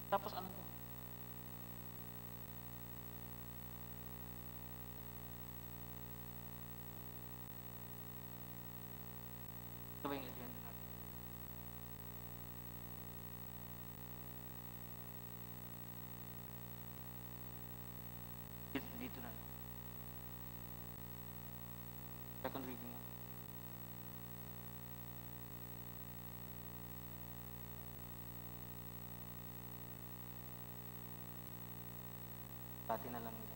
Tapos ano to? Ito ba yung agenda natin? Dito na. Second reading na. Dati na lang nila.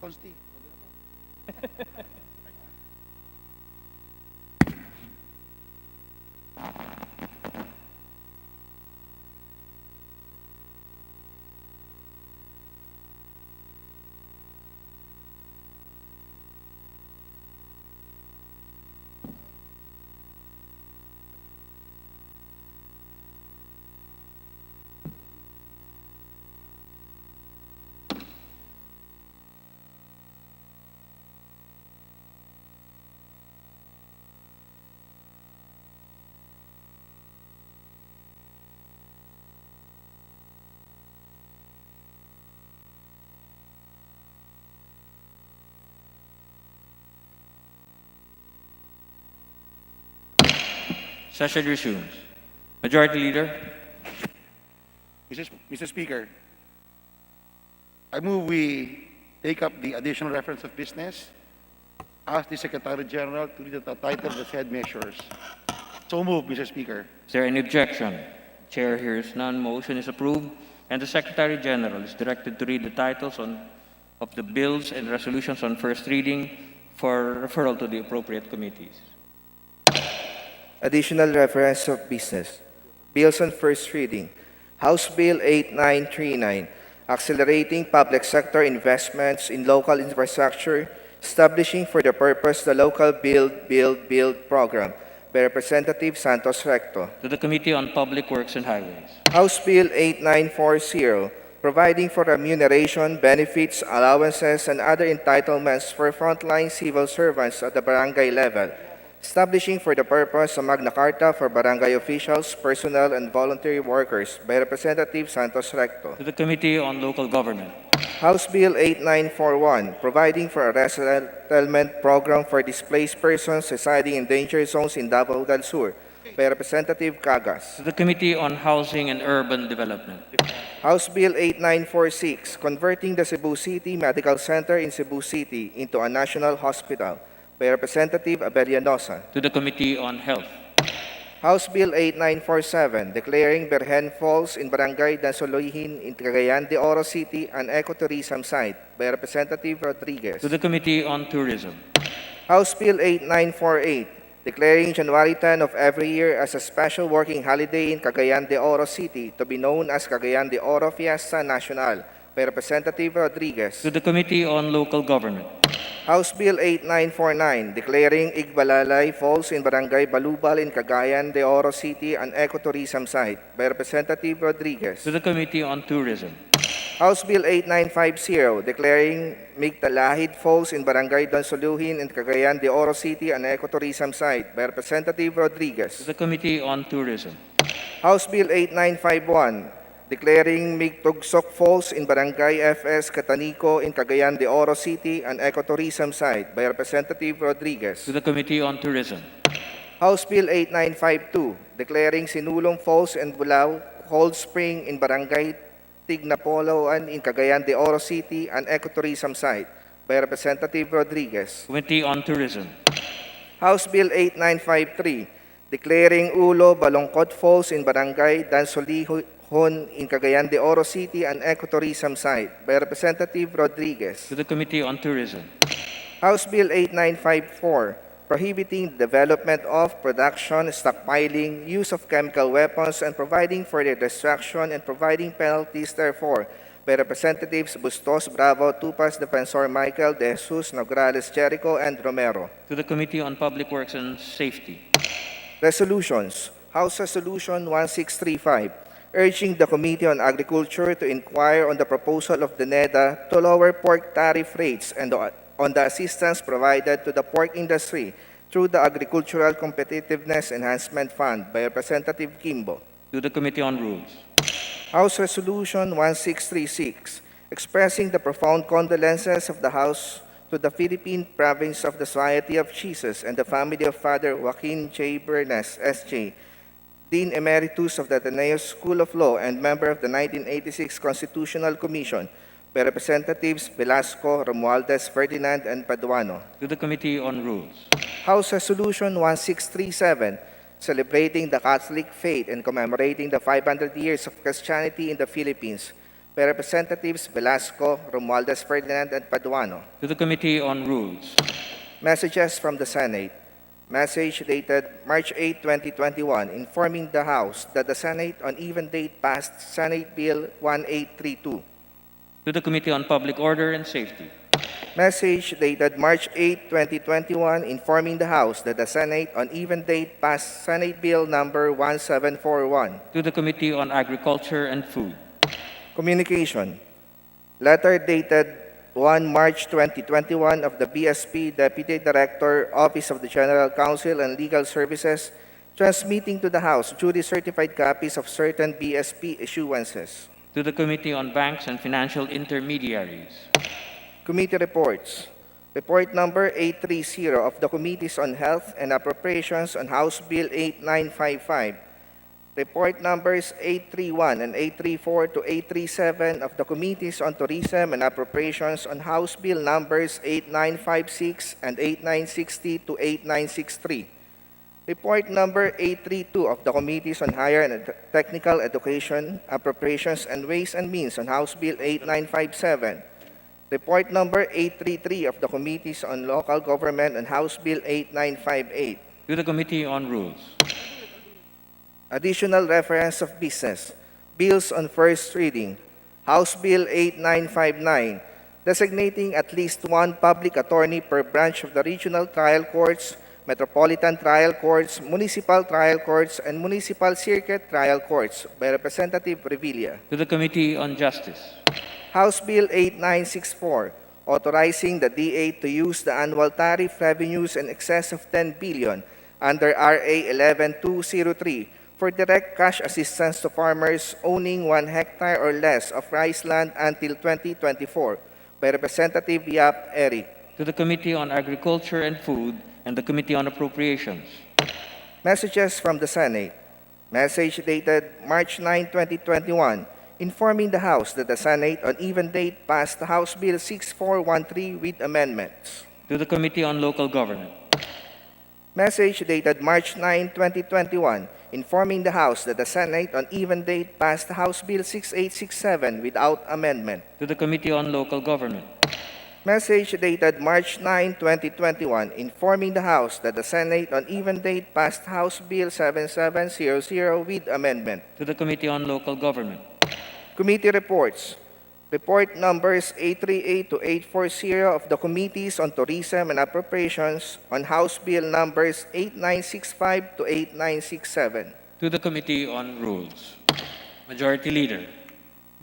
Consti. Session resumes. Majority Leader. Mr. Speaker, I move we take up the additional reference of business, ask the Secretary General to read the title of the said measures. So move, Mr. Speaker. Is there any objection? Chair hears none. Motion is approved, and the Secretary General is directed to read the titles of the bills and resolutions on first reading for referral to the appropriate committees. Additional reference of business. Bills on first reading. House Bill 8939, accelerating public sector investments in local infrastructure, establishing for the purpose the local Build program by Representative Santos Recto. To the Committee on Public Works and Highways. House Bill 8940, providing for remuneration, benefits, allowances, and other entitlements for frontline civil servants at the barangay level, establishing for the purpose a Magna Carta for barangay officials, personnel, and voluntary workers by Representative Santos Recto. To the Committee on Local Government. House Bill 8941, providing for a resettlement program for displaced persons residing in danger zones in Davao del Sur by Representative Cagas. To the Committee on Housing and Urban Development. House Bill 8946, converting the Cebu City Medical Center in Cebu City into a national hospital by Representative Abellanosa. To the Committee on Health. House Bill 8947, declaring Berhen Falls in Barangay Dansolohin in Cagayan de Oro City an ecotourism site by Representative Rodriguez. To the Committee on Tourism. House Bill 8948, declaring January 10 of every year as a special working holiday in Cagayan de Oro City to be known as Cagayan de Oro Fiesta Nacional by Representative Rodriguez. To the Committee on Local Government. House Bill 8949, declaring Igbalalay Falls in Barangay Balubal in Cagayan de Oro City an ecotourism site by Representative Rodriguez. To the Committee on Tourism. House Bill 8950, declaring Migtalahid Falls in Barangay Dansoluhin in Cagayan de Oro City an ecotourism site by Representative To Rodriguez. the Committee on Tourism. House Bill 8951, declaring Migtugsok Falls in Barangay FS Catanico in Cagayan de Oro City an ecotourism site by Representative Rodriguez. To the Committee on Tourism. House Bill 8952, declaring Sinulong Falls and Bulao Cold Spring in Barangay Tignapoloan in Cagayan de Oro City an ecotourism site by Representative Rodriguez. Committee on Tourism. House Bill 8953, declaring Ulo Balongkot Falls in Barangay Dansolihon in Cagayan de Oro City an ecotourism site by Representative Rodriguez. To the Committee on Tourism. House Bill 8954, prohibiting the development of, production, stockpiling, use of chemical weapons, and providing for their destruction and providing penalties therefor by Representatives Bustos Bravo, Tupas, Defensor Michael De Jesus, Nograles Jericho, and Romero. To the Committee on Public Works and Safety. Resolutions. House Resolution 1635, urging the Committee on Agriculture to inquire on the proposal of the NEDA to lower pork tariff rates and on the assistance provided to the pork industry through the Agricultural Competitiveness Enhancement Fund by Representative Kimbo. To the Committee on Rules. House Resolution 1636, expressing the profound condolences of the House to the Philippine Province of the Society of Jesus and the family of Father Joaquin J. Bernes, S.J., Dean Emeritus of the Ateneo School of Law and member of the 1986 Constitutional Commission by Representatives Velasco, Romualdez, Ferdinand, and Paduano. To the Committee on Rules. House Resolution 1637, celebrating the Catholic faith and commemorating the 500 years of Christianity in the Philippines by Representatives Velasco, Romualdez, Ferdinand, and Paduano. To the Committee on Rules. Messages from the Senate. Message dated March 8, 2021, informing the House that the Senate on even date passed Senate Bill 1832. To the Committee on Public Order and Safety. Message dated March 8, 2021, informing the House that the Senate on even date passed Senate Bill number 1741. To the Committee on Agriculture and Food. Communication. Letter dated 1 March 2021 of the BSP Deputy Director, Office of the General Counsel and Legal Services, transmitting to the House duly certified copies of certain BSP issuances. To the Committee on Banks and Financial Intermediaries. Committee reports. Report number 830 of the Committees on Health and Appropriations on House Bill 8955. Report numbers 831 and 834 to 837 of the Committees on Tourism and Appropriations on House Bill numbers 8956 and 8960 to 8963. Report number 832 of the Committees on Higher and Technical Education, Appropriations, and Ways and Means on House Bill 8957. Report number 833 of the Committees on Local Government and House Bill 8958. To the Committee on Rules. Additional reference of business. Bills on first reading. House Bill 8959, designating at least one public attorney per branch of the regional trial courts Metropolitan Trial Courts, Municipal Trial Courts, and Municipal Circuit Trial Courts by Representative Revilla. To the Committee on Justice. House Bill 8964, authorizing the DA to use the annual tariff revenues in excess of 10 billion under RA 11203 for direct cash assistance to farmers owning 1 hectare or less of rice land until 2024 by Representative Yap Eric. To the Committee on Agriculture and Food and the Committee on Appropriations. Messages from the Senate. Message dated March 9, 2021, informing the House that the Senate on even date passed House Bill 6413 with amendments. To the Committee on Local Government. Message dated March 9, 2021, informing the House that the Senate on even date passed House Bill 6867 without amendment. To the Committee on Local Government. Message dated March 9, 2021, informing the House that the Senate on even date passed House Bill 7700 with amendment. To the Committee on Local Government. Committee reports. Report numbers 838 to 840 of the Committees on Tourism and Appropriations on House Bill numbers 8965 to 8967. To the Committee on Rules. Majority Leader.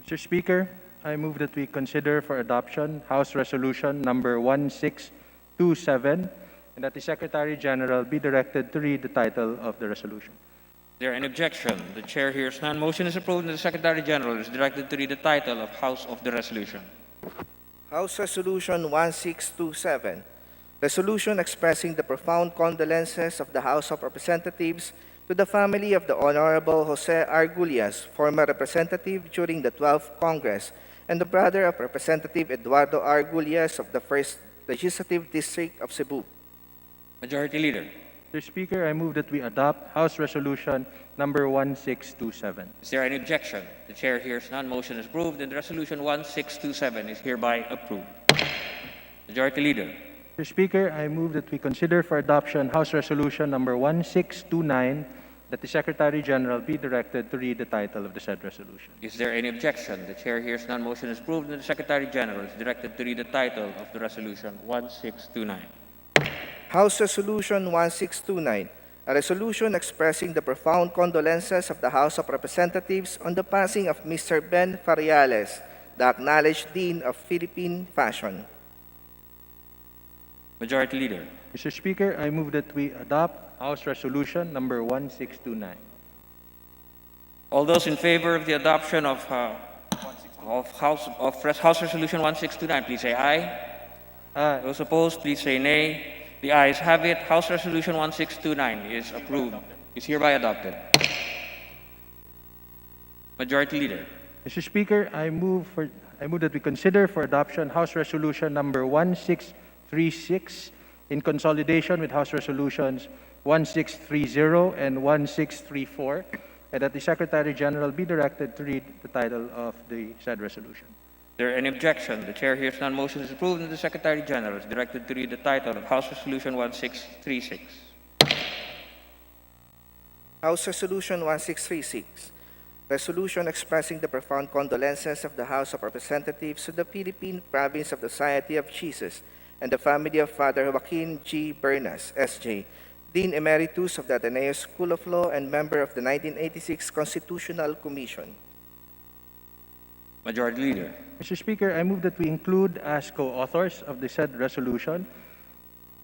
Mr. Speaker, I move that we consider for adoption House Resolution number 1627 and that the Secretary General be directed to read the title of the resolution. Is there any objection? The Chair hears none. Motion is approved and the Secretary General is directed to read the title of House of the Resolution. House Resolution 1627, resolution expressing the profound condolences of the House of Representatives to the family of the Honorable Jose Argulias, former representative during the 12th Congress, and the brother of Representative Eduardo Argulias of the 1st Legislative District of Cebu. Majority Leader. Mr. Speaker, I move that we adopt House Resolution number 1627. Is there any objection? The Chair hears none. Motion is approved and Resolution 1627 is hereby approved. Majority Leader. Mr. Speaker, I move that we consider for adoption House Resolution number 1629 that the Secretary General be directed to read the title of the said resolution. Is there any objection? The Chair hears none. Motion is approved and the Secretary General is directed to read the title of the Resolution 1629. House Resolution 1629, a resolution expressing the profound condolences of the House of Representatives on the passing of Mr. Ben Fariales, the acknowledged Dean of Philippine Fashion. Majority Leader. Mr. Speaker, I move that we adopt House Resolution number 1629. All those in favor of the adoption of House Resolution 1629, please say aye. Aye. Those opposed, please say nay. The ayes have it. House Resolution 1629 is approved. Is hereby adopted. Majority Leader. Mr. Speaker, I move that we consider for adoption House Resolution number 1636 in consolidation with House Resolutions 1630 and 1634, and that the Secretary General be directed to read the title of the said resolution. Is there any objection? The Chair hears none. Motion is approved and the Secretary General is directed to read the title of House Resolution 1636. House Resolution 1636, resolution expressing the profound condolences of the House of Representatives to the Philippine Province of the Society of Jesus and the family of Father Joaquin G. Bernas, S.J., Dean Emeritus of the Ateneo School of Law and member of the 1986 Constitutional Commission. Majority Leader. Mr. Speaker, I move that we include as co-authors of the said resolution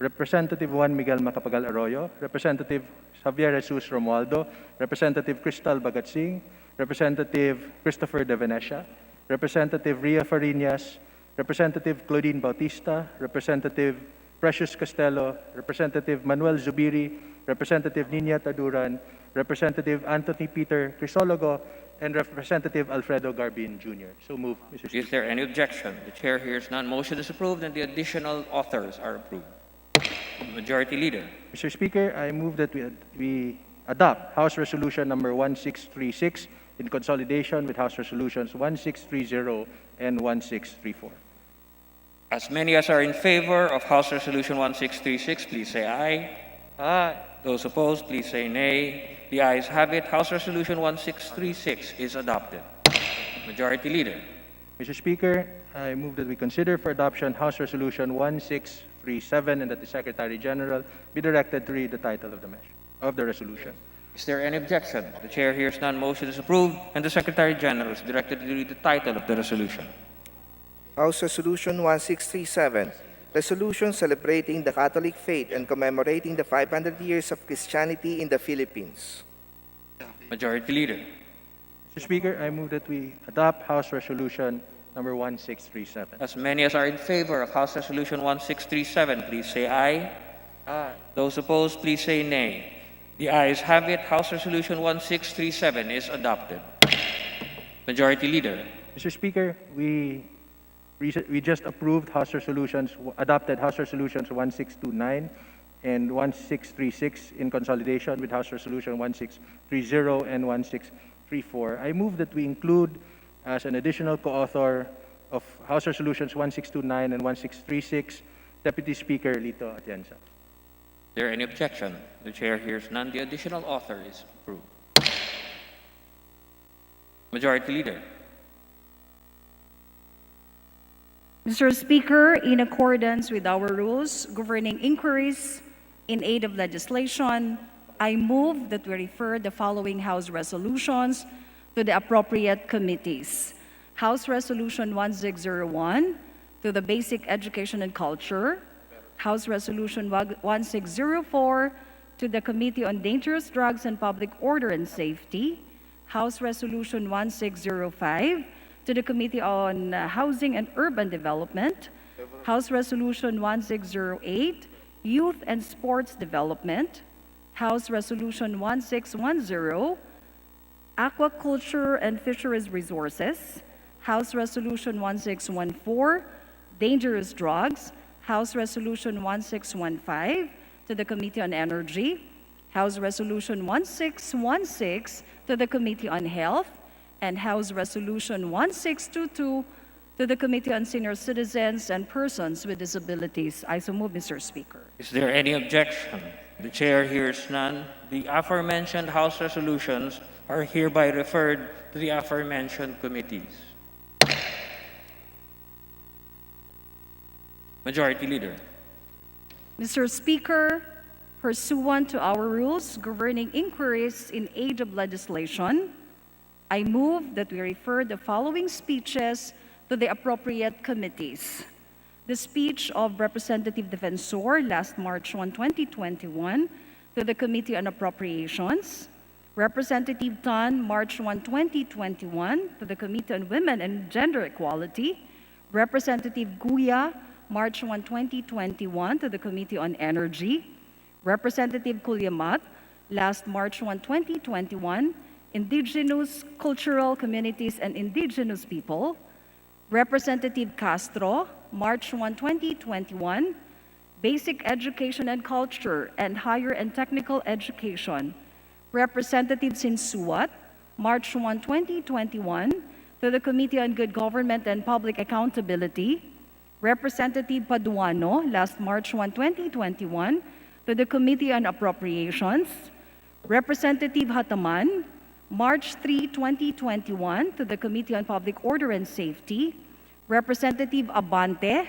Representative Juan Miguel Macapagal Arroyo, Representative Javier Jesus Romualdo, Representative Cristal Bagatsing, Representative Christopher De Venecia, Representative Ria Farinas, Representative Claudine Bautista, Representative Precious Costello, Representative Manuel Zubiri, Representative Nina Taduran, Representative Anthony Peter Crisologo, and Representative Alfredo Garbin Jr. So move, Mr. Speaker. Is there any objection? The Chair hears none. Motion is approved and the additional authors are approved. Majority Leader. Mr. Speaker, I move that we adopt House Resolution number 1636 in consolidation with House Resolutions 1630 and 1634. As many as are in favor of House Resolution 1636, please say aye. Aye. Those opposed, please say nay. The ayes have it. House Resolution 1636 is adopted. Majority Leader. Mr. Speaker, I move that we consider for adoption House Resolution 1634 1637, and that the Secretary General be directed to read the title of the measure, of the resolution. Is there any objection? The chair hears none. Motion is approved, and the Secretary General is directed to read the title of the resolution. House Resolution 1637, resolution celebrating the Catholic faith and commemorating the 500 years of Christianity in the Philippines. Majority Leader. Mr. Speaker, I move that we adopt House Resolution number 1637. As many as are in favor of House Resolution 1637, please say aye. Aye. Those opposed, please say nay. The ayes have it. House Resolution 1637 is adopted. Majority Leader. Mr. Speaker, we just approved adopted House Resolutions 1629 and 1636 in consolidation with House Resolution 1630 and 1634. I move that we include as an additional co-author of House Resolutions 1629 and 1636, Deputy Speaker Lito Atienza. Is there any objection? The chair hears none. The additional author is approved. Majority Leader. Mr. Speaker, in accordance with our rules governing inquiries in aid of legislation, I move that we refer the following House resolutions to the appropriate committees. House Resolution 1601 to the Basic Education and Culture, House Resolution 1604 to the Committee on Dangerous Drugs and Public Order and Safety, House Resolution 1605 to the Committee on Housing and Urban Development, House Resolution 1608, Youth and Sports Development, House Resolution 1610, Aquaculture and Fisheries Resources, House Resolution 1614, Dangerous Drugs, House Resolution 1615 to the Committee on Energy, House Resolution 1616 to the Committee on Health, and House Resolution 1622 to the Committee on Senior Citizens and Persons with Disabilities. I so move, Mr. Speaker. Is there any objection? The chair hears none. The aforementioned House resolutions are hereby referred to the aforementioned committees. Majority Leader. Mr. Speaker, pursuant to our rules governing inquiries in aid of legislation, I move that we refer the following speeches to the appropriate committees. The speech of Representative Defensor last March 1, 2021 to the Committee on Appropriations, Representative Tan March 1, 2021 to the Committee on Women and Gender Equality, Representative Guya March 1, 2021 to the Committee on Energy, Representative Kulyamat last March 1, 2021, Indigenous Cultural Communities and Indigenous People, Representative Castro, March 1, 2021, Basic Education and Culture and Higher and Technical Education, Representative Sinsuat, March 1, 2021, to the Committee on Good Government and Public Accountability, Representative Paduano, last March 1, 2021, to the Committee on Appropriations, Representative Hataman, March 3, 2021, to the Committee on Public Order and Safety, Representative Abante,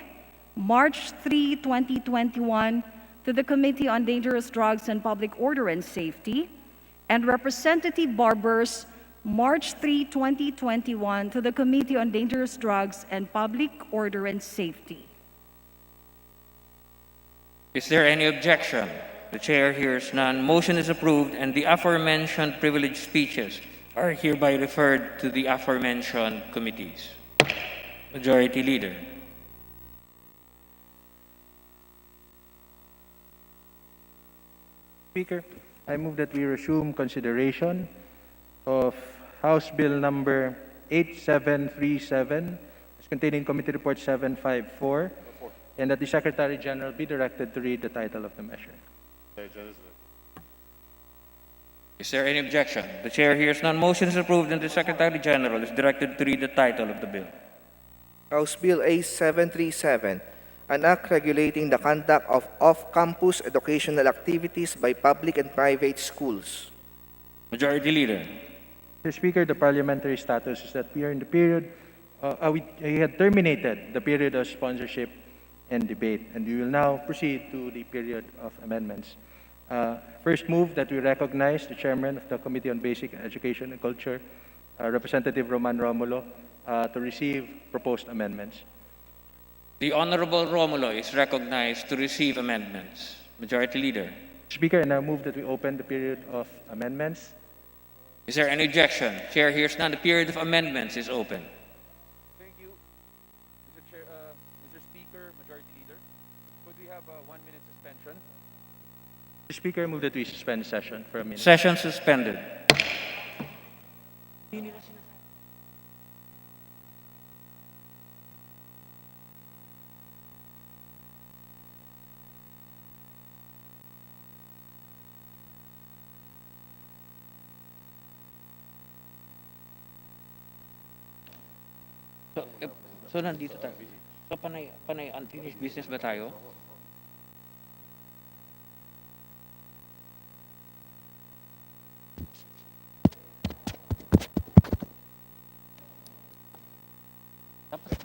March 3, 2021, to the Committee on Dangerous Drugs and Public Order and Safety, and Representative Barbers, March 3, 2021, to the Committee on Dangerous Drugs and Public Order and Safety. Is there any objection? The chair hears none. Motion is approved, and the aforementioned privileged speeches are hereby referred to the aforementioned committees. Majority Leader. Speaker, I move that we resume consideration of House Bill number 8737, as contained in Committee Report 754, and that the Secretary General be directed to read the title of the measure. Is there any objection? The chair hears none. Motion is approved, and the Secretary General is directed to read the title of the bill. House Bill A737, an act regulating the conduct of off-campus educational activities by public and private schools. Majority Leader. Mr. Speaker, the parliamentary status is that we are in the period, we had terminated the period of sponsorship and debate. And we will now proceed to the period of amendments. First move that we recognize the chairman of the Committee on Basic Education and Culture, Representative Roman Romulo, to receive proposed amendments. The Honorable Romulo is recognized to receive amendments. Majority Leader. Speaker, I now move that we open the period of amendments. Is there any objection? Chair hears none. The period of amendments is open. Thank you, Mr. Chair, Mr. Speaker, Majority Leader. Could we have a 1-minute suspension? Mr. Speaker, I move that we suspend the session for a minute. Session suspended. So nandito tayo. So panay unfinished business ba tayo? Tapos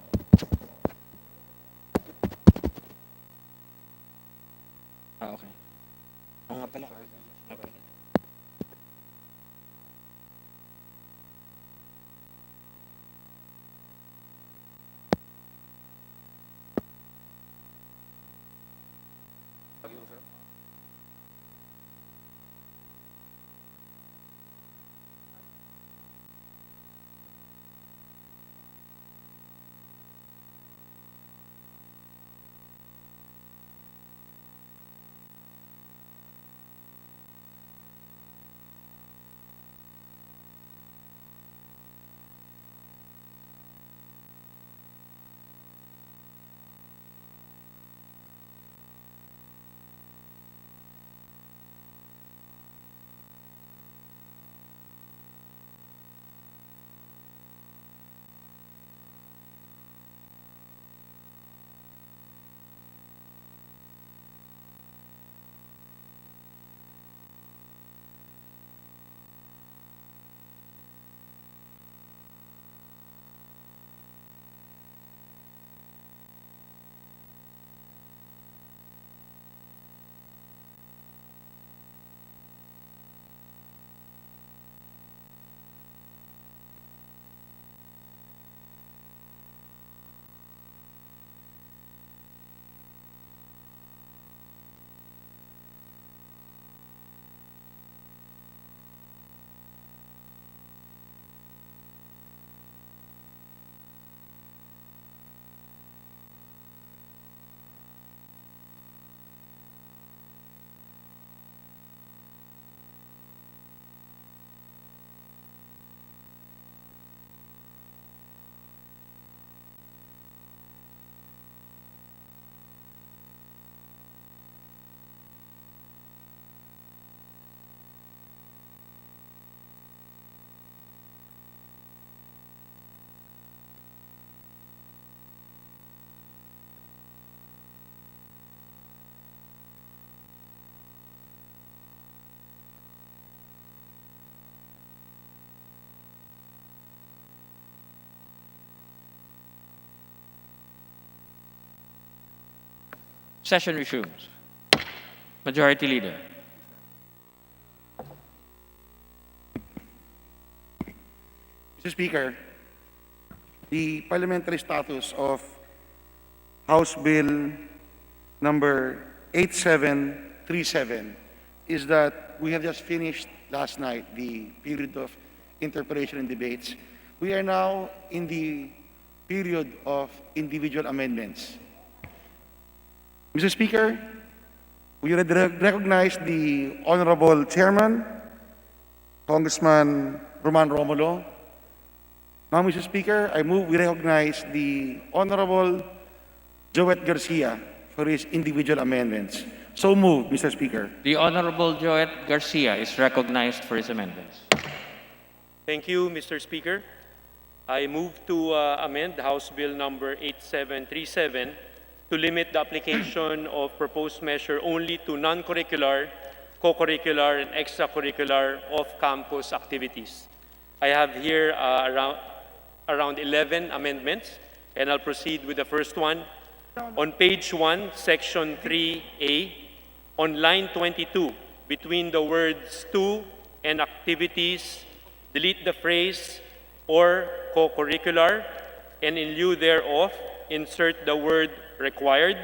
okay. Oo nga pala. Okay. Session resumes. Majority Leader. Mr. Speaker, the parliamentary status of House Bill number 8737 is that we have just finished last night the period of interpretation and debates. We are now in the period of individual amendments. Mr. Speaker, we recognize the Honorable Chairman, Congressman Roman Romulo. Now, Mr. Speaker, I move we recognize the Honorable Joet Garcia for his individual amendments. So moved, Mr. Speaker. The Honorable Joet Garcia is recognized for his amendments. Thank you, Mr. Speaker. I move to amend House Bill number 8737 to limit the application of proposed measure only to non-curricular, co-curricular, and extracurricular off-campus activities. I have here around 11 amendments, and I'll proceed with the first one. On page 1, section 3A, on line 22, between the words to and activities, delete the phrase or co-curricular, and in lieu thereof, insert the word required.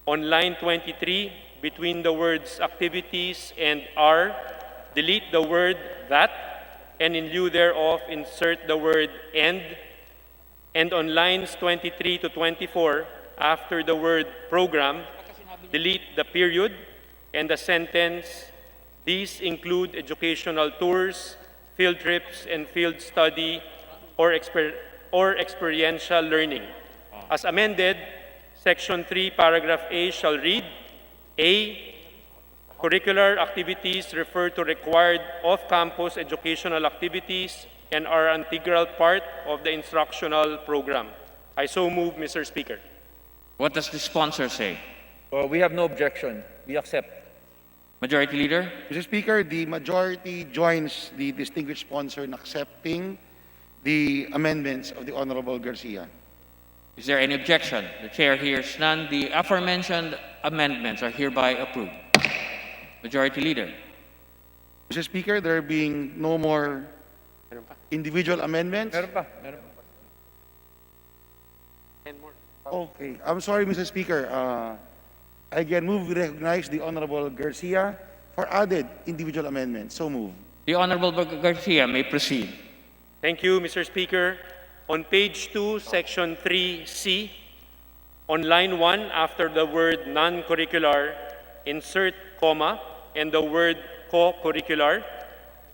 On line 23, between the words activities and are, delete the word that, and in lieu thereof, insert the word and on lines 23 to 24, after the word program, delete the period and the sentence, these include educational tours, field trips, and field study or experiential learning. As amended, Section 3, Paragraph A shall read, A. Curricular activities refer to required off-campus educational activities and are an integral part of the instructional program. I so move, Mr. Speaker. What does the sponsor say? We have no objection. We accept. Majority Leader? Mr. Speaker, the majority joins the distinguished sponsor in accepting the amendments of the Honorable Garcia. Is there any objection? The chair hears none. The aforementioned amendments are hereby approved. Majority Leader? Mr. Speaker, there being no more individual amendments. Meron pa. Meron pa. And more. Okay, I'm sorry, Mr. Speaker. I again move we recognize the Honorable Garcia for added individual amendments. So move. The Honorable Garcia may proceed. Thank you, Mr. Speaker. On page 2, section 3C, on line 1, after the word non-curricular, insert comma and the word co-curricular.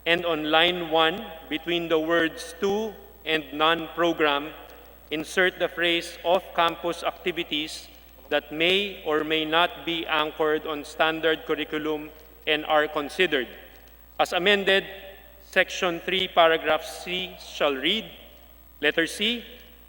And on line 1, between the words to and non-program, insert the phrase off-campus activities that may or may not be anchored on standard curriculum and are considered. As amended, Section 3, Paragraph C shall read, letter C,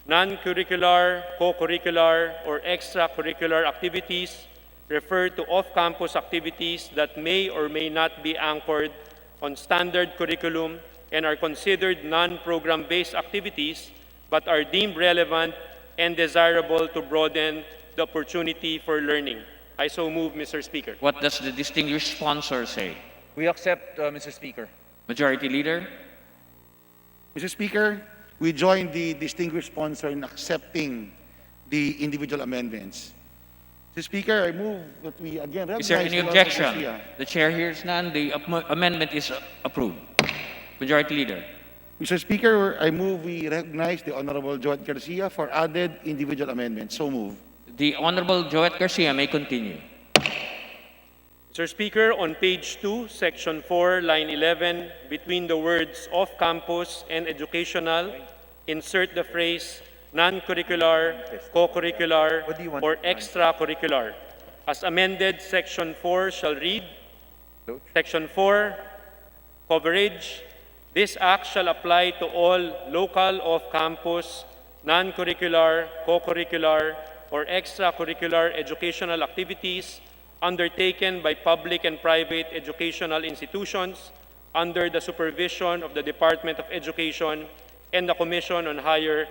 non-curricular, co-curricular, or extracurricular activities refer to off-campus activities that may or may not be anchored on standard curriculum and are considered non-program-based activities but are deemed relevant and desirable to broaden the opportunity for learning. I so move, Mr. Speaker. What does the distinguished sponsor say? We accept, Mr. Speaker. Majority Leader? Mr. Speaker, we join the distinguished sponsor in accepting the individual amendments. Mr. Speaker, I move that we again recognize Is there any the Honorable objection? Garcia. The chair hears none. The amendment is approved. Majority Leader? Mr. Speaker, I move we recognize the Honorable Joet Garcia for added individual amendments. So move. The Honorable Joet Garcia may continue. Mr. Speaker, on page 2, section 4, line 11, between the words off-campus and educational, insert the phrase non-curricular, co-curricular, or extracurricular. As amended, section 4 shall read, section 4, coverage. This act shall apply to all local off-campus, non-curricular, co-curricular, or extracurricular educational activities undertaken by public and private educational institutions under the supervision of the Department of Education and the Commission on Higher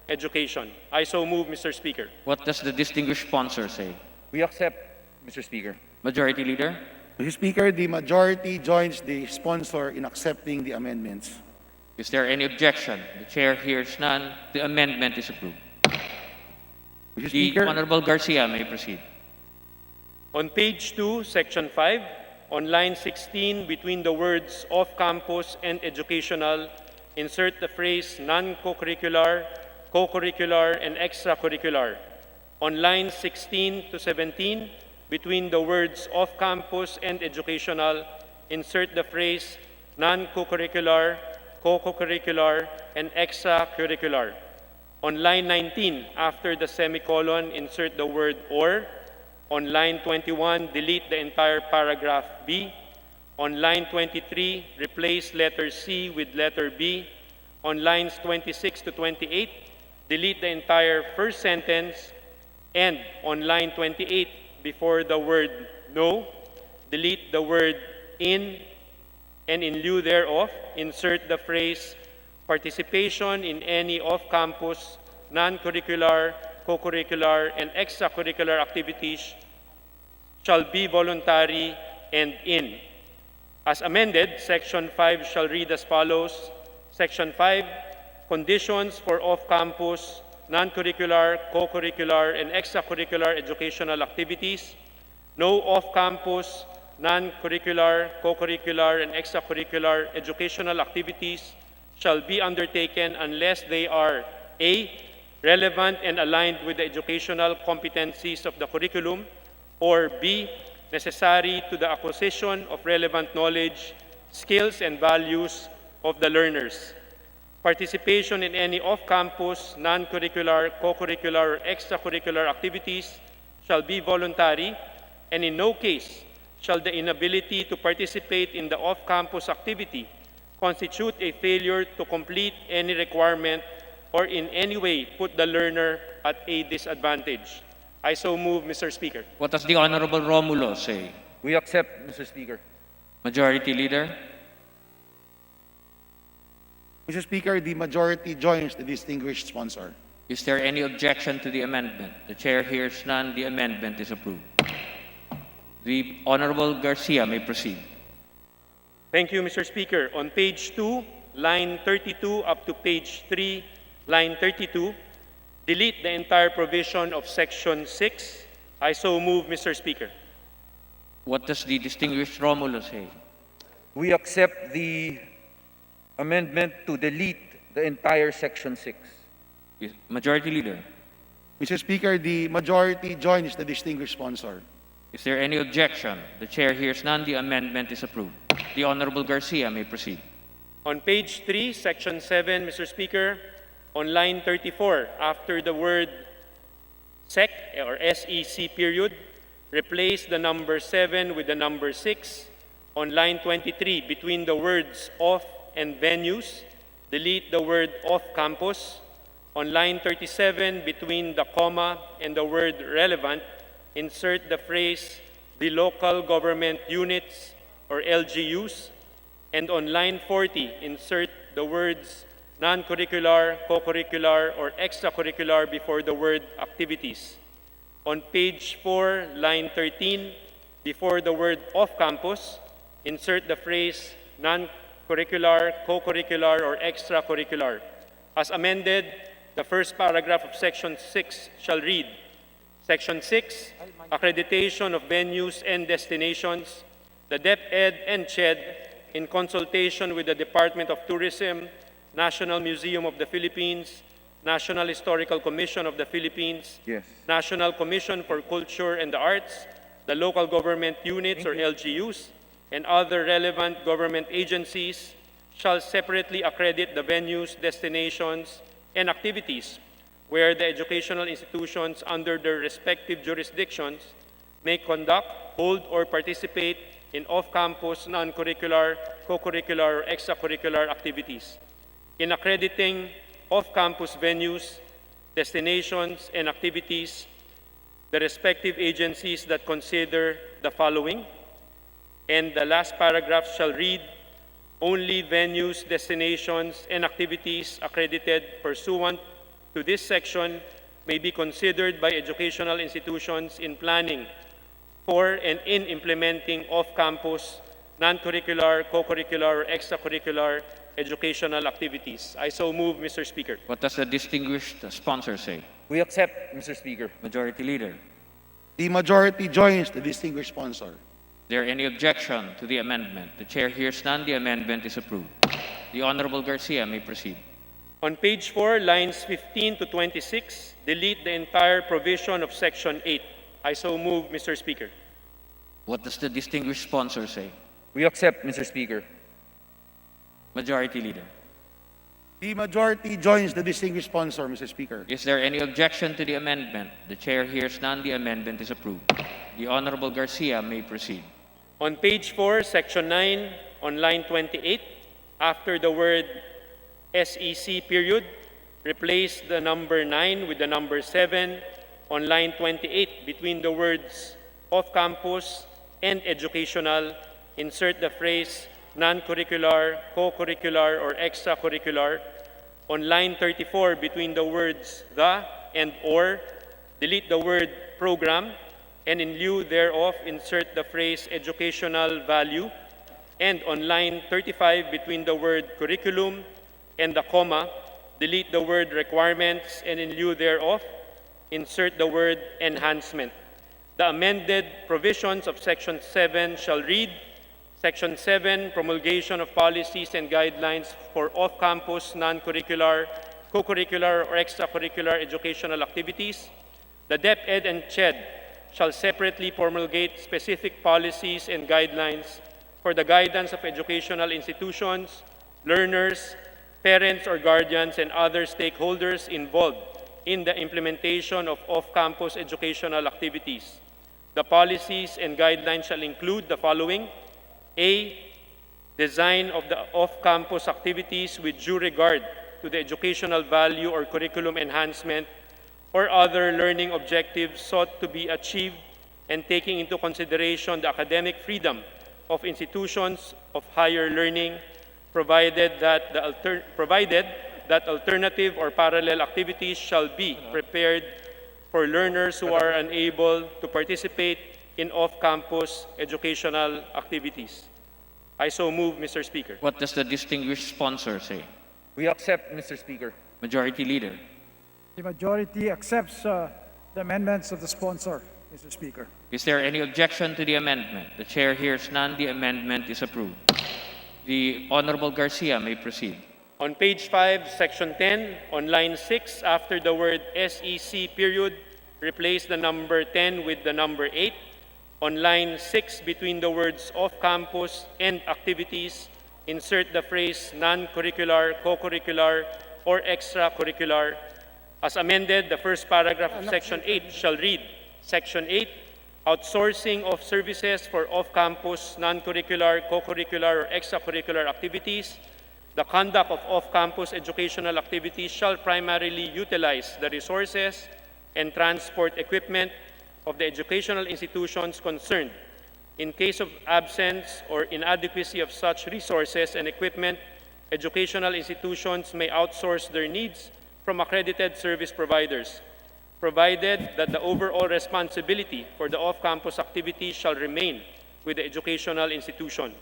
Education. I so move, Mr. Speaker. What does the distinguished sponsor say? We accept, Mr. Speaker. Majority Leader? Mr. Speaker, the majority joins the sponsor in accepting the amendments. Is there any objection? The chair hears none. The amendment is approved. Mr. The Speaker, Honorable Garcia may proceed. On page 2, section 5, on line 16, between the words off-campus and educational, insert the phrase non-co-curricular, co-curricular, and extracurricular. On lines 16 to 17, between the words off-campus and educational, insert the phrase non-co-curricular, co-curricular, and extracurricular. On line 19, after the semicolon, insert the word or. On line 21, delete the entire paragraph B. On line 23, replace letter C with letter B. On lines 26 to 28, delete the entire first sentence. And on line 28, before the word no, delete the word in, and in lieu thereof, insert the phrase participation in any off-campus, non-curricular, co-curricular, and extracurricular activities shall be voluntary and in. As amended, Section 5 shall read as follows. Section 5, conditions for off-campus, non-curricular, co-curricular, and extracurricular educational activities. No off-campus, non-curricular, co-curricular, and extracurricular educational activities shall be undertaken unless they are A, relevant and aligned with the educational competencies of the curriculum, or B, necessary to the acquisition of relevant knowledge, skills, and values of the learners. Participation in any off-campus, non-curricular, co-curricular, or extracurricular activities shall be voluntary, and in no case shall the inability to participate in the off-campus activity constitute a failure to complete any requirement or in any way put the learner at a disadvantage. I so move, Mr. Speaker. What does the Honorable Romulo say? We accept, Mr. Speaker. Majority Leader? Mr. Speaker, the majority joins the distinguished sponsor. Is there any objection to the amendment? The Chair hears none. The amendment is approved. The Honorable Garcia may proceed. Thank you, Mr. Speaker. On page 2, line 32 up to page 3, line 32, delete the entire provision of Section 6. I so move, Mr. Speaker. What does the distinguished Romulo say? We accept the amendment to delete the entire Section 6. Majority Leader? Mr. Speaker, the majority joins the distinguished sponsor. Is there any objection? The Chair hears none. The amendment is approved. The Honorable Garcia may proceed. On page 3, Section 7, Mr. Speaker, on line 34, after the word SEC or SEC period, replace the number 7 with the number 6. On line 23, between the words off and venues, delete the word off campus. On line 37, between the comma and the word relevant, insert the phrase the local government units or LGUs. And on line 40, insert the words non-curricular, co-curricular, or extracurricular before the word activities. On page 4, line 13, before the word off-campus, insert the phrase non-curricular, co-curricular, or extracurricular. As amended, the first paragraph of Section 6 shall read, Section 6, accreditation of venues and destinations. The DepEd and CHED, in consultation with the Department of Tourism, National Museum of the Philippines, National Historical Commission of the Philippines, Yes. National Commission for Culture and the Arts, the local government units or LGUs, and other relevant government agencies shall separately accredit the venues, destinations, and activities where the educational institutions under their respective jurisdictions may conduct, hold, or participate in off-campus, non-curricular, co-curricular, or extracurricular activities. In accrediting off-campus venues, destinations, and activities, the respective agencies that consider the following, and the last paragraph shall read, only venues, destinations, and activities accredited pursuant to this section may be considered by educational institutions in planning for and in implementing off-campus, non-curricular, co-curricular, or extracurricular educational activities. I so move, Mr. Speaker. What does the distinguished sponsor say? We accept, Mr. Speaker. Majority Leader? The majority joins the distinguished sponsor. Is there any objection to the amendment? The Chair hears none. The amendment is approved. The Honorable Garcia may proceed. On page 4, lines 15 to 26, delete the entire provision of Section 8. I so move, Mr. Speaker. What does the distinguished sponsor say? We accept, Mr. Speaker. Majority Leader? The majority joins the distinguished sponsor, Mr. Speaker. Is there any objection to the amendment? The Chair hears none. The amendment is approved. The Honorable Garcia may proceed. On page 4, Section 9, on line 28, after the word SEC period, replace the number 9 with the number 7. On line 28, between the words off-campus and educational, insert the phrase non-curricular, co-curricular, or extracurricular. On line 34, between the words the and/or delete the word program, and in lieu thereof, insert the phrase educational value, and on line 35, between the word curriculum and the comma, delete the word requirements, and in lieu thereof, insert the word enhancement. The amended provisions of Section 7 shall read, Section 7, promulgation of policies and guidelines for off-campus, non-curricular, co-curricular, or extracurricular educational activities. The DepEd and CHED shall separately promulgate specific policies and guidelines for the guidance of educational institutions, learners, parents or guardians, and other stakeholders involved in the implementation of off-campus educational activities. The policies and guidelines shall include the following: A, design of the off-campus activities with due regard to the educational value or curriculum enhancement or other learning objectives sought to be achieved, and taking into consideration the academic freedom of institutions of higher learning, provided that alternative or parallel activities shall be prepared for learners who are unable to participate in off-campus educational activities. I so move, Mr. Speaker. What does the distinguished sponsor say? We accept, Mr. Speaker. Majority Leader. The majority accepts the amendments of the sponsor, Mr. Speaker. Is there any objection to the amendment? The chair hears none. The amendment is approved. The Honorable Garcia may proceed. On page 5, section 10, on line 6, after the word SEC period, replace the number 10 with the number 8. On line 6, between the words off-campus and activities, insert the phrase non-curricular, co-curricular, or extracurricular. As amended, the first paragraph of section 8 shall read, Section 8, outsourcing of services for off-campus, non-curricular, co-curricular, or extracurricular activities. The conduct of off-campus educational activities shall primarily utilize the resources and transport equipment of the educational institutions concerned. In case of absence or inadequacy of such resources and equipment, educational institutions may outsource their needs from accredited service providers, provided that the overall responsibility for the off-campus activities shall remain with the educational institution,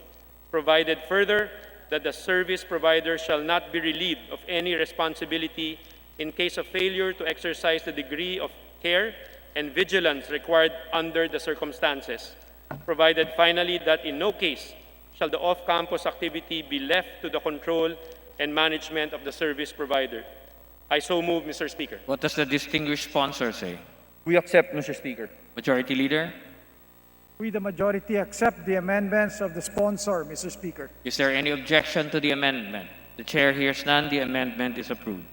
provided further that the service provider shall not be relieved of any responsibility in case of failure to exercise the degree of care and vigilance required under the circumstances, provided finally that in no case shall the off-campus activity be left to the control and management of the service provider. I so move, Mr. Speaker. What does the distinguished sponsor say? We accept, Mr. Speaker. Majority Leader. We, the majority, accept the amendments of the sponsor, Mr. Speaker. Is there any objection to the amendment? The chair hears none. The amendment is approved.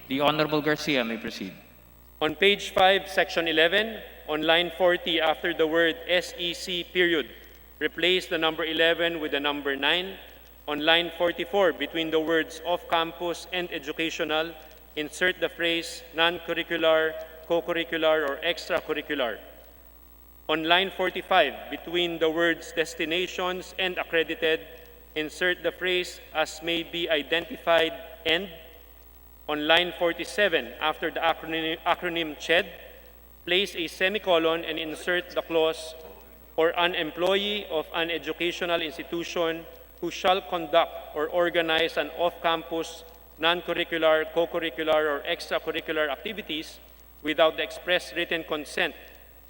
The Honorable Garcia may proceed. On page 5, section 11, on line 40, after the word SEC period, replace the number 11 with the number 9. On line 44, between the words off-campus and educational, insert the phrase non-curricular, co-curricular, or extracurricular. On line 45, between the words destinations and accredited, insert the phrase as may be identified and. On line 47, after the acronym CHED, place a semicolon and insert the clause or an employee of an educational institution who shall conduct or organize an off-campus, non-curricular, co-curricular, or extracurricular activities without the express written consent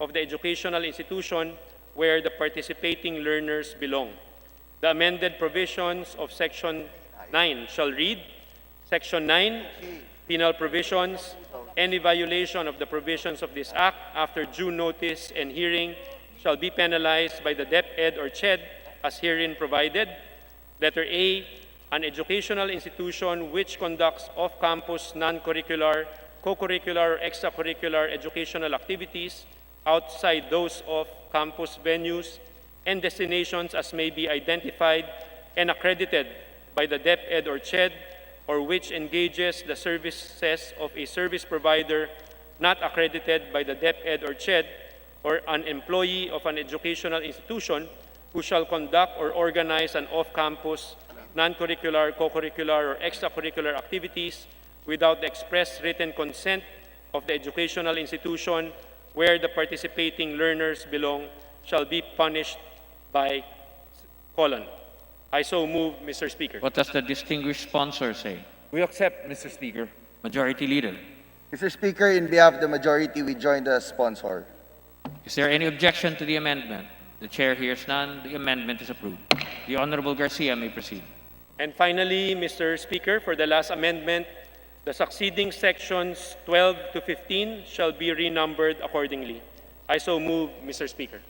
of the educational institution where the participating learners belong. The amended provisions of Section 9 shall read, Section 9, Penal Provisions. Any violation of the provisions of this Act after due notice and hearing shall be penalized by the DepEd or CHED as herein provided. Letter A, an educational institution which conducts off-campus, non-curricular, co-curricular, or extracurricular educational activities outside those off-campus venues and destinations as may be identified and accredited by the DepEd or CHED, or which engages the services of a service provider not accredited by the DepEd or CHED, or an employee of an educational institution who shall conduct or organize an off-campus, non-curricular, co-curricular, or extracurricular activities without the express written consent of the educational institution where the participating learners belong shall be punished by : I so move, Mr. Speaker. What does the distinguished sponsor say? We accept, Mr. Speaker. Majority Leader, Mr. Speaker, in behalf of the majority, we join the sponsor. is there any objection to the amendment? The chair hears none. The amendment is approved. The Honorable Garcia may proceed. And finally, Mr. Speaker, for the last amendment, the succeeding sections 12 to 15 shall be renumbered accordingly. I so move, Mr. Speaker.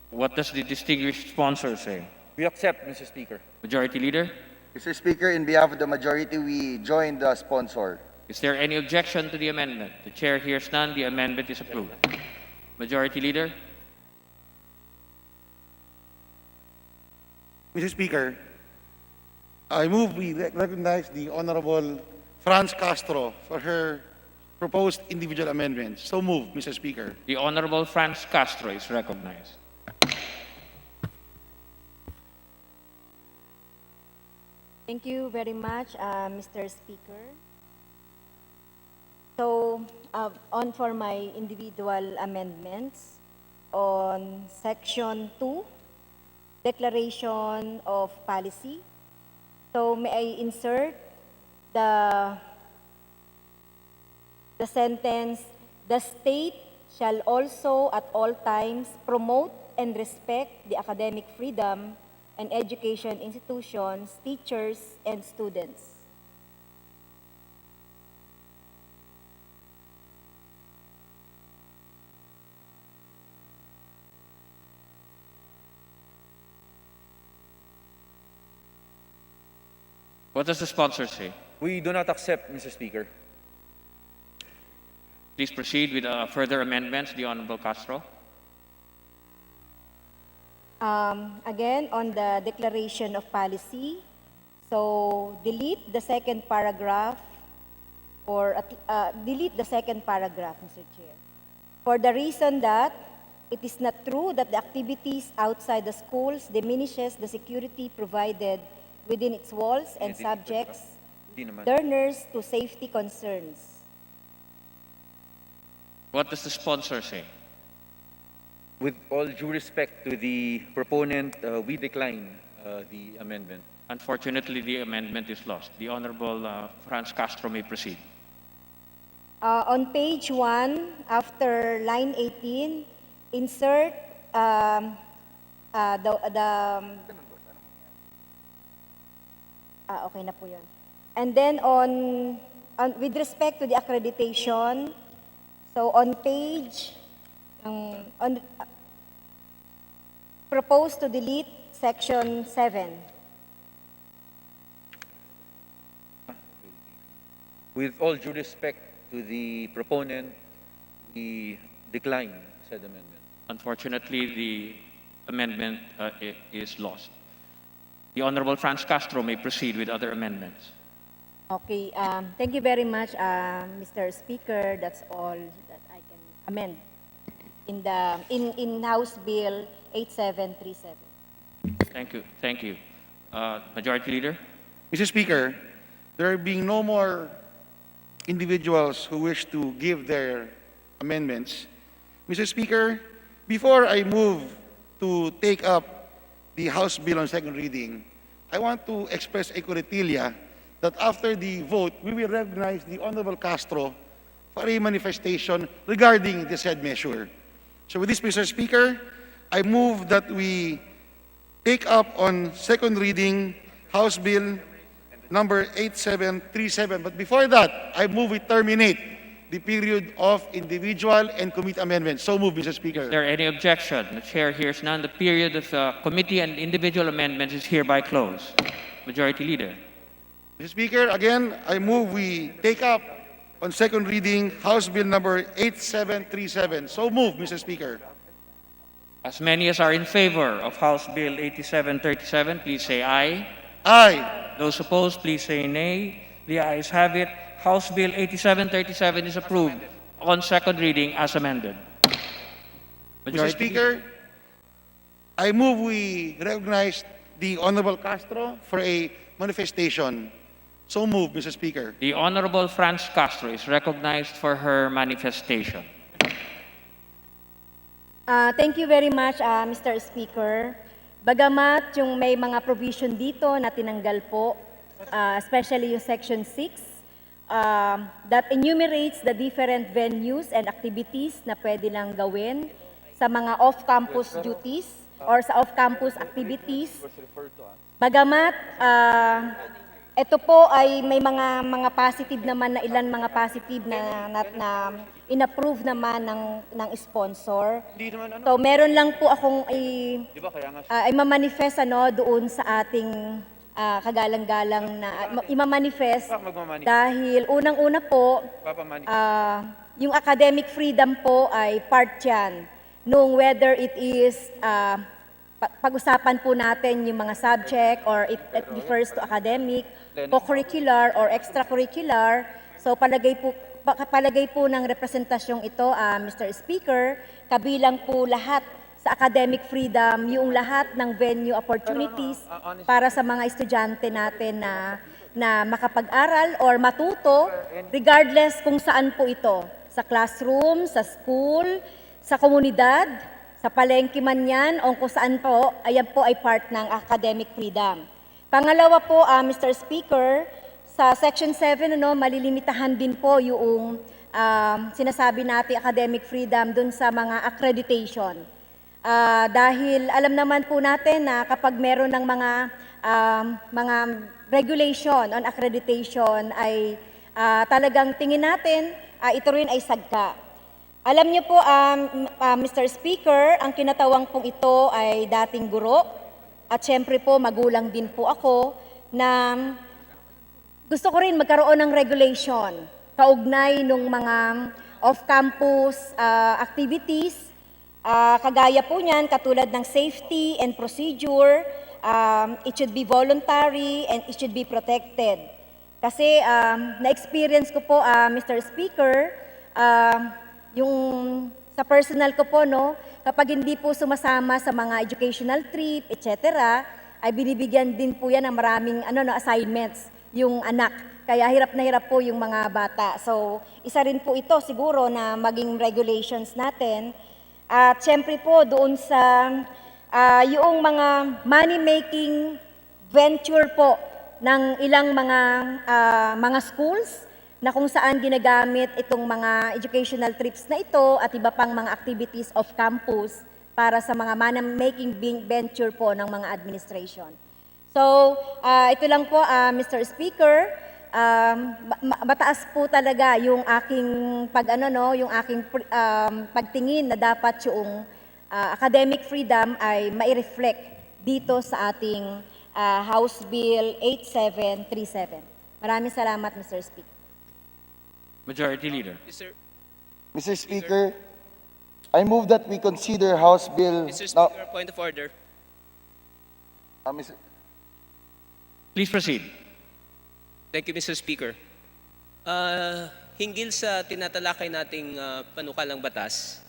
What does the distinguished sponsor say? We accept, Mr. Speaker. Majority Leader, Mr. Speaker, in behalf of the majority, we join the sponsor. is there any objection to the amendment? The chair hears none. The amendment is approved. Majority Leader, Mr. Speaker, I move we recognize the Honorable Franz Castro for her proposed individual amendments. So move, Mr. Speaker. the Honorable Franz Castro is recognized. Thank you very much, Mr. Speaker. So, on for my individual amendments on Section 2, Declaration of Policy. So, may I insert the sentence, the state shall also at all times promote and respect the academic freedom and education institutions, teachers, and students. What does the sponsor say? We do not accept, Mr. Speaker. Please proceed with further amendments, the Honorable Castro. Again, on the declaration of policy, so delete the second paragraph, or delete the second paragraph, Mr. Chair. For the reason that it is not true that the activities outside the schools diminishes the security provided within its walls and subjects learners to safety concerns. What does the sponsor say? With all due respect to the proponent, we decline the amendment. Unfortunately, the amendment is lost. The Honorable Franz Castro may proceed. On page 1, after line 18, insert okay na po yun. And then with respect to the accreditation, so on page, propose to delete section 7. With all due respect to the proponent, we decline said amendment. Unfortunately, the amendment is lost. The Honorable Franz Castro may proceed with other amendments. Okay, thank you very much, Mr. Speaker. That's all that I can amend in House Bill 8737. Thank you. Majority Leader, Mr. Speaker, there being no more individuals who wish to give their amendments, Mr. Speaker, before I move to take up the House Bill on second reading, I want to express a correctivia that after the vote, we will recognize the Honorable Castro for a manifestation regarding the said measure. So with this, Mr. Speaker, I move that we take up on second reading House Bill number 8737. But before that, I move we terminate the period of individual and committee amendments. So move, Mr. Speaker. is there any objection? The chair hears none. The period of committee and individual amendments is hereby closed. Majority Leader, Mr. Speaker, again, I move we take up on second reading House Bill number 8737. So move, Mr. Speaker. as many as are in favor of House Bill 8737, please say aye. Aye. Those opposed, please say nay. The ayes have it. House Bill 8737 is approved on second reading as amended. Mr. Speaker, I move we recognize the Honorable Castro for a manifestation. So moved, Mr. Speaker. The Honorable Franz Castro is recognized for her manifestation. Thank you very much, Mr. Speaker. Bagamat yung may mga provision dito na tinanggal po, especially yung Section 6, that enumerates the different venues and activities na pwede lang gawin sa mga off-campus duties or sa off-campus activities. Bagamat ito po ay may mga positive naman na ilan mga positive na inapprove naman ng sponsor. So meron lang po akong i-manifest doon sa ating kagalang-galang na i-manifest dahil unang-una po yung academic freedom po ay part yan nung whether it is pag-usapan po natin yung mga subject or it refers to academic, co-curricular or extracurricular. So palagay po ng representasyong ito, Mr. Speaker, kabilang po lahat sa academic freedom, yung lahat ng venue opportunities para sa mga estudyante natin na makapag-aral or matuto regardless kung saan po ito, sa classroom, sa school, sa komunidad, sa palengke man yan o kung saan po, ayan po ay part ng academic freedom. Pangalawa po, Mr. Speaker, sa Section 7, malilimitahan din po yung sinasabi natin academic freedom dun sa mga accreditation. Dahil alam naman po natin na kapag meron ng mga regulation on accreditation ay talagang tingin natin ito rin ay sagka. Alam niyo po, Mr. Speaker, ang kinatawang pong ito ay dating guro at syempre po magulang din po ako na gusto ko rin magkaroon ng regulation kaugnay ng mga off-campus activities. Kagaya po niyan, katulad ng safety and procedure, it should be voluntary and it should be protected. Kasi na-experience ko po, Mr. Speaker, yung sa personal ko po, kapag hindi po sumasama sa mga educational trip, etc., ay binibigyan din po yan ng maraming assignments yung anak. Kaya hirap na hirap po yung mga bata. So, isa rin po ito siguro na maging regulations natin. At syempre po doon sa yung mga money-making venture po ng ilang mga schools, na kung saan ginagamit itong mga educational trips na ito at iba pang mga activities of campus para sa mga money-making venture po ng mga administration. So, ito lang po, Mr. Speaker, mataas po talaga yung aking pagtingin na dapat yung academic freedom ay mai-reflect dito sa ating House Bill 8737. Maraming salamat, Mr. Speaker. Majority Leader. Mr. Speaker, I move that we consider House Bill... Mr. Speaker, point of order. Please proceed. Thank you, Mr. Speaker. Hinggil sa tinatalakay nating panukalang batas,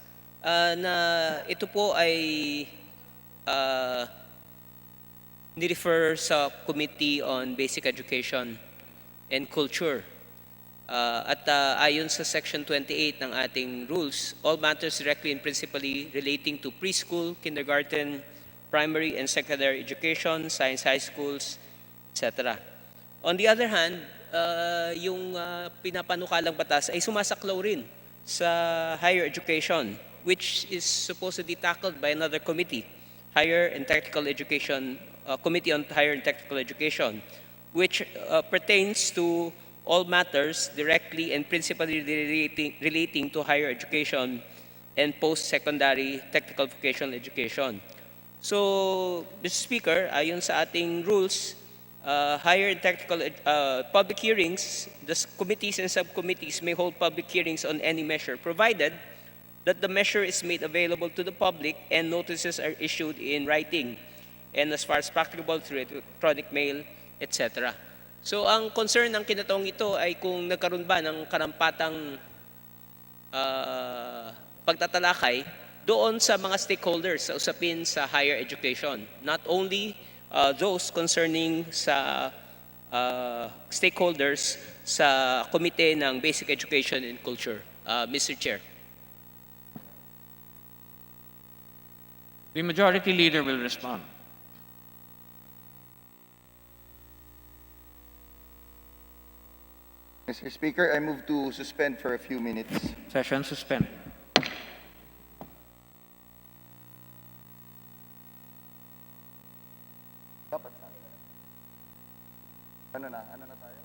na ito po ay nirefer sa Committee on Basic Education and Culture. At ayon sa Section 28 ng ating rules, all matters directly and principally relating to preschool, kindergarten, primary and secondary education, science high schools, etc. On the other hand, yung pinapanukalang batas ay sumasaklaw rin sa higher education, which is supposedly tackled by another committee, Higher and Technical Education, Committee on Higher and Technical Education, which pertains to all matters directly and principally relating to higher education and post-secondary technical vocational education. So, Mr. Speaker, ayon sa ating rules, higher and technical public hearings, the committees and subcommittees may hold public hearings on any measure, provided that the measure is made available to the public and notices are issued in writing, and as far as practicable through electronic mail, etc. So, ang concern ng kinatawang ito ay kung nagkaroon ba ng karampatang pagtatalakay doon sa mga stakeholders sa usapin sa higher education. Not only those concerning sa stakeholders sa Komite ng Basic Education and Culture. Mr. Chair. The Majority Leader will respond. Mr. Speaker, I move to suspend for a few minutes. Session suspend. Dapat sa ano na tayo?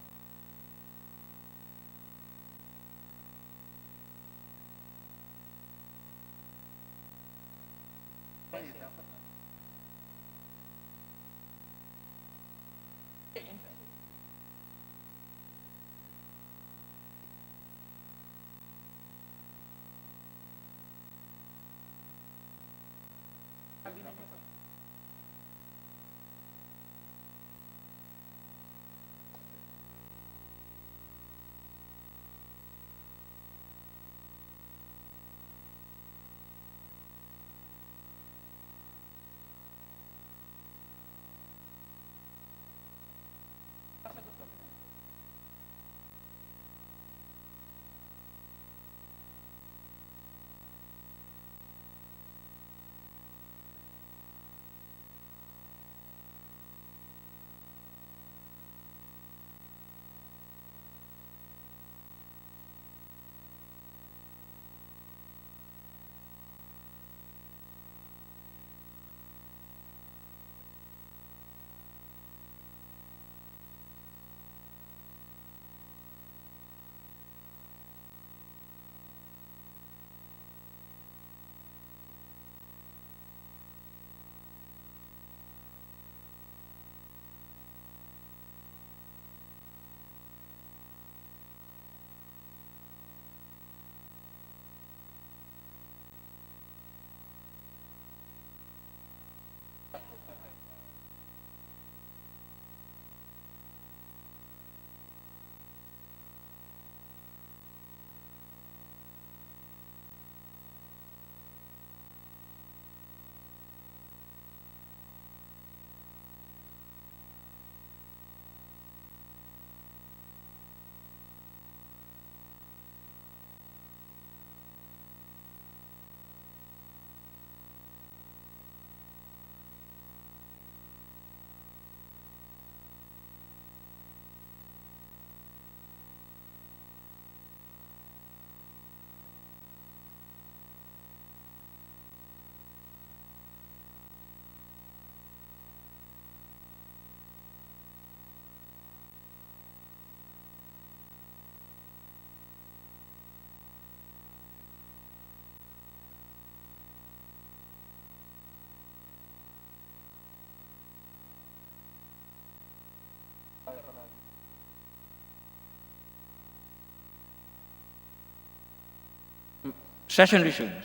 Session resumes.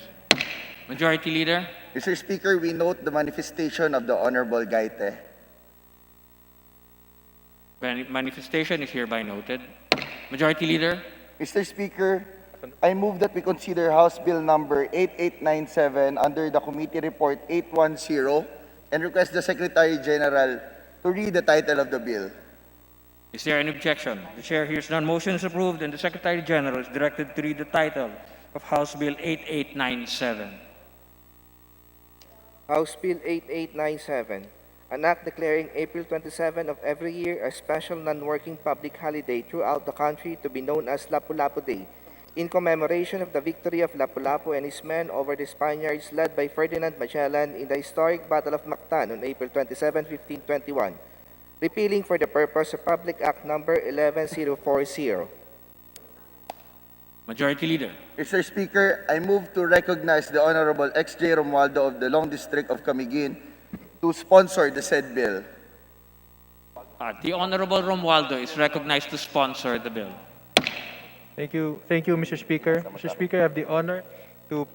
Majority Leader. Mr. Speaker, we note the manifestation of the Honorable Gaite. Manifestation is hereby noted. Majority Leader. Mr. Speaker, I move that we consider House Bill number 8897 under the Committee Report 810 and request the Secretary General to read the title of the bill. Is there any objection? The Chair hears none. Motion is approved and the Secretary General is directed to read the title of House Bill 8897. House Bill 8897, an act declaring April 27 of every year a special non-working public holiday throughout the country to be known as Lapu-Lapu Day, in commemoration of the victory of Lapu-Lapu and his men over the Spaniards led by Ferdinand Magellan in the historic Battle of Mactan on April 27, 1521, repealing for the purpose of Public Act number 11040. Majority Leader. Mr. Speaker, I move to recognize the Honorable X.J. Romualdo of the Long District of Camiguin to sponsor the said bill. The Honorable Romualdo is recognized to sponsor the bill. Thank you, Mr. Speaker. Mr. Speaker, I have the honor to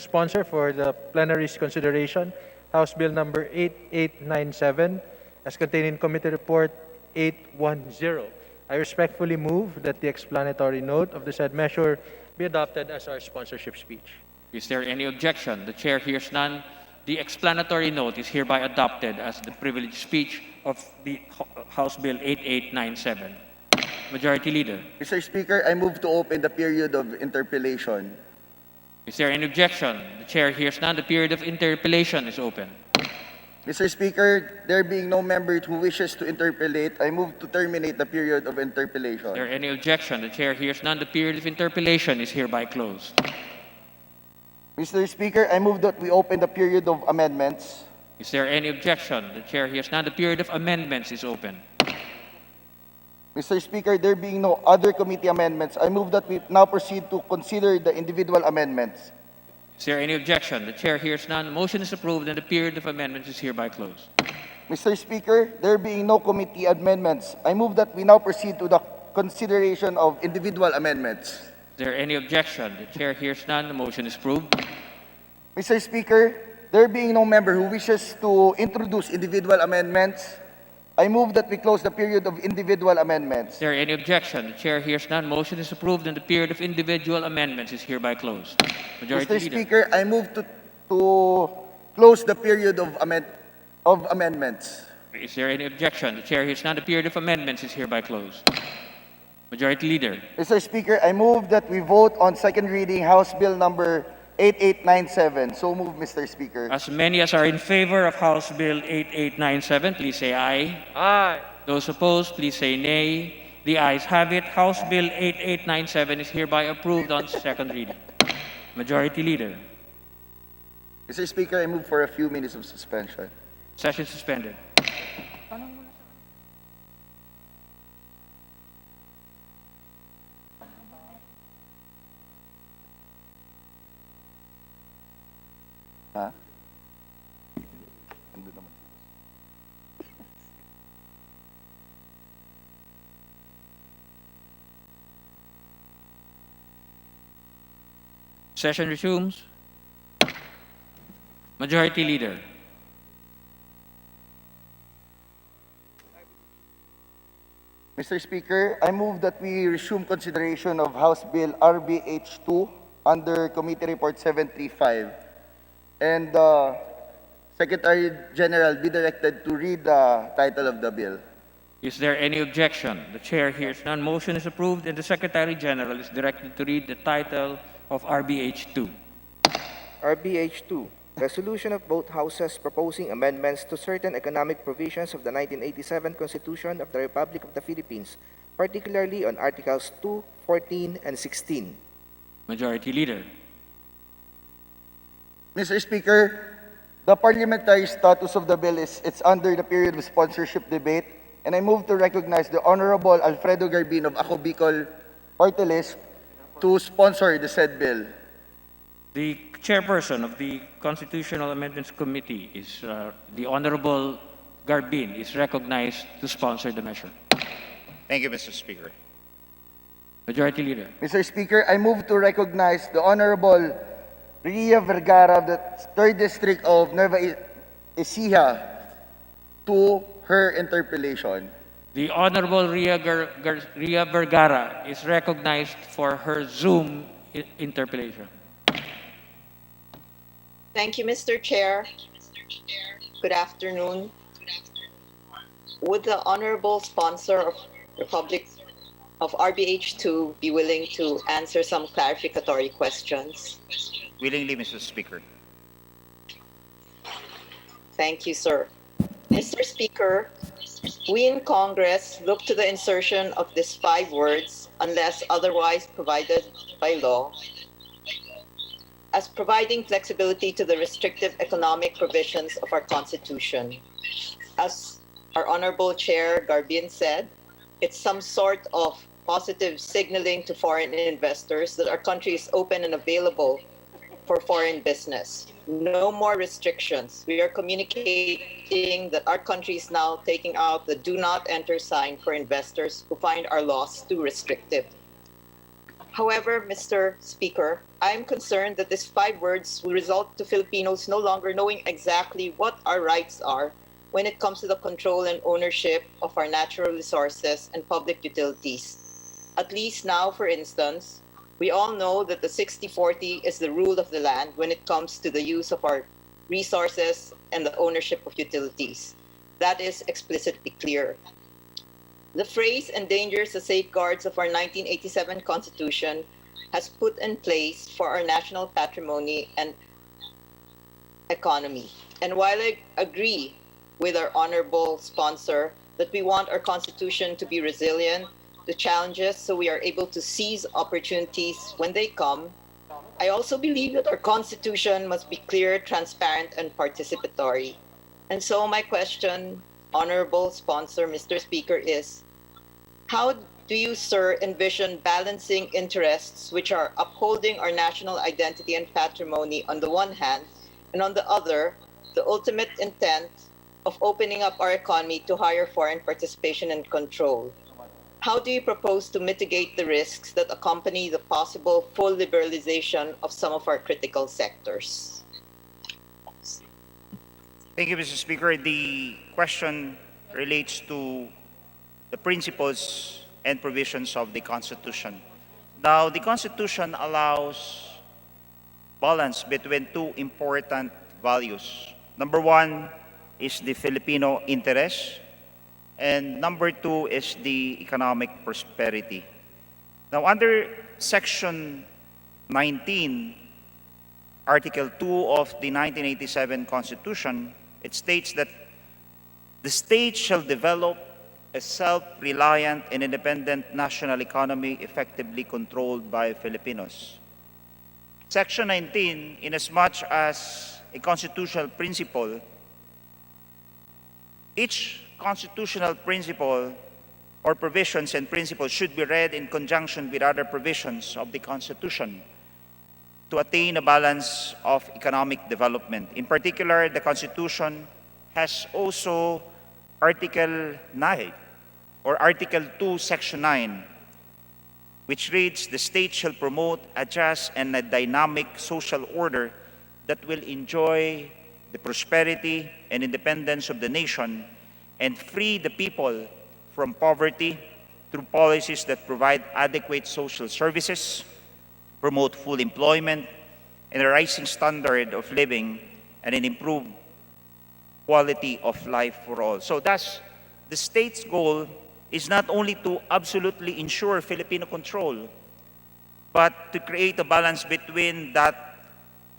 sponsor for the plenary's consideration House Bill number 8897 as contained in Committee Report 810. I respectfully move that the explanatory note of the said measure be adopted as our sponsorship speech. Is there any objection? The Chair hears none. The explanatory note is hereby adopted as the privileged speech of the House Bill 8897. Majority Leader. Mr. Speaker, I move to open the period of interpellation. Is there any objection? The chair hears none. The period of interpellation is open. Mr. Speaker, there being no member who wishes to interpellate, I move to terminate the period of interpellation. Is there any objection? The chair hears none. The period of interpellation is hereby closed. Mr. Speaker, I move that we open the period of amendments. Is there any objection? The chair hears none. The period of amendments is open. Mr. Speaker, there being no other committee amendments, I move that we now proceed to consider the individual amendments. Is there any objection? The chair hears none. The motion is approved and the period of amendments is hereby closed. Mr. Speaker, there being no committee amendments, I move that we now proceed to the consideration of individual amendments. Is there any objection? The chair hears none. The motion is approved. Mr. Speaker, there being no member who wishes to introduce individual amendments, I move that we close the period of individual amendments. Is there any objection? The chair hears none. Motion is approved and the period of individual amendments is hereby closed. Majority Mr. Leader. Speaker, I move to close the period of amendments. Is there any objection? The chair hears none. The period of amendments is hereby closed. Majority Leader. Mr. Speaker, I move that we vote on second reading House Bill number 8897. So move, Mr. Speaker. As many as are in favor of House Bill 8897, please say aye. Aye. Those opposed, please say nay. The ayes have it. House Bill 8897 is hereby approved on second reading. Majority Leader. Mr. Speaker, I move for a few minutes of suspension. Session suspended. Ha? Session resumes. Majority Leader. Mr. Speaker, I move that we resume consideration of House Bill RBH2 under Committee Report 735. And Secretary General be directed to read the title of the bill. Is there any objection? The chair hears none. Motion is approved and the Secretary General is directed to read the title of RBH2. RBH2, Resolution of both Houses proposing amendments to certain economic provisions of the 1987 Constitution of the Republic of the Philippines, particularly on Articles 2, 14, and 16. Majority Leader. Mr. Speaker, the parliamentary status of the bill is it's under the period of sponsorship debate, and I move to recognize the Honorable Alfredo Garbin of Ako Bicol Party List to sponsor the said bill. The chairperson of the Constitutional Amendments Committee is the Honorable Garbin is recognized to sponsor the measure. Thank you, Mr. Speaker. Majority Leader. Mr. Speaker, I move to recognize the Honorable Ria Vergara of the 3rd District of Nueva Ecija to her interpellation. The Honorable Ria Vergara is recognized for her Zoom interpellation. Thank you, Mr. Chair. Good afternoon. Would the honorable sponsor of Republic of RBH2 be willing to answer some clarificatory questions? Willingly, Mr. Speaker. Thank you, sir. Mr. Speaker, we in Congress look to the insertion of these 5 words, unless otherwise provided by law, as providing flexibility to the restrictive economic provisions of our Constitution. As our Honorable Chair Garbin said, it's some sort of positive signaling to foreign investors that our country is open and available for foreign business. No more restrictions. We are communicating that our country is now taking out the do not enter sign for investors who find our laws too restrictive. However, Mr. Speaker, I am concerned that these 5 words will result to Filipinos no longer knowing exactly what our rights are when it comes to the control and ownership of our natural resources and public utilities. At least now, for instance, we all know that the 60-40 is the rule of the land when it comes to the use of our resources and the ownership of utilities. that is explicitly clear. The phrase endangers the safeguards of our 1987 Constitution has put in place for our national patrimony and economy. And while I agree with our honorable sponsor that we want our Constitution to be resilient to challenges so we are able to seize opportunities when they come, I also believe that our Constitution must be clear, transparent, and participatory. And so my question, honorable sponsor, Mr. Speaker, is how do you, sir, envision balancing interests which are upholding our national identity and patrimony on the one hand, and on the other, the ultimate intent of opening up our economy to higher foreign participation and control? How do you propose to mitigate the risks that accompany the possible full liberalization of some of our critical sectors? Thank you, Mr. Speaker. The question relates to the principles and provisions of the Constitution. Now, the Constitution allows balance between two important values. Number one is the Filipino interest, and number two is the economic prosperity. Now, under Section 19, Article 2 of the 1987 Constitution, it states that the state shall develop a self-reliant and independent national economy effectively controlled by Filipinos. Section 19, inasmuch as a constitutional principle, each constitutional principle or provisions and principles should be read in conjunction with other provisions of the Constitution to attain a balance of economic development. In particular, the Constitution has also Article 9 or Article 2, Section 9, which reads, "The state shall promote a just and a dynamic social order that will enjoy the prosperity and independence of the nation and free the people from poverty through policies that provide adequate social services, promote full employment and a rising standard of living, and an improved quality of life for all." So thus, the state's goal is not only to absolutely ensure Filipino control, but to create a balance between that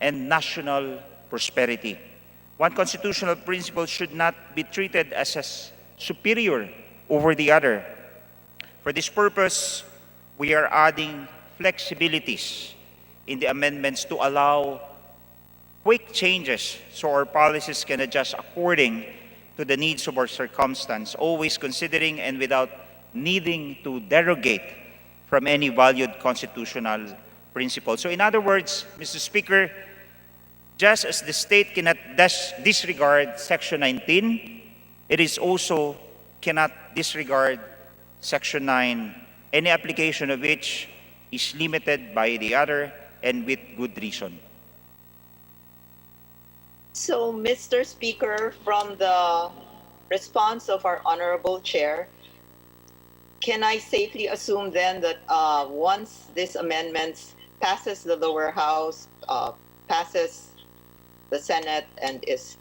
and national prosperity. One constitutional principle should not be treated as superior over the other. For this purpose, we are adding flexibilities in the amendments to allow quick changes so our policies can adjust according to the needs of our circumstance, always considering and without needing to derogate from any valued constitutional principle. So in other words, Mr. Speaker, just as the state cannot disregard Section 19, it is also cannot disregard Section 9, any application of which is limited by the other and with good reason. So, Mr. Speaker, from the response of our honorable chair, can I safely assume then that once this amendment passes the lower house, passes the Senate, and is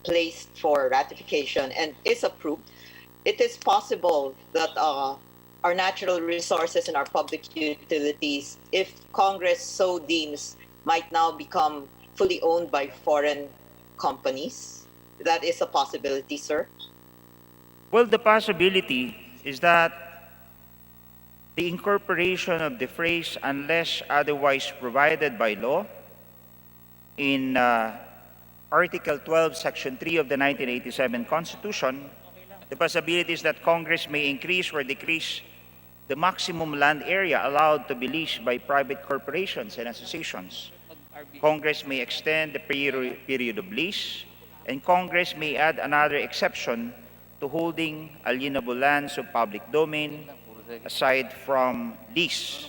placed for ratification and is approved, it is possible that our natural resources and our public utilities, if Congress so deems, might now become fully owned by foreign companies? That is a possibility, sir? Well, the possibility is that the incorporation of the phrase "unless otherwise provided by law" in Article 12, Section 3 of the 1987 Constitution, the possibility is that Congress may increase or decrease the maximum land area allowed to be leased by private corporations and associations. Congress may extend the period of lease, and Congress may add another exception to holding alienable lands of public domain aside from lease.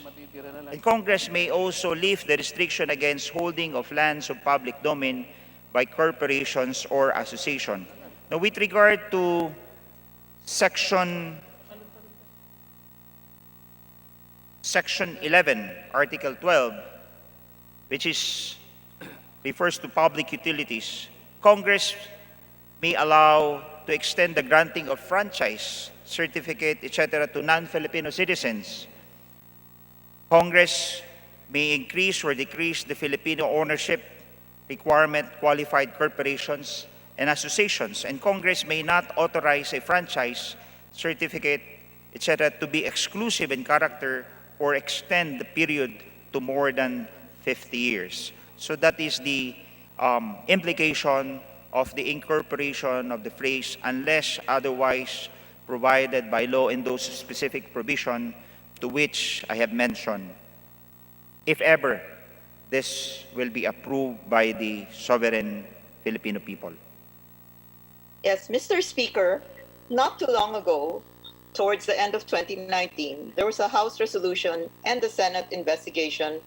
And Congress may also lift the restriction against holding of lands of public domain by corporations or association. Now, with regard to Section 11, Article 12, which refers to public utilities, Congress may allow to extend the granting of franchise, certificate, etc. to non-Filipino citizens. Congress may increase or decrease the Filipino ownership requirement, qualified corporations and associations, and Congress may not authorize a franchise, certificate, etc. to be exclusive in character or extend the period to more than 50 years. So that is the implication of the incorporation of the phrase unless otherwise provided by law in those specific provision to which I have mentioned. If ever this will be approved by the sovereign Filipino people. Yes, Mr. Speaker, not too long ago, towards the end of 2019, there was a House resolution and the Senate investigation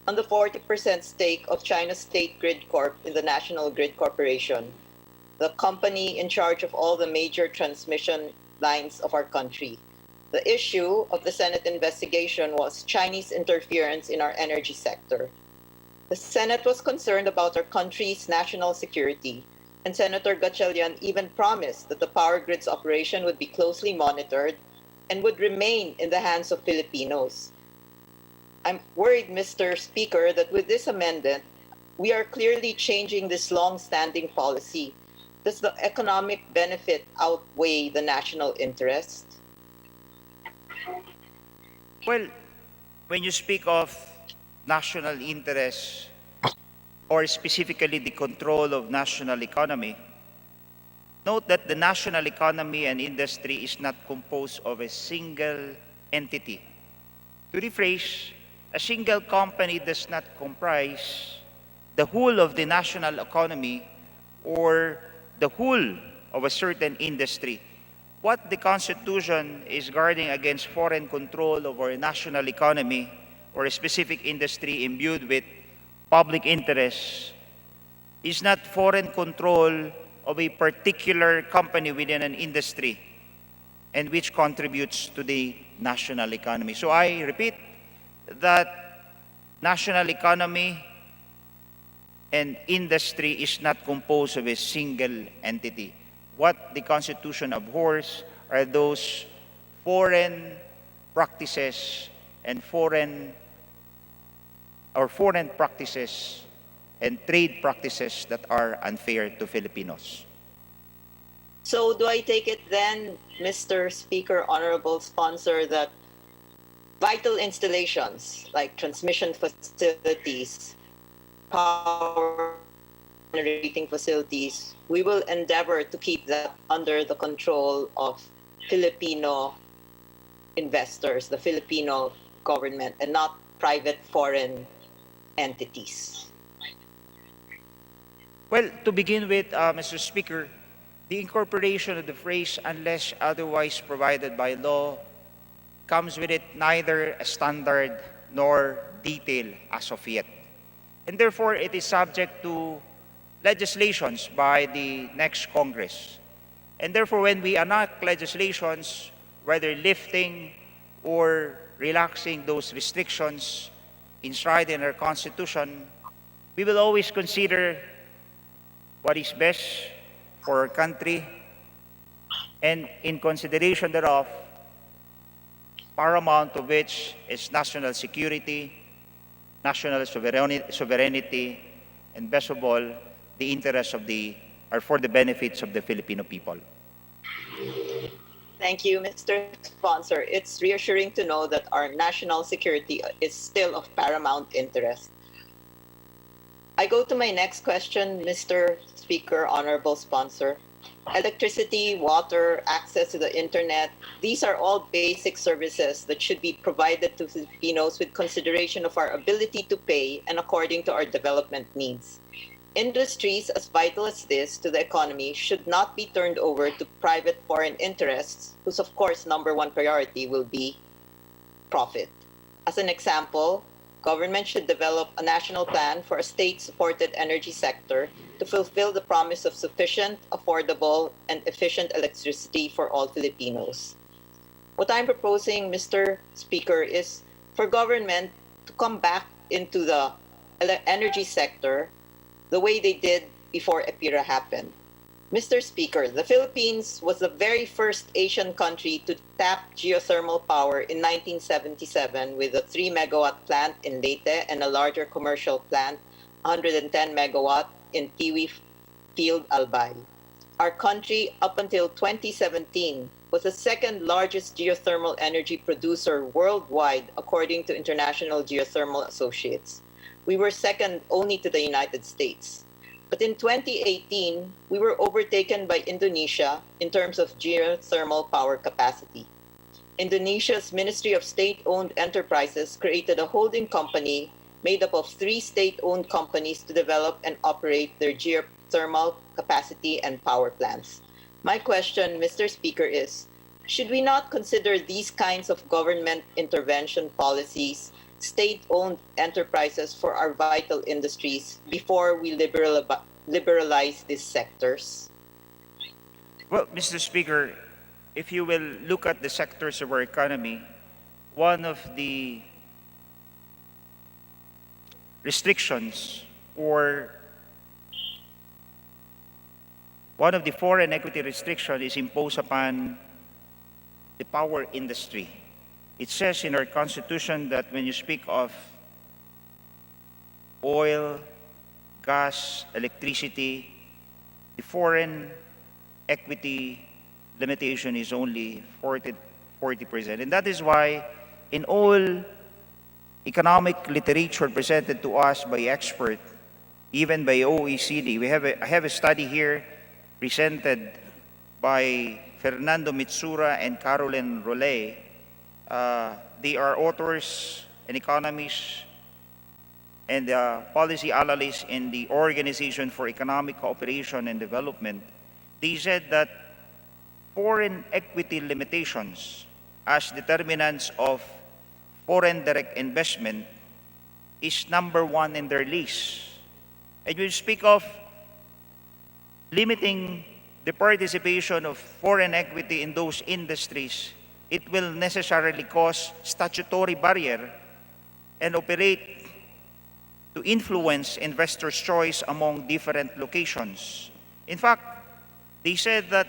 on the 40% stake of China's State Grid Corp in the National Grid Corporation, the company in charge of all the major transmission lines of our country. The issue of the Senate investigation was Chinese interference in our energy sector. The Senate was concerned about our country's national security, and Senator Gatchalian even promised that the power grid's operation would be closely monitored and would remain in the hands of Filipinos. I'm worried, Mr. Speaker, that with this amendment, we are clearly changing this long-standing policy. Does the economic benefit outweigh the national interest? Well, when you speak of national interest or specifically the control of national economy, note that the national economy and industry is not composed of a single entity. To rephrase, a single company does not comprise the whole of the national economy or the whole of a certain industry. What the Constitution is guarding against foreign control of our national economy or a specific industry imbued with public interest is not foreign control of a particular company within an industry and which contributes to the national economy. So I repeat that national economy and industry is not composed of a single entity. What the Constitution abhors are those foreign practices and foreign practices and trade practices that are unfair to Filipinos. So do I take it then, Mr. Speaker, honorable sponsor, that vital installations like transmission facilities, power generating facilities, we will endeavor to keep that under the control of Filipino investors, the Filipino government, and not private foreign entities? Well, to begin with, Mr. Speaker, the incorporation of the phrase unless otherwise provided by law comes with it neither a standard nor detail as of yet. And therefore, it is subject to legislations by the next Congress. And therefore, when we enact legislations, whether lifting or relaxing those restrictions enshrined in our Constitution, we will always consider what is best for our country, and in consideration thereof, paramount of which is national security, national sovereignty, and best of all, the interests of for the benefits of the Filipino people. Thank you, Mr. Sponsor. It's reassuring to know that our national security is still of paramount interest. I go to my next question, Mr. Speaker, honorable sponsor. Electricity, water, access to the internet, these are all basic services that should be provided to Filipinos with consideration of our ability to pay and according to our development needs. Industries as vital as this to the economy should not be turned over to private foreign interests, whose of course number one priority will be profit. As an example, government should develop a national plan for a state-supported energy sector to fulfill the promise of sufficient, affordable, and efficient electricity for all Filipinos. What I'm proposing, Mr. Speaker, is for government to come back into the energy sector the way they did before EPIRA happened. Mr. Speaker, the Philippines was the very first Asian country to tap geothermal power in 1977 with a 3 megawatt plant in Leyte and a larger commercial plant, 110 megawatt, in Tiwi Field, Albay. Our country, up until 2017, was the second largest geothermal energy producer worldwide, according to International Geothermal Associates. We were second only to the United States. But in 2018, we were overtaken by Indonesia in terms of geothermal power capacity. Indonesia's Ministry of State-Owned Enterprises created a holding company made up of 3 state-owned companies to develop and operate their geothermal capacity and power plants. My question, Mr. Speaker, is, should we not consider these kinds of government intervention policies state-owned enterprises for our vital industries before we liberalize these sectors? Well, Mr. Speaker, if you will look at the sectors of our economy, one of the restrictions or one of the foreign equity restrictions is imposed upon the power industry. It says in our Constitution that when you speak of oil, gas, electricity, the foreign equity limitation is only 40%. And that is why in all economic literature presented to us by experts, even by OECD, I have a study here presented by Fernando Mitsura and Caroline Rollet. They are authors and economists and policy analysts in the Organization for Economic Cooperation and Development. They said that foreign equity limitations as determinants of foreign direct investment is number 1 in their list. And you speak of limiting the participation of foreign equity in those industries, it will necessarily cause statutory barrier and operate to influence investors' choice among different locations. In fact, they said that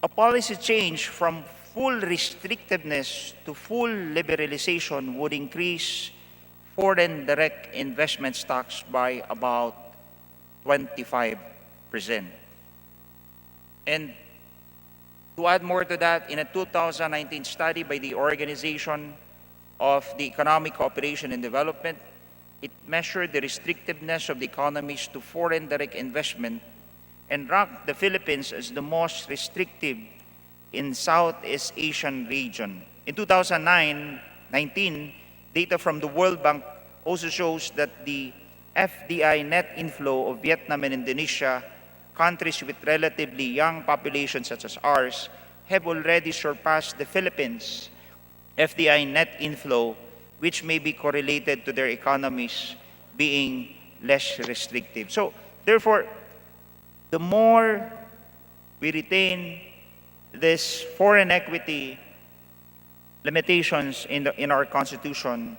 a policy change from full restrictiveness to full liberalization would increase foreign direct investment stocks by about 25%. And to add more to that, in a 2019 study by the Organization of the Economic Cooperation and Development, it measured the restrictiveness of the economies to foreign direct investment and ranked the Philippines as the most restrictive in Southeast Asian region. In 2019, data from the World Bank also shows that the FDI net inflow of Vietnam and Indonesia, countries with relatively young populations such as ours, have already surpassed the Philippines' FDI net inflow, which may be correlated to their economies being less restrictive. So, therefore, the more we retain this foreign equity limitations in our Constitution,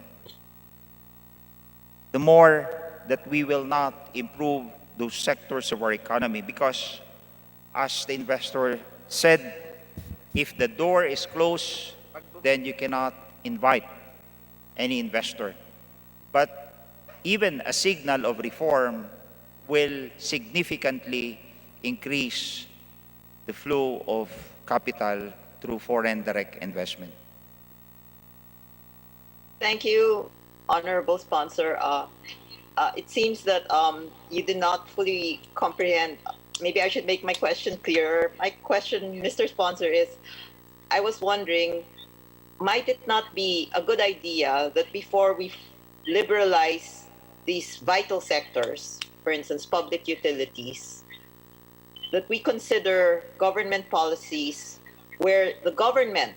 the more that we will not improve those sectors of our economy. Because, as the investor said, if the door is closed, then you cannot invite any investor. But even a signal of reform will significantly increase the flow of capital through foreign direct investment. Thank you, Honorable Sponsor. It seems that you did not fully comprehend. Maybe I should make my question clearer. My question, Mr. Sponsor, is I was wondering, might it not be a good idea that before we liberalize these vital sectors, for instance, public utilities, that we consider government policies where the government,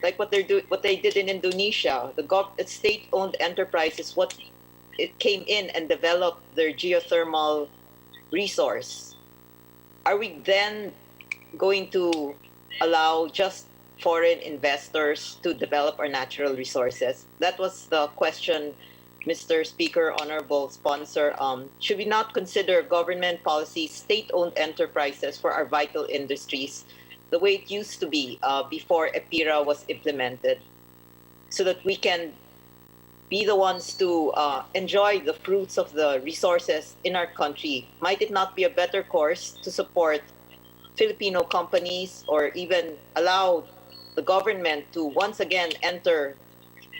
like what they did in Indonesia, the state-owned enterprises, what it came in and developed their geothermal resource. Are we then going to allow just foreign investors to develop our natural resources? That was the question Mr. Speaker, honorable sponsor, should we not consider government policy state-owned enterprises for our vital industries the way it used to be before EPIRA was implemented, so that we can be the ones to enjoy the fruits of the resources in our country? Might it not be a better course to support Filipino companies or even allow the government to once again enter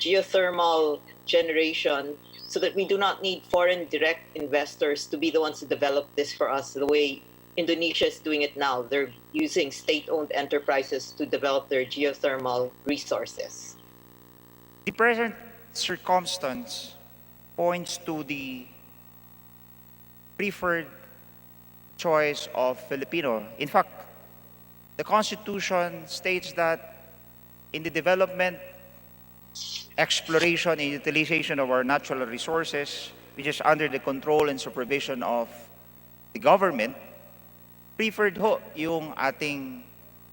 geothermal generation so that we do not need foreign direct investors to be the ones to develop this for us the way Indonesia is doing it now? They're using state-owned enterprises to develop their geothermal resources. The present circumstance points to the preferred choice of Filipino. In fact, the Constitution states that in the development, exploration, and utilization of our natural resources, which is under the control and supervision of the government, preferred ho yung ating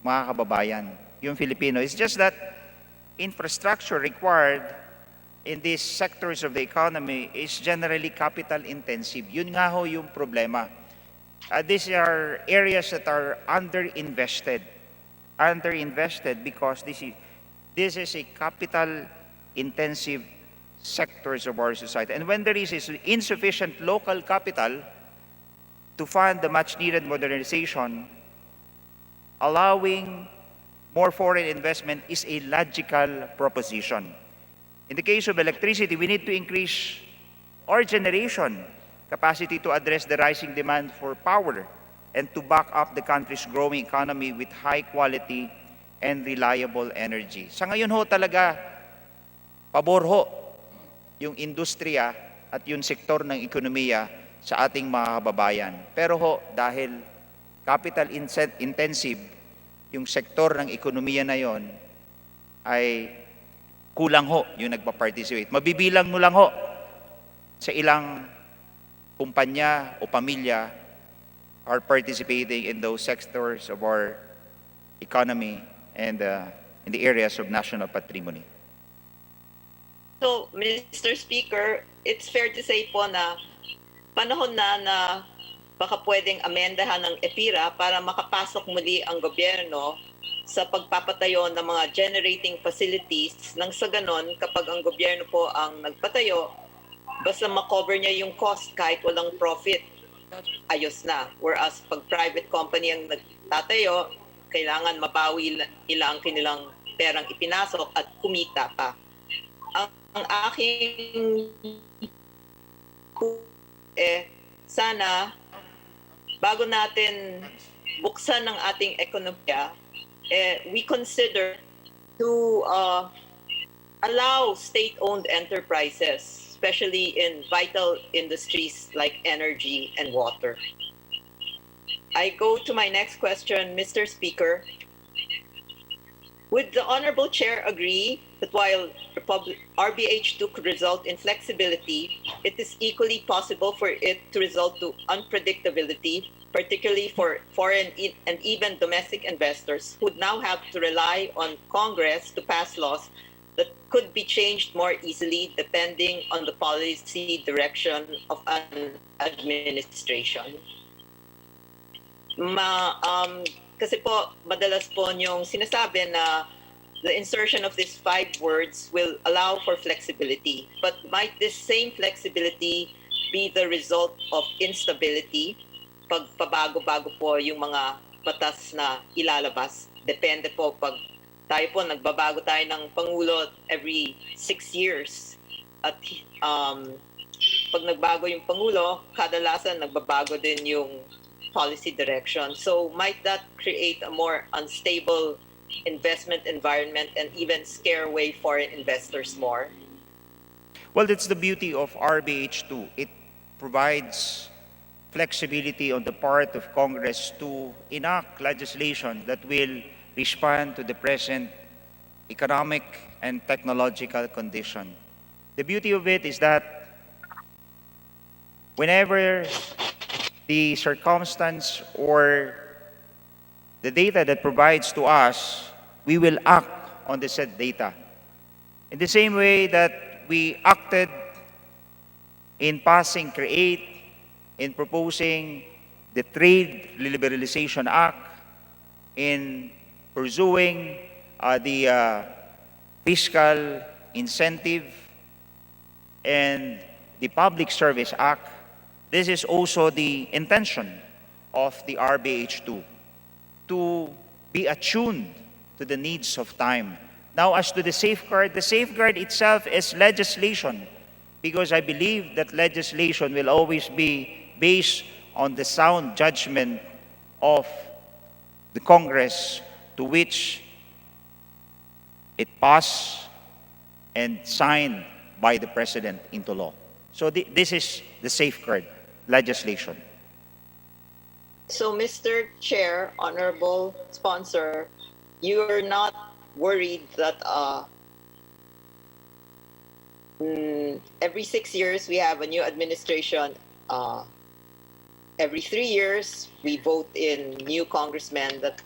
mga kababayan, yung Filipino. It's just that infrastructure required in these sectors of the economy is generally capital intensive. Yun nga ho yung problema. These are areas that are underinvested because this is a capital intensive sectors of our society. And when there is insufficient local capital to fund the much needed modernization, allowing more foreign investment is a logical proposition. In the case of electricity, we need to increase our generation capacity to address the rising demand for power and to back up the country's growing economy with high quality and reliable energy. Sa ngayon ho talaga, pabor ho yung industriya at yung sektor ng ekonomiya sa ating mga kababayan. Pero ho, dahil capital intensive yung sektor ng ekonomiya na yon, ay kulang ho yung nagpa-participate. Mabibilang mo lang ho sa ilang kumpanya o pamilya are participating in those sectors of our economy and in the areas of national patrimony. So, Mr. Speaker, it's fair to say po na panahon na baka pwedeng amendahan ng EPIRA para makapasok muli ang gobyerno sa pagpapatayo ng mga generating facilities nang sa ganon kapag ang gobyerno po ang nagpatayo, basta makover niya yung cost kahit walang profit, ayos na. Whereas pag private company ang nagtatayo, kailangan mabawi nila ang kanilang perang ipinasok at kumita pa. Ang aking sana bago natin buksan ang ating ekonomiya, we consider to allow state-owned enterprises, especially in vital industries like energy and water. I go to my next question, Mr. Speaker. Would the Honorable Chair agree that while RBH2 could result in flexibility, it is equally possible for it to result to unpredictability, particularly for foreign and even domestic investors who would now have to rely on Congress to pass laws that could be changed more easily depending on the policy direction of an administration? Kasi po, madalas po niyong sinasabi na the insertion of these 5 words will allow for flexibility. But might this same flexibility be the result of instability? Pag pabago-bago po yung mga batas na ilalabas. Depende po pag tayo po, nagbabago tayo ng Pangulo every 6 years. At pag nagbago yung Pangulo, kadalasan nagbabago din yung policy direction. So might that create a more unstable investment environment and even scare away foreign investors more? Well, that's the beauty of RBH2. It provides flexibility on the part of Congress to enact legislation that will respond to the present economic and technological condition. The beauty of it is that whenever the circumstance or the data that provides to us, we will act on the said data. In the same way that we acted in passing, in proposing the Trade Liberalization Act, in pursuing the Fiscal Incentive and the Public Service Act. This is also the intention of the RBH2, to be attuned to the needs of time. Now, as to the safeguard itself is legislation, because I believe that legislation will always be based on the sound judgment of the Congress, to which it passed and signed by the President into law. So this is the safeguard legislation. So, Mr. Chair, honorable sponsor, you are not worried that every 6 years we have a new administration. Every 3 years we vote in new congressmen, that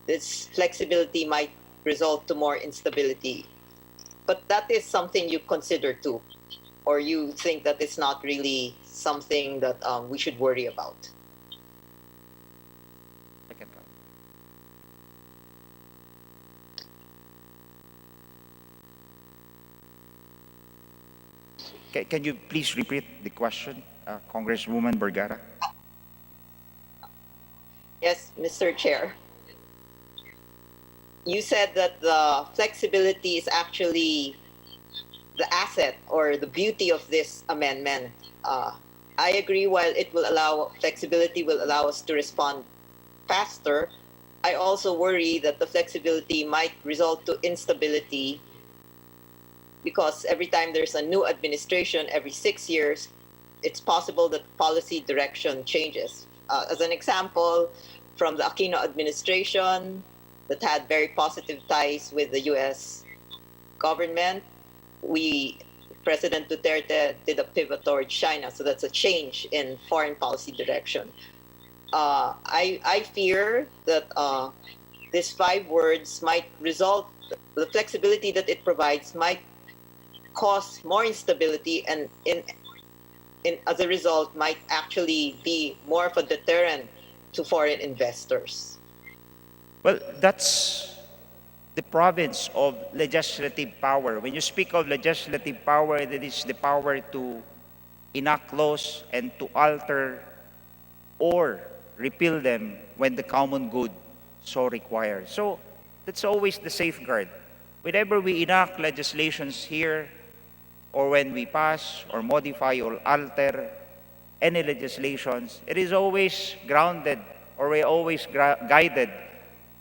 this flexibility might result to more instability. But that is something you consider too, or you think that it's not really something that we should worry about? Can you please repeat the question, Congresswoman Vergara? Yes, Mr. Chair. You said that the flexibility is actually the asset or the beauty of this amendment. I agree, while it will allow, flexibility will allow us to respond faster, I also worry that the flexibility might result to instability, because every time there's a new administration, every 6 years, it's possible that policy direction changes. As an example, from the Aquino administration that had very positive ties with the U.S. government, President Duterte did a pivot toward China, so that's a change in foreign policy direction. I fear that these 5 words might result, the flexibility that it provides might cause more instability, and as a result might actually be more of a deterrent to foreign investors. Well, that's the province of legislative power. When you speak of legislative power, that is the power to enact laws and to alter or repeal them when the common good so requires. So that's always the safeguard. Whenever we enact legislations here, or when we pass or modify or alter any legislations, it is always grounded, or we're always guided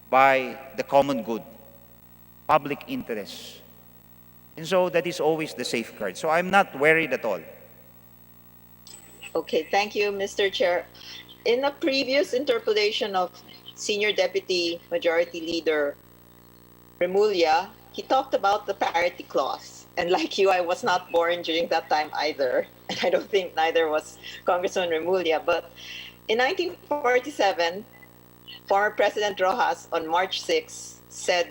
by the common good, public interest. And so that is always the safeguard. So I'm not worried at all. Okay, thank you, Mr. Chair. In a previous interpellation of Senior Deputy Majority Leader Remulla, he talked about the parity clause. And like you, I was not born during that time either. And I don't think neither was Congressman Remulla. But in 1947, former President Rojas on March 6 said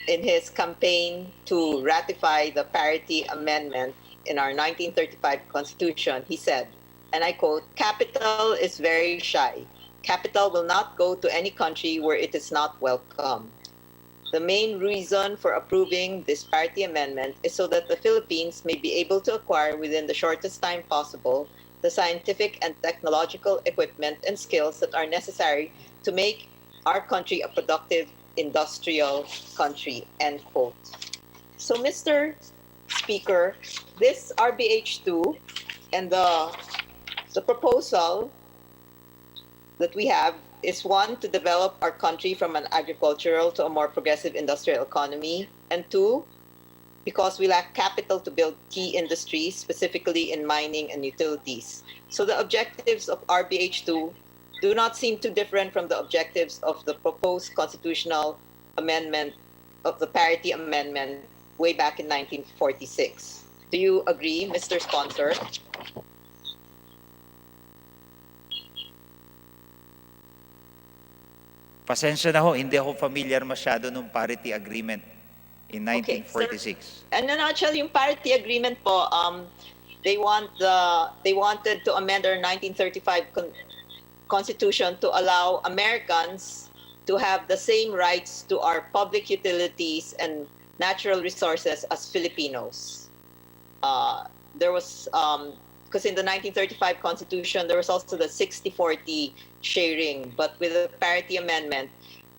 in his campaign to ratify the parity amendment in our 1935 Constitution, he said, and I quote, "Capital is very shy. Capital will not go to any country where it is not welcome. The main reason for approving this parity amendment is so that the Philippines may be able to acquire within the shortest time possible the scientific and technological equipment and skills that are necessary to make our country a productive industrial country," end quote. So, Mr. Speaker, this RBH2 and the proposal that we have is, one, to develop our country from an agricultural to a more progressive industrial economy, and 2, because we lack capital to build key industries, specifically in mining and utilities. So the objectives of RBH2 do not seem too different from the objectives of the proposed constitutional amendment of the parity amendment way back in 1946. Do you agree, Mr. Sponsor? Pasensya na ho, hindi ako familiar masyado nung parity agreement in 1946. Okay, in a nutshell, yung parity agreement po, they wanted to amend our 1935 Constitution to allow Americans to have the same rights to our public utilities and natural resources as Filipinos. There was, because in the 1935 Constitution, there was also the 60-40 sharing, but with the parity amendment,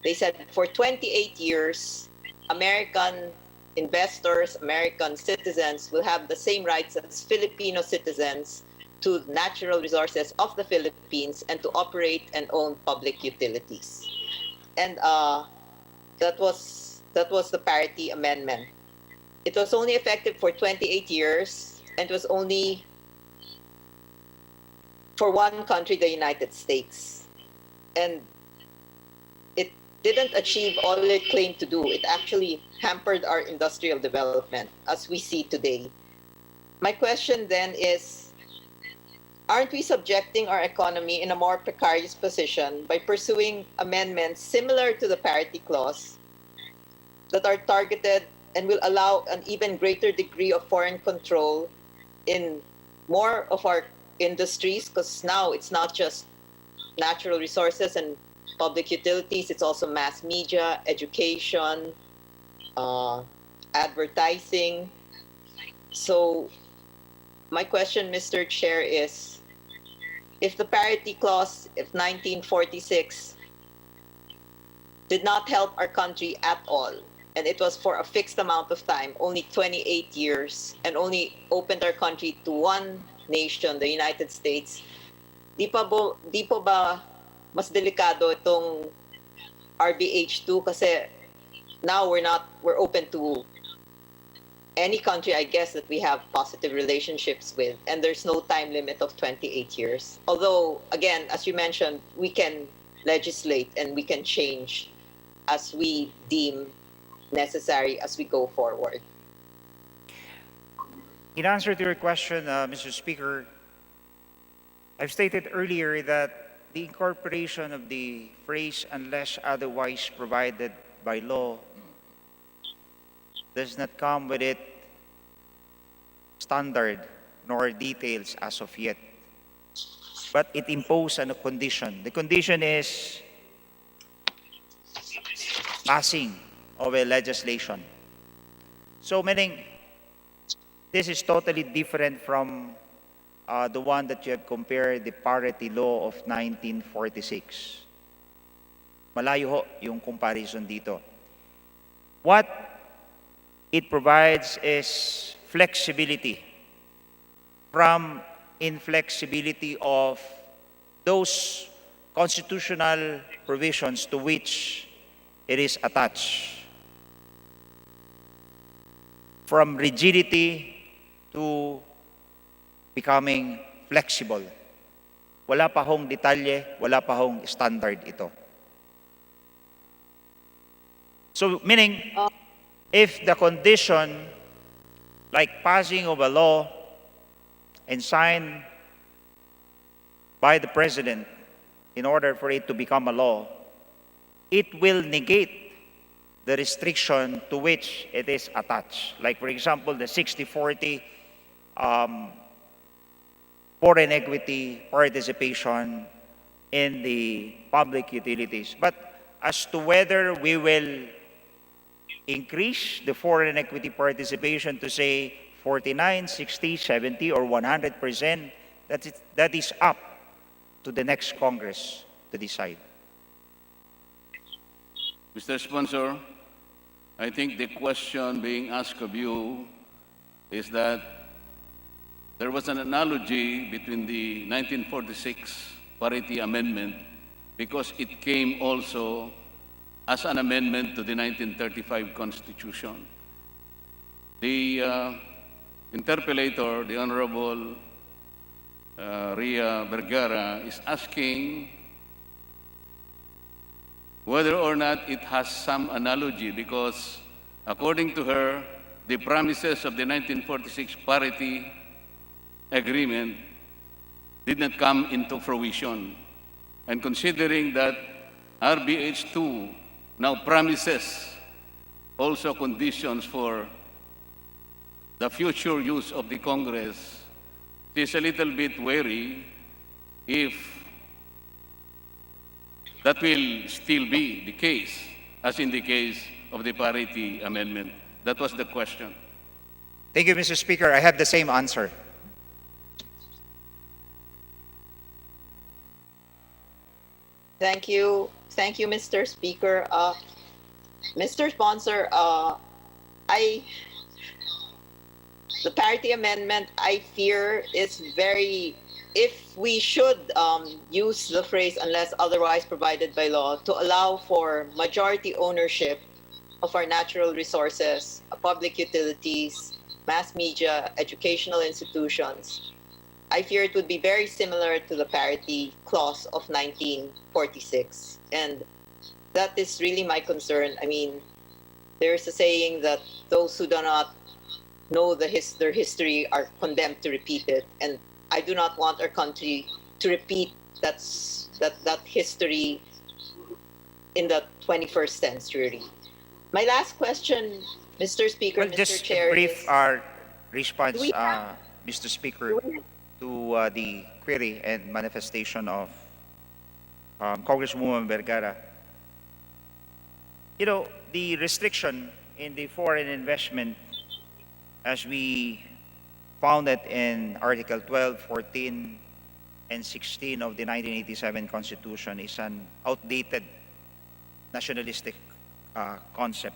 they said for 28 years, American investors, American citizens will have the same rights as Filipino citizens to natural resources of the Philippines and to operate and own public utilities. And that was the parity amendment. It was only effective for 28 years, and it was only for one country, the United States. And it didn't achieve all it claimed to do. It actually hampered our industrial development, as we see today. My question then is, aren't we subjecting our economy in a more precarious position by pursuing amendments similar to the parity clause that are targeted and will allow an even greater degree of foreign control in more of our industries? Because now it's not just natural resources and public utilities, it's also mass media, education, advertising. So my question, Mr. Chair, is if the parity clause of 1946 did not help our country at all, and it was for a fixed amount of time, only 28 years, and only opened our country to one nation, the United States, di po ba mas delikado itong RBH2 kasi now we're open to any country, I guess, that we have positive relationships with, and there's no time limit of 28 years. Although, again, as you mentioned, we can legislate and we can change as we deem necessary as we go forward. In answer to your question, Mr. Speaker, I've stated earlier that the incorporation of the phrase "unless otherwise provided by law" does not come with it standard nor details as of yet. But it imposes a condition. The condition is passing of a legislation. So meaning, this is totally different from the one that you have compared, the parity law of 1946. Malayo ho yung comparison dito. What it provides is flexibility from inflexibility of those constitutional provisions to which it is attached. From rigidity to becoming flexible. Wala pa hong detalye, wala pa hong standard ito. So meaning, if the condition like passing of a law and signed by the President in order for it to become a law, it will negate the restriction to which it is attached. Like, for example, the 60-40 foreign equity participation in the public utilities. But as to whether we will increase the foreign equity participation to say 49, 60, 70, or 100%, that is up to the next Congress to decide. Mr. Sponsor, I think the question being asked of you is that there was an analogy between the 1946 parity amendment because it came also as an amendment to the 1935 Constitution. The interpellator, the Honorable Ria Vergara, is asking whether or not it has some analogy because, according to her, the promises of the 1946 parity agreement did not come into fruition. And considering that RBH2 now promises also conditions for the future use of the Congress, it is a little bit wary if that will still be the case, as in the case of the parity amendment. That was the question. Thank you, Mr. Speaker. I have the same answer. Thank you. Thank you, Mr. Speaker. Mr. Sponsor, the parity amendment, I fear, is very, if we should use the phrase unless otherwise provided by law to allow for majority ownership of our natural resources, public utilities, mass media, educational institutions, I fear it would be very similar to the parity clause of 1946. And that is really my concern. I mean, there's a saying that those who do not know their history are condemned to repeat it. And I do not want our country to repeat that history in the 21st century. My last question, Mr. Speaker, Well, Mr. just Chair, a brief is, response, do we have- Mr. Speaker, to the query and manifestation of Congresswoman Vergara. You know, the restriction in the foreign investment, as we found it in Article 12, 14, and 16 of the 1987 Constitution, is an outdated nationalistic concept.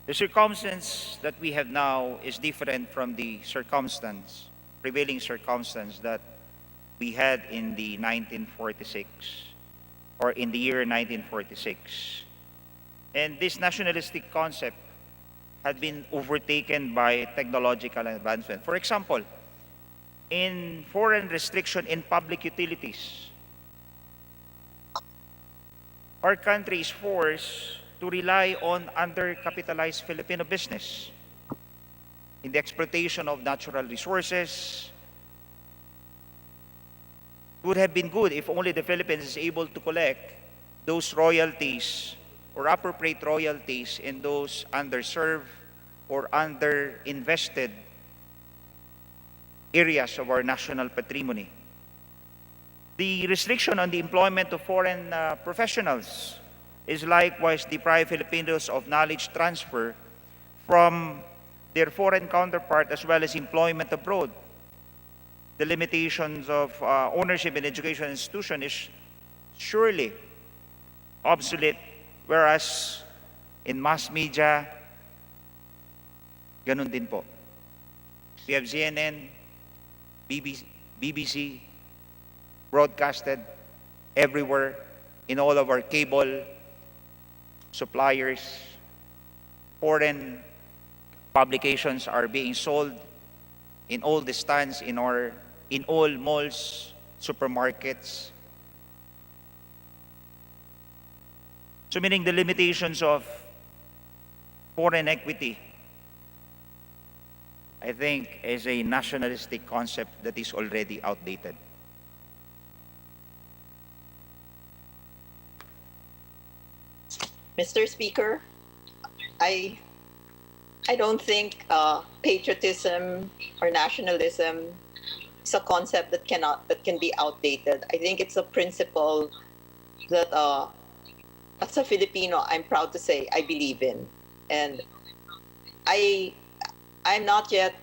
The circumstance that we have now is different from the prevailing circumstance that we had in the 1946 or in the year 1946. And this nationalistic concept had been overtaken by technological advancement. For example, in foreign restriction in public utilities, our country is forced to rely on undercapitalized Filipino business in the exploitation of natural resources. It would have been good if only the Philippines is able to collect those royalties or appropriate royalties in those underserved or underinvested areas of our national patrimony. The restriction on the employment of foreign professionals is likewise deprive Filipinos of knowledge transfer from their foreign counterpart as well as employment abroad. The limitations of ownership in education institution is surely obsolete, whereas in mass media, ganun din po. We have CNN, BBC, broadcasted everywhere in all of our cable suppliers. Foreign publications are being sold in all the stands in all malls, supermarkets. So meaning the limitations of foreign equity, I think, is a nationalistic concept that is already outdated. Mr. Speaker, I don't think patriotism or nationalism is a concept that can be outdated. I think it's a principle that as a Filipino, I'm proud to say I believe in. And I'm not yet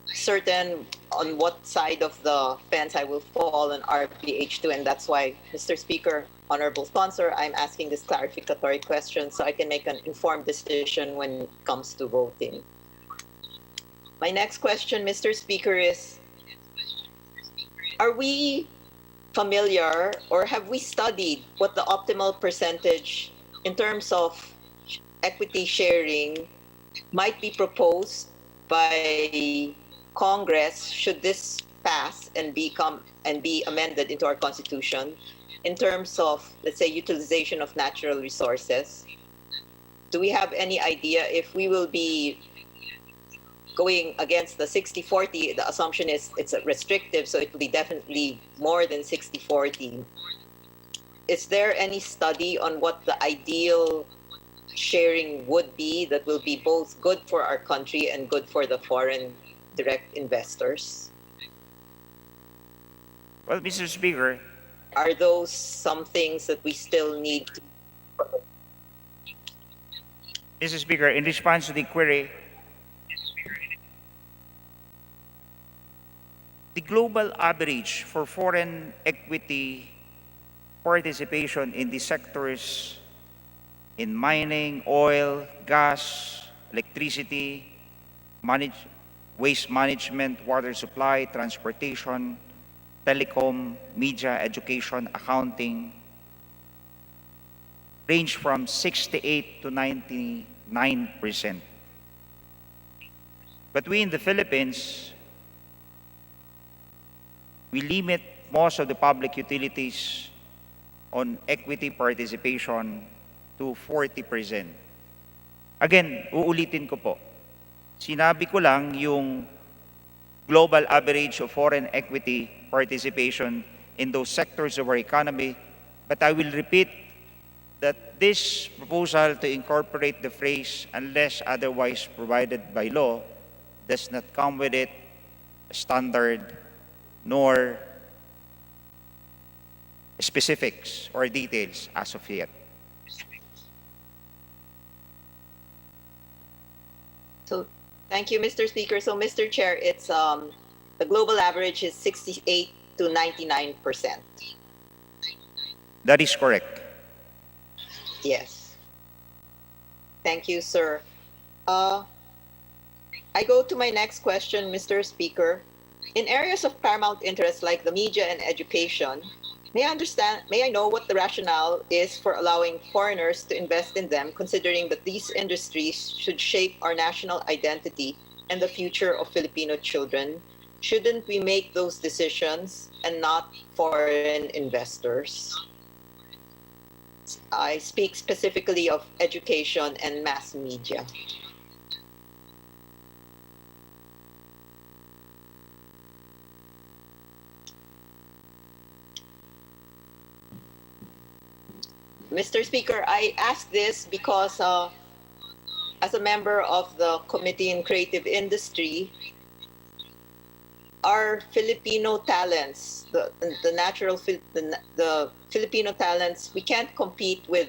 certain on what side of the fence I will fall on RPH2, and that's why, Mr. Speaker, Honorable Sponsor, I'm asking this clarificatory question so I can make an informed decision when it comes to voting. My next question, Mr. Speaker, is, are we familiar or have we studied what the optimal percentage in terms of equity sharing might be proposed by Congress should this pass and be amended into our Constitution in terms of, let's say, utilization of natural resources? Do we have any idea if we will be going against the 60-40? The assumption is it's restrictive, so it will be definitely more than 60-40. Is there any study on what the ideal sharing would be that will be both good for our country and good for the foreign direct investors? Well, Mr. Speaker, Are those some things that we still need to? Mr. Speaker, in response to the query, the global average for foreign equity participation in the sectors in mining, oil, gas, electricity, waste management, water supply, transportation, telecom, media, education, accounting, range from 68 to 99%. But we in the Philippines, we limit most of the public utilities on equity participation to 40%. Again, uulitin ko po. Sinabi ko lang yung global average of foreign equity participation in those sectors of our economy, but I will repeat that this proposal to incorporate the phrase "unless otherwise provided by law" does not come with it a standard nor specifics or details as of yet. So, thank you, Mr. Speaker. So, Mr. Chair, it's the global average is 68 to 99%. That is correct. Yes. Thank you, sir. I go to my next question, Mr. Speaker. In areas of paramount interest like the media and education, may I know what the rationale is for allowing foreigners to invest in them, considering that these industries should shape our national identity and the future of Filipino children? Shouldn't we make those decisions and not foreign investors? I speak specifically of education and mass media. Mr. Speaker, I ask this because as a member of the Committee in Creative Industry, our Filipino talents, the Filipino talents, we can't compete with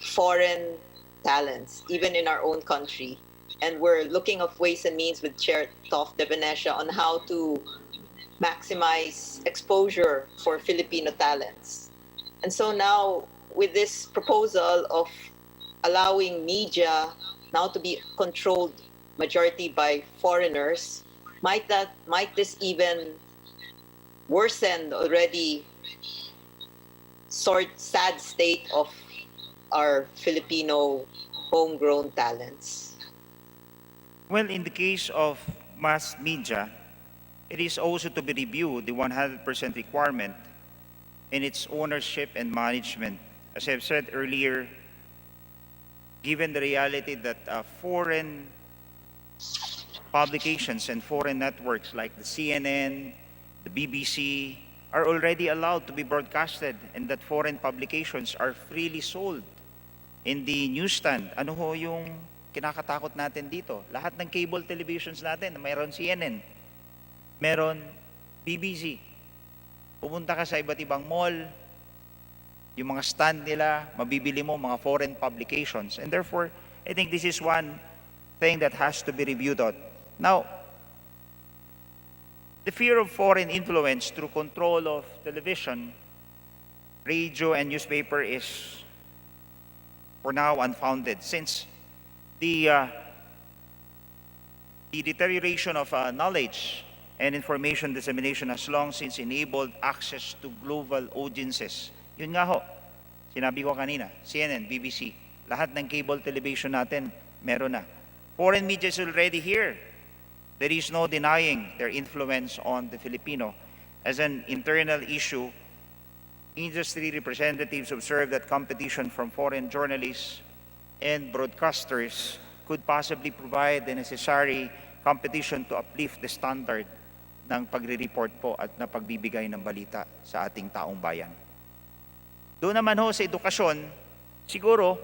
foreign talents, even in our own country. And we're looking of ways and means with Chair Toff de Venecia on how to maximize exposure for Filipino talents. And so now, with this proposal of allowing media now to be controlled majority by foreigners, might this even worsen the already sad state of our Filipino homegrown talents? Well, in the case of mass media, it is also to be reviewed the 100% requirement in its ownership and management. As I've said earlier, given the reality that foreign publications and foreign networks like the CNN, the BBC are already allowed to be broadcasted, and that foreign publications are freely sold in the newsstand. Ano ho yung kinakatakot natin dito? Lahat ng cable televisions natin, mayroon CNN, meron BBC. Pumunta ka sa iba't ibang mall, yung mga stand nila, mabibili mo mga foreign publications. And therefore, I think this is one thing that has to be reviewed on. Now, the fear of foreign influence through control of television, radio, and newspaper is for now unfounded, since the deterioration of knowledge and information dissemination has long since enabled access to global audiences. Yun nga ho, sinabi ko kanina, CNN, BBC, lahat ng cable television natin, meron na. Foreign media is already here. There is no denying their influence on the Filipino. As an internal issue, industry representatives observe that competition from foreign journalists and broadcasters could possibly provide the necessary competition to uplift the standard ng pagre-report po at na pagbibigay ng balita sa ating taong bayan. Doon naman ho sa edukasyon, siguro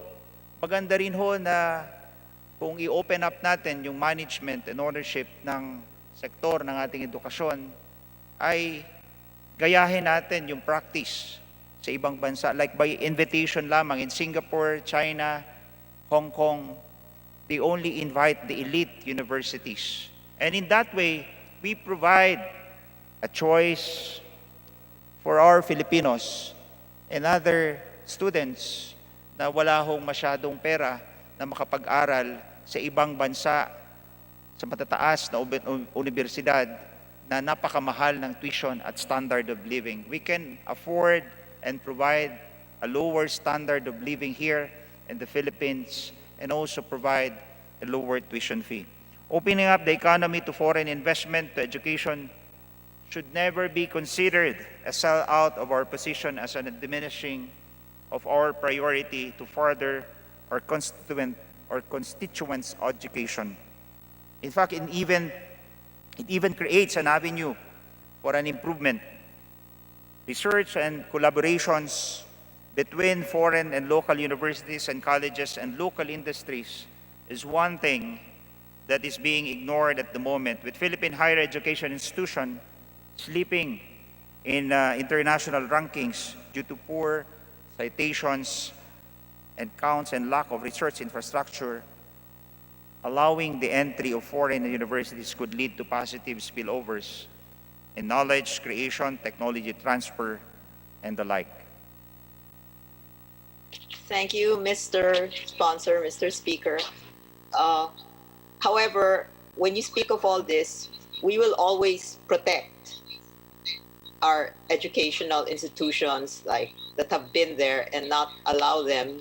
maganda rin ho na kung i-open up natin yung management and ownership ng sektor ng ating edukasyon, ay gayahin natin yung practice sa ibang bansa. Like by invitation lamang in Singapore, China, Hong Kong, they only invite the elite universities. And in that way, we provide a choice for our Filipinos and other students na wala hong masyadong pera na makapag-aral sa ibang bansa sa matataas na universidad na napakamahal ng tuition at standard of living. We can afford and provide a lower standard of living here in the Philippines and also provide a lower tuition fee. Opening up the economy to foreign investment, to education, should never be considered a sell-out of our position as a diminishing of our priority to further our constituents' education. In fact, it even creates an avenue for an improvement. Research and collaborations between foreign and local universities and colleges and local industries is one thing that is being ignored at the moment, with Philippine higher education institution slipping in international rankings due to poor citations and counts and lack of research infrastructure. Allowing the entry of foreign universities could lead to positive spillovers in knowledge creation, technology transfer, and the like. Thank you, Mr. Sponsor, Mr. Speaker. However, when you speak of all this, we will always protect our educational institutions that have been there and not allow them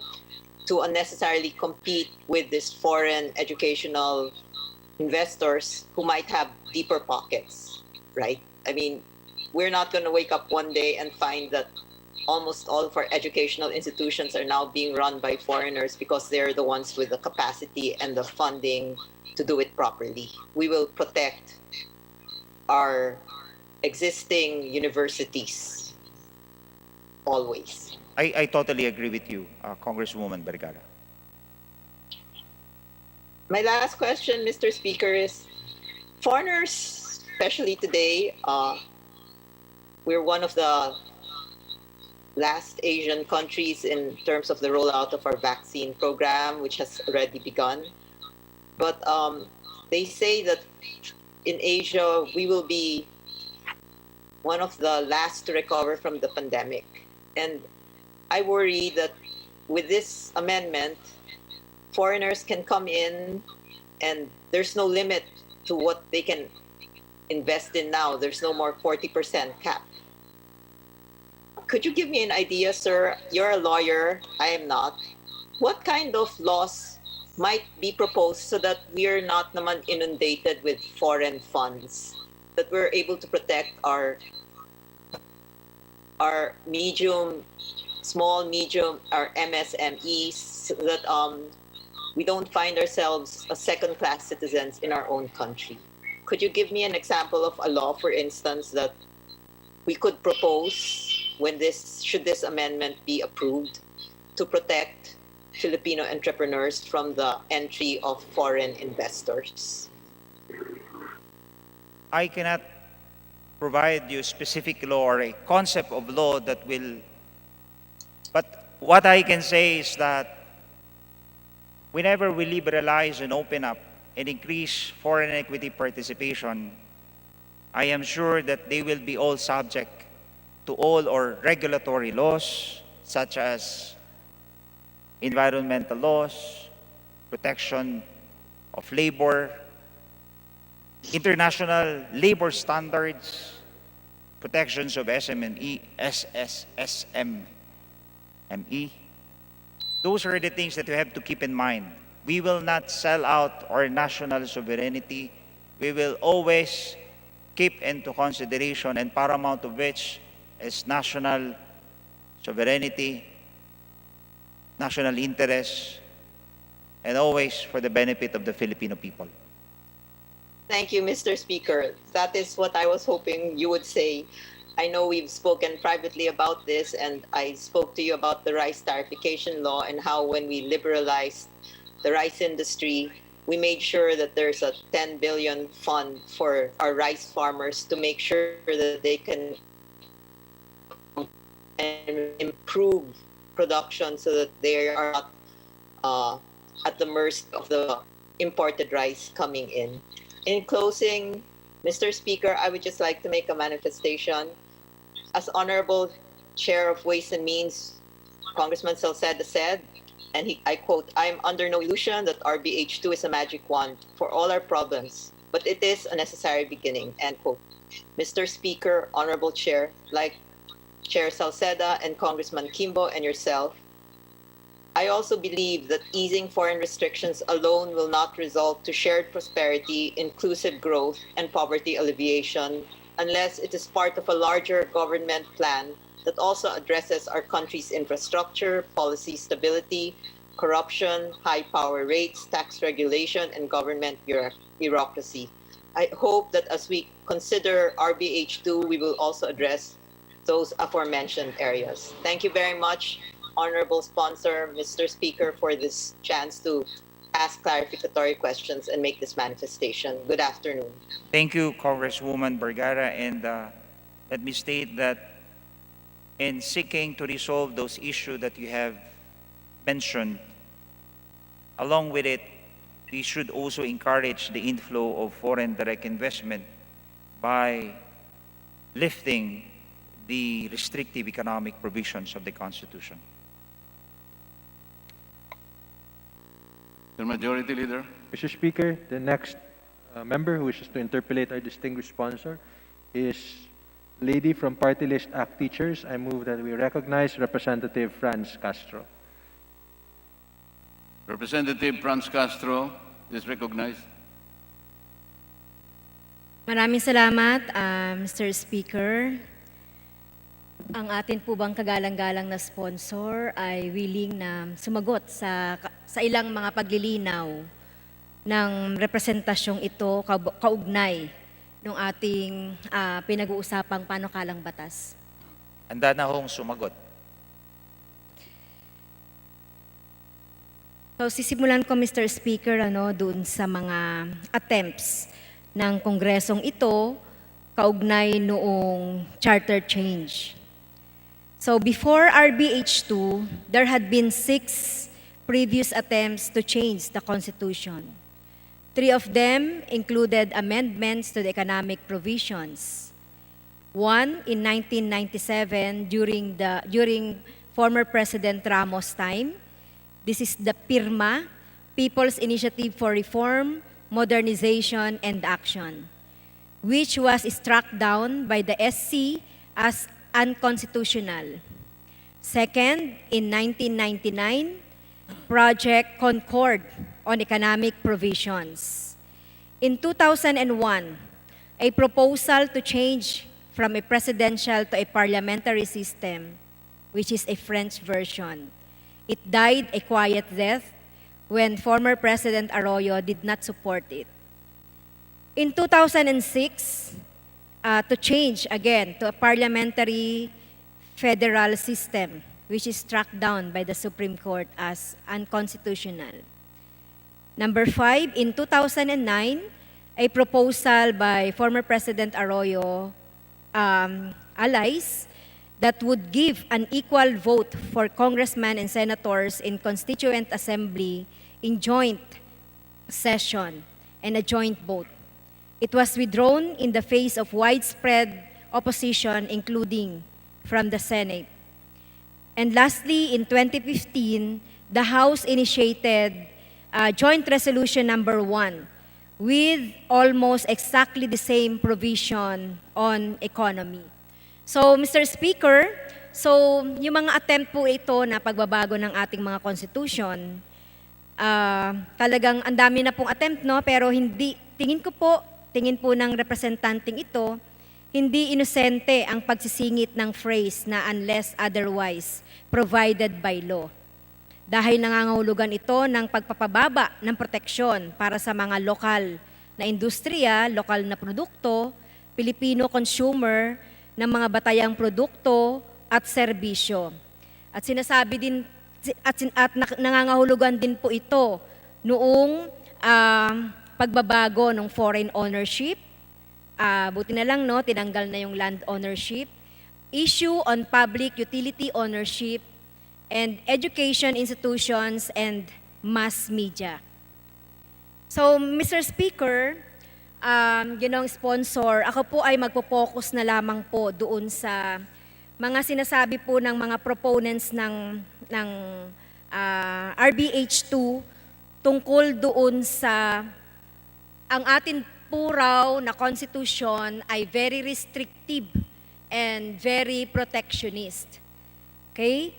to unnecessarily compete with these foreign educational investors who might have deeper pockets, right? I mean, we're not going to wake up one day and find that almost all of our educational institutions are now being run by foreigners because they're the ones with the capacity and the funding to do it properly. We will protect our existing universities always. I totally agree with you, Congresswoman Vergara. My last question, Mr. Speaker, is foreigners, especially today, we're one of the last Asian countries in terms of the rollout of our vaccine program, which has already begun. But they say that in Asia, we will be one of the last to recover from the pandemic. And I worry that with this amendment, foreigners can come in and there's no limit to what they can invest in now. There's no more 40% cap. Could you give me an idea, sir? You're a lawyer, I am not. What kind of laws might be proposed so that we're not naman inundated with foreign funds, that we're able to protect our medium, small, medium, our MSMEs, so that we don't find ourselves as second-class citizens in our own country? Could you give me an example of a law, for instance, that we could propose when should this amendment be approved to protect Filipino entrepreneurs from the entry of foreign investors? I cannot provide you specific law or a concept of law that will, but what I can say is that whenever we liberalize and open up and increase foreign equity participation, I am sure that they will be all subject to all our regulatory laws, such as environmental laws, protection of labor, international labor standards, protections of SME. Those are the things that we have to keep in mind. We will not sell out our national sovereignty. We will always keep into consideration, and paramount of which is national sovereignty, national interest, and always for the benefit of the Filipino people. Thank you, Mr. Speaker. That is what I was hoping you would say. I know we've spoken privately about this, and I spoke to you about the rice tarification law and how when we liberalized the rice industry, we made sure that there's a 10 billion fund for our rice farmers to make sure that they can and improve production so that they are not at the mercy of the imported rice coming in. In closing, Mr. Speaker, I would just like to make a manifestation. As Honorable Chair of Ways and Means, Congressman Salceda said, and I quote, "I am under no illusion that RBH2 is a magic wand for all our problems, but it is a necessary beginning," end quote. Mr. Speaker, Honorable Chair, like Chair Salceda and Congressman Kimbo and yourself, I also believe that easing foreign restrictions alone will not result to shared prosperity, inclusive growth, and poverty alleviation unless it is part of a larger government plan that also addresses our country's infrastructure, policy stability, corruption, high power rates, tax regulation, and government bureaucracy. I hope that as we consider RBH2, we will also address those aforementioned areas. Thank you very much, Honorable Sponsor, Mr. Speaker, for this chance to ask clarificatory questions and make this manifestation. Good afternoon. Thank you, Congresswoman Vergara, and let me state that in seeking to resolve those issues that you have mentioned, along with it, we should also encourage the inflow of foreign direct investment by lifting the restrictive economic provisions of the Constitution. The Majority Leader. Mr. Speaker, the next member who wishes to interpolate our distinguished sponsor is lady from Party List Act Teachers. I move that we recognize Representative Franz Castro. Representative Franz Castro is recognized. Maraming salamat, Mr. Speaker. Ang atin po bang kagalang-galang na sponsor ay willing na sumagot sa ilang mga paglilinaw ng representasyong ito kaugnay ng ating pinag-uusapang panukalang batas. Handa na hong sumagot. So sisimulan ko, Mr. Speaker, dun sa mga attempts ng kongresong ito kaugnay noong charter change. So before RBH2, there had been 6 previous attempts to change the Constitution. 3 of them included amendments to the economic provisions. One in 1997 during former President Ramos' time. This is the PIRMA, People's Initiative for Reform, Modernization, and Action, which was struck down by the SC as unconstitutional. Second, in 1999, Project Concord on Economic Provisions. In 2001, a proposal to change from a presidential to a parliamentary system, which is a French version. It died a quiet death when former President Arroyo did not support it. In 2006, to change again to a parliamentary federal system, which is struck down by the Supreme Court as unconstitutional. Number 5, in 2009, a proposal by former President Arroyo allies that would give an equal vote for congressmen and senators in Constituent Assembly in joint session and a joint vote. It was withdrawn in the face of widespread opposition, including from the Senate. And lastly, in 2015, the House initiated Joint Resolution number 1 with almost exactly the same provision on economy. So, Mr. Speaker, yung mga attempt po ito na pagbabago ng ating mga constitution, talagang ang dami na pong attempt, no? Pero tingin po ng representanting ito, hindi inosente ang pagsisingit ng phrase na unless otherwise provided by law. Dahil nangangahulugan ito ng pagpapababa ng proteksyon para sa mga lokal na industriya, lokal na produkto, Pilipino consumer ng mga batayang produkto at serbisyo. At nangangahulugan din po ito noong pagbabago ng foreign ownership. Buti na lang, no, tinanggal na yung land ownership. Issue on public utility ownership and education institutions and mass media. So, Mr. Speaker, ginong sponsor, ako po ay magpo-focus na lamang po doon sa mga sinasabi po ng mga proponents ng RBH2 tungkol doon sa ang atin po raw na constitution ay very restrictive and very protectionist. Okay?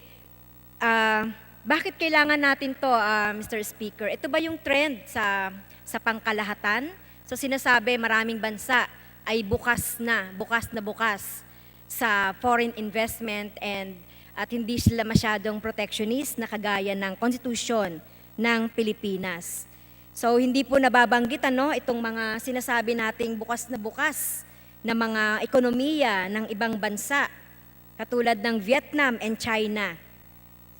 Bakit kailangan natin to, Mr. Speaker? Ito ba yung trend sa pangkalahatan? So sinasabi maraming bansa ay bukas na sa foreign investment at hindi sila masyadong protectionist na kagaya ng konstitusyon ng Pilipinas. So hindi po nababanggit itong mga sinasabi nating bukas na mga ekonomiya ng ibang bansa katulad ng Vietnam and China.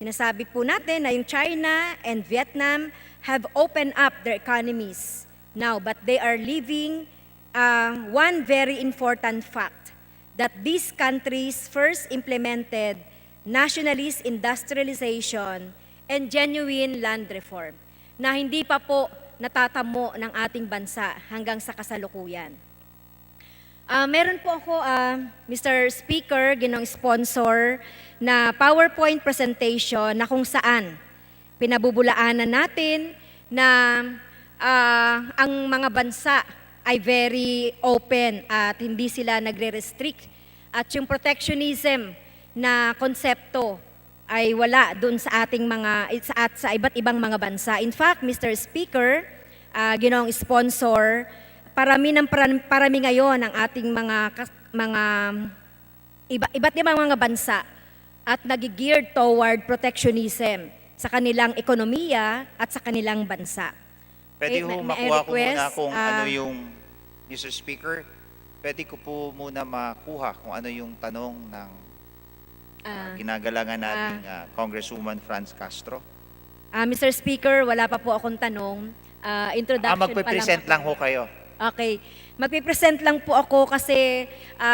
Sinasabi po natin na yung China and Vietnam have opened up their economies now, but they are leaving one very important fact, that these countries first implemented nationalist industrialization and genuine land reform na hindi pa po natatamo ng ating bansa hanggang sa kasalukuyan. Meron po ako, Mr. Speaker, ginong sponsor na PowerPoint presentation na kung saan pinabubulaanan natin na ang mga bansa ay very open at hindi sila nagre-restrict at yung protectionism na konsepto ay wala doon sa ating sa iba't ibang mga bansa. In fact, Mr. Speaker, ginong sponsor, parami ngayon ang ating iba't ibang mga bansa at nag-geared toward protectionism sa kanilang ekonomiya at sa kanilang bansa. Pwede ho makuha ko muna kung ano yung, Mr. Speaker, pwede ko po muna makuha kung ano yung tanong ng ginagalangan nating Congresswoman Franz Castro. Mr. Speaker, wala pa po akong tanong. Introduction pa lang. Magpe-present lang ho kayo. Okay. Magpipresent lang po ako kasi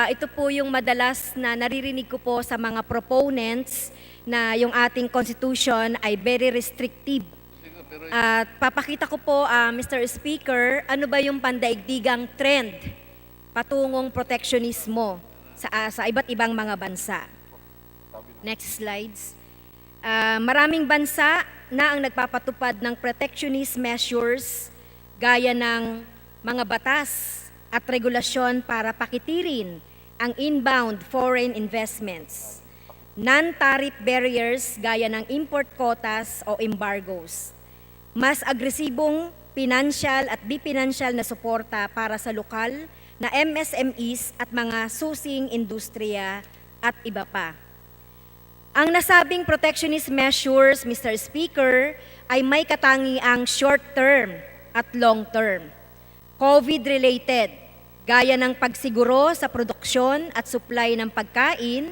ito po yung madalas na naririnig ko po sa mga proponents na yung ating constitution ay very restrictive. At papakita ko po, Mr. Speaker, ano ba yung pandaigdigang trend patungong proteksionismo sa iba't ibang mga bansa. Next slides. Maraming bansa na ang nagpapatupad ng protectionist measures gaya ng mga batas at regulasyon para pakitirin ang inbound foreign investments, non-tariff barriers gaya ng import quotas o embargoes, mas agresibong financial at di-financial na suporta para sa lokal na MSMEs at mga susing industriya at iba pa. Ang nasabing protectionist measures, Mr. Speaker, ay may katangiang short-term at long-term. COVID-related, gaya ng pagsiguro sa produksyon at supply ng pagkain,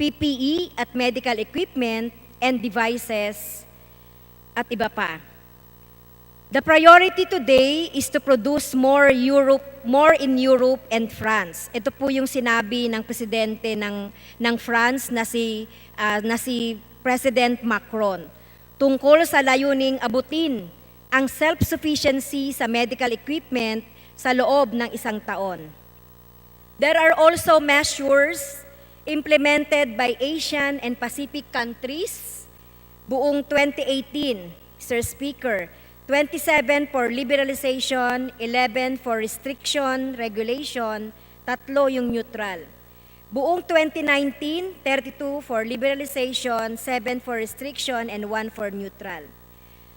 PPE at medical equipment and devices, at iba pa. The priority today is to produce more in Europe and France. Ito po yung sinabi ng presidente ng France na si President Macron tungkol sa layuning abutin ang self-sufficiency sa medical equipment sa loob ng isang taon. There are also measures implemented by Asian and Pacific countries buong 2018, Mr. Speaker, 27 for liberalization, 11 for restriction, regulation, 3 yung neutral. Buong 2019, 32 for liberalization, 7 for restriction, and 1 for neutral.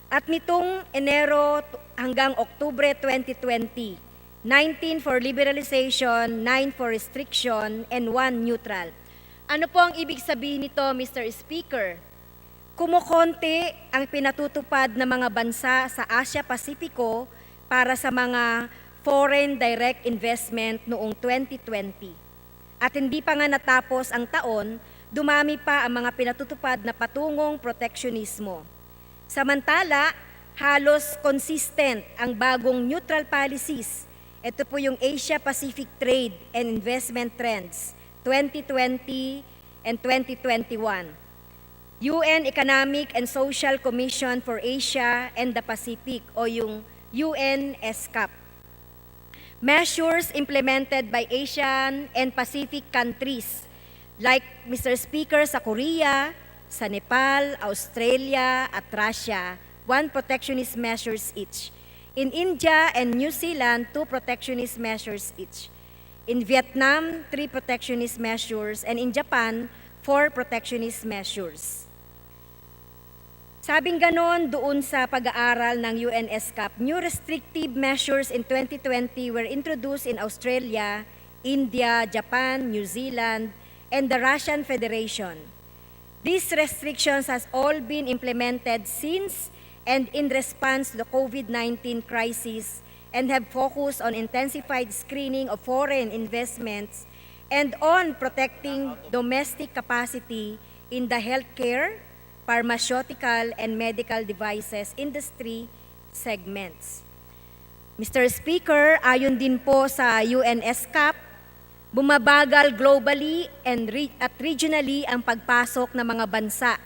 At nitong Enero hanggang Oktubre 2020, 19 for liberalization, 9 for restriction, and 1 neutral. Ano po ang ibig sabihin nito, Mr. Speaker? Kumukonti ang pinatutupad ng mga bansa sa Asia-Pasipiko para sa mga foreign direct investment noong 2020. At hindi pa nga natapos ang taon, dumami pa ang mga pinatutupad na patungong proteksionismo. Samantala, halos consistent ang bagong neutral policies. Ito po yung Asia-Pacific Trade and Investment Trends 2020 and 2021. UN Economic and Social Commission for Asia and the Pacific o yung UNESCAP. Measures implemented by Asian and Pacific countries like Mr. Speaker sa Korea, sa Nepal, Australia at Russia, 1 protectionist measures each. In India and New Zealand, 2 protectionist measures each. In Vietnam, 3 protectionist measures, and in Japan, 4 protectionist measures. Sabing ganon doon sa pag-aaral ng UNESCAP, new restrictive measures in 2020 were introduced in Australia, India, Japan, New Zealand, and the Russian Federation. These restrictions has all been implemented since and in response to the COVID-19 crisis and have focused on intensified screening of foreign investments and on protecting domestic capacity in the healthcare, pharmaceutical, and medical devices industry segments. Mr. Speaker, ayon din po sa UNESCAP, bumabagal globally at regionally ang pagpasok ng mga bansa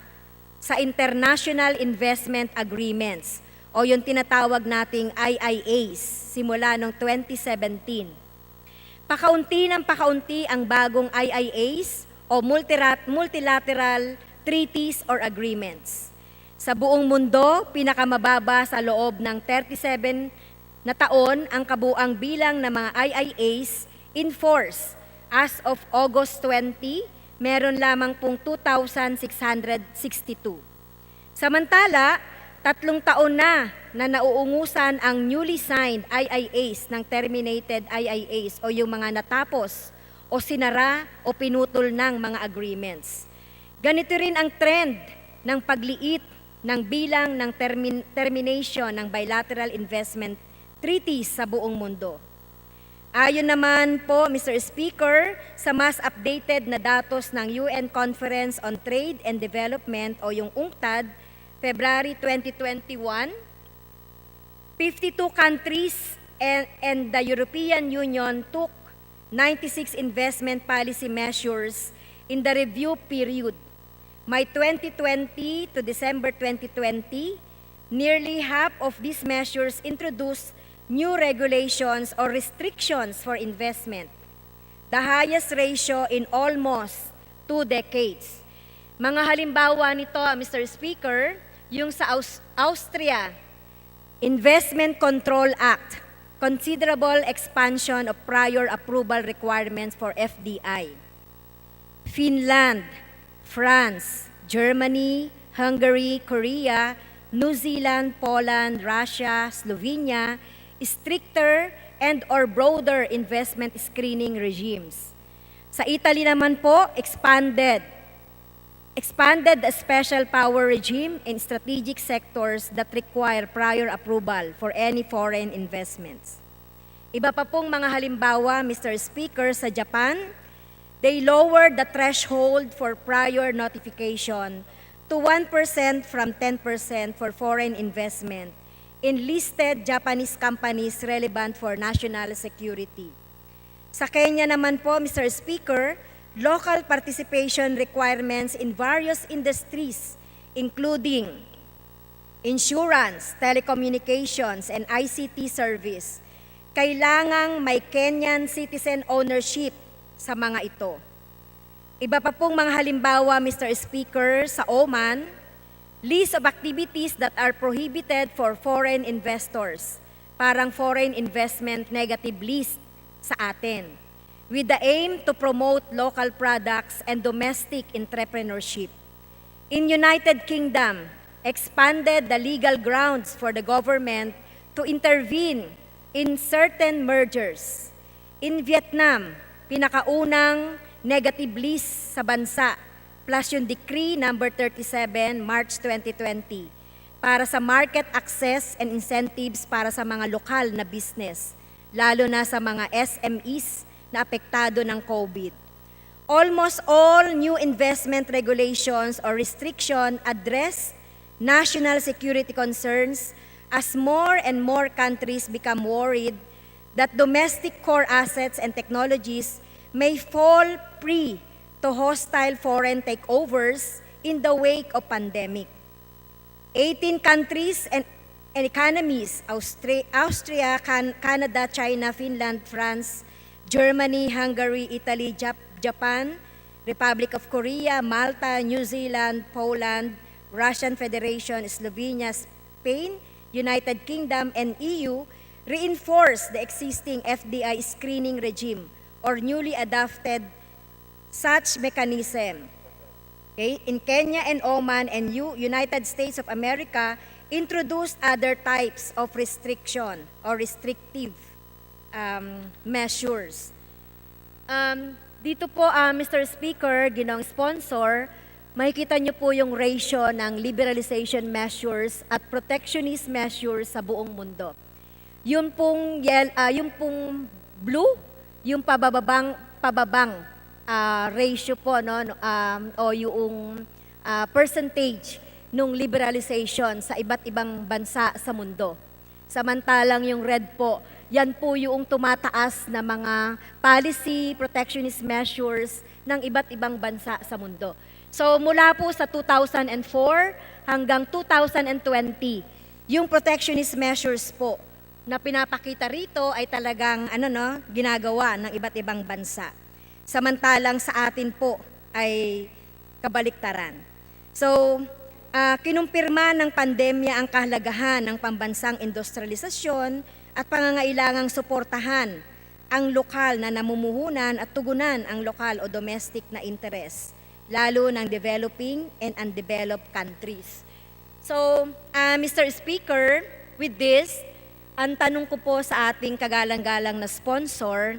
sa International Investment Agreements o yung tinatawag nating IIAs simula noong 2017. Pakaunti ng pakaunti ang bagong IIAs o multilateral treaties or agreements. Sa buong mundo, pinakamababa sa loob ng 37 na taon ang kabuang bilang ng mga IIAs in force. As of August 20, meron lamang pong 2,662. Samantala, 3 taon na nauungusan ang newly signed IIAs ng terminated IIAs o yung mga natapos o sinara o pinutol ng mga agreements. Ganito rin ang trend ng pagliit ng bilang ng termination ng bilateral investment treaties sa buong mundo. Ayon naman po, Mr. Speaker, sa mas updated na datos ng UN Conference on Trade and Development o yung UNCTAD, February 2021, 52 countries and the European Union took 96 investment policy measures in the review period. May 2020 to December 2020, nearly half of these measures introduced new regulations or restrictions for investment, the highest ratio in almost 2 decades. Mga halimbawa nito, Mr. Speaker, yung sa Austria, Investment Control Act, considerable expansion of prior approval requirements for FDI. Finland, France, Germany, Hungary, Korea, New Zealand, Poland, Russia, Slovenia, stricter and or broader investment screening regimes. Sa Italy naman po, expanded the special power regime in strategic sectors that require prior approval for any foreign investments. Iba pa pong mga halimbawa, Mr. Speaker, sa Japan, they lowered the threshold for prior notification to 1% from 10% for foreign investment in listed Japanese companies relevant for national security. Sa Kenya naman po, Mr. Speaker, local participation requirements in various industries, including insurance, telecommunications, and ICT service, kailangang may Kenyan citizen ownership sa mga ito. Iba pa pong mga halimbawa, Mr. Speaker, sa Oman, list of activities that are prohibited for foreign investors, parang foreign investment negative list sa atin, with the aim to promote local products and domestic entrepreneurship. In United Kingdom, expanded the legal grounds for the government to intervene in certain mergers. In Vietnam, pinakaunang negative list sa bansa, plus yung Decree number 37, March 2020, para sa market access and incentives para sa mga lokal na business, lalo na sa mga SMEs na apektado ng COVID. Almost all new investment regulations or restriction address national security concerns as more and more countries become worried that domestic core assets and technologies may fall prey to hostile foreign takeovers in the wake of pandemic. 18 countries and economies, Austria, Canada, China, Finland, France, Germany, Hungary, Italy, Japan, Republic of Korea, Malta, New Zealand, Poland, Russian Federation, Slovenia, Spain, United Kingdom, and EU reinforce the existing FDI screening regime or newly adopted such mechanism. Okay? In Kenya and Oman and United States of America, introduced other types of restriction or restrictive measures. Dito po, Mr. Speaker, ginong sponsor, makikita niyo po yung ratio ng liberalization measures at protectionist measures sa buong mundo. Yung pong blue, yung pababang ratio po, no, o yung percentage ng liberalization sa iba't ibang bansa sa mundo. Samantalang yung red po, yan po yung tumataas na mga policy, protectionist measures ng iba't ibang bansa sa mundo. So mula po sa 2004 hanggang 2020, yung protectionist measures po na pinapakita rito ay talagang ginagawa ng iba't ibang bansa. Samantalang sa atin po ay kabaliktaran. So, kinumpirma ng pandemya ang kahalagahan ng pambansang industrialisasyon at pangangailangang suportahan ang lokal na namumuhunan at tugunan ang lokal o domestic na interes, lalo ng developing and undeveloped countries. So, Mr. Speaker, with this, ang tanong ko po sa ating kagalang-galang na sponsor,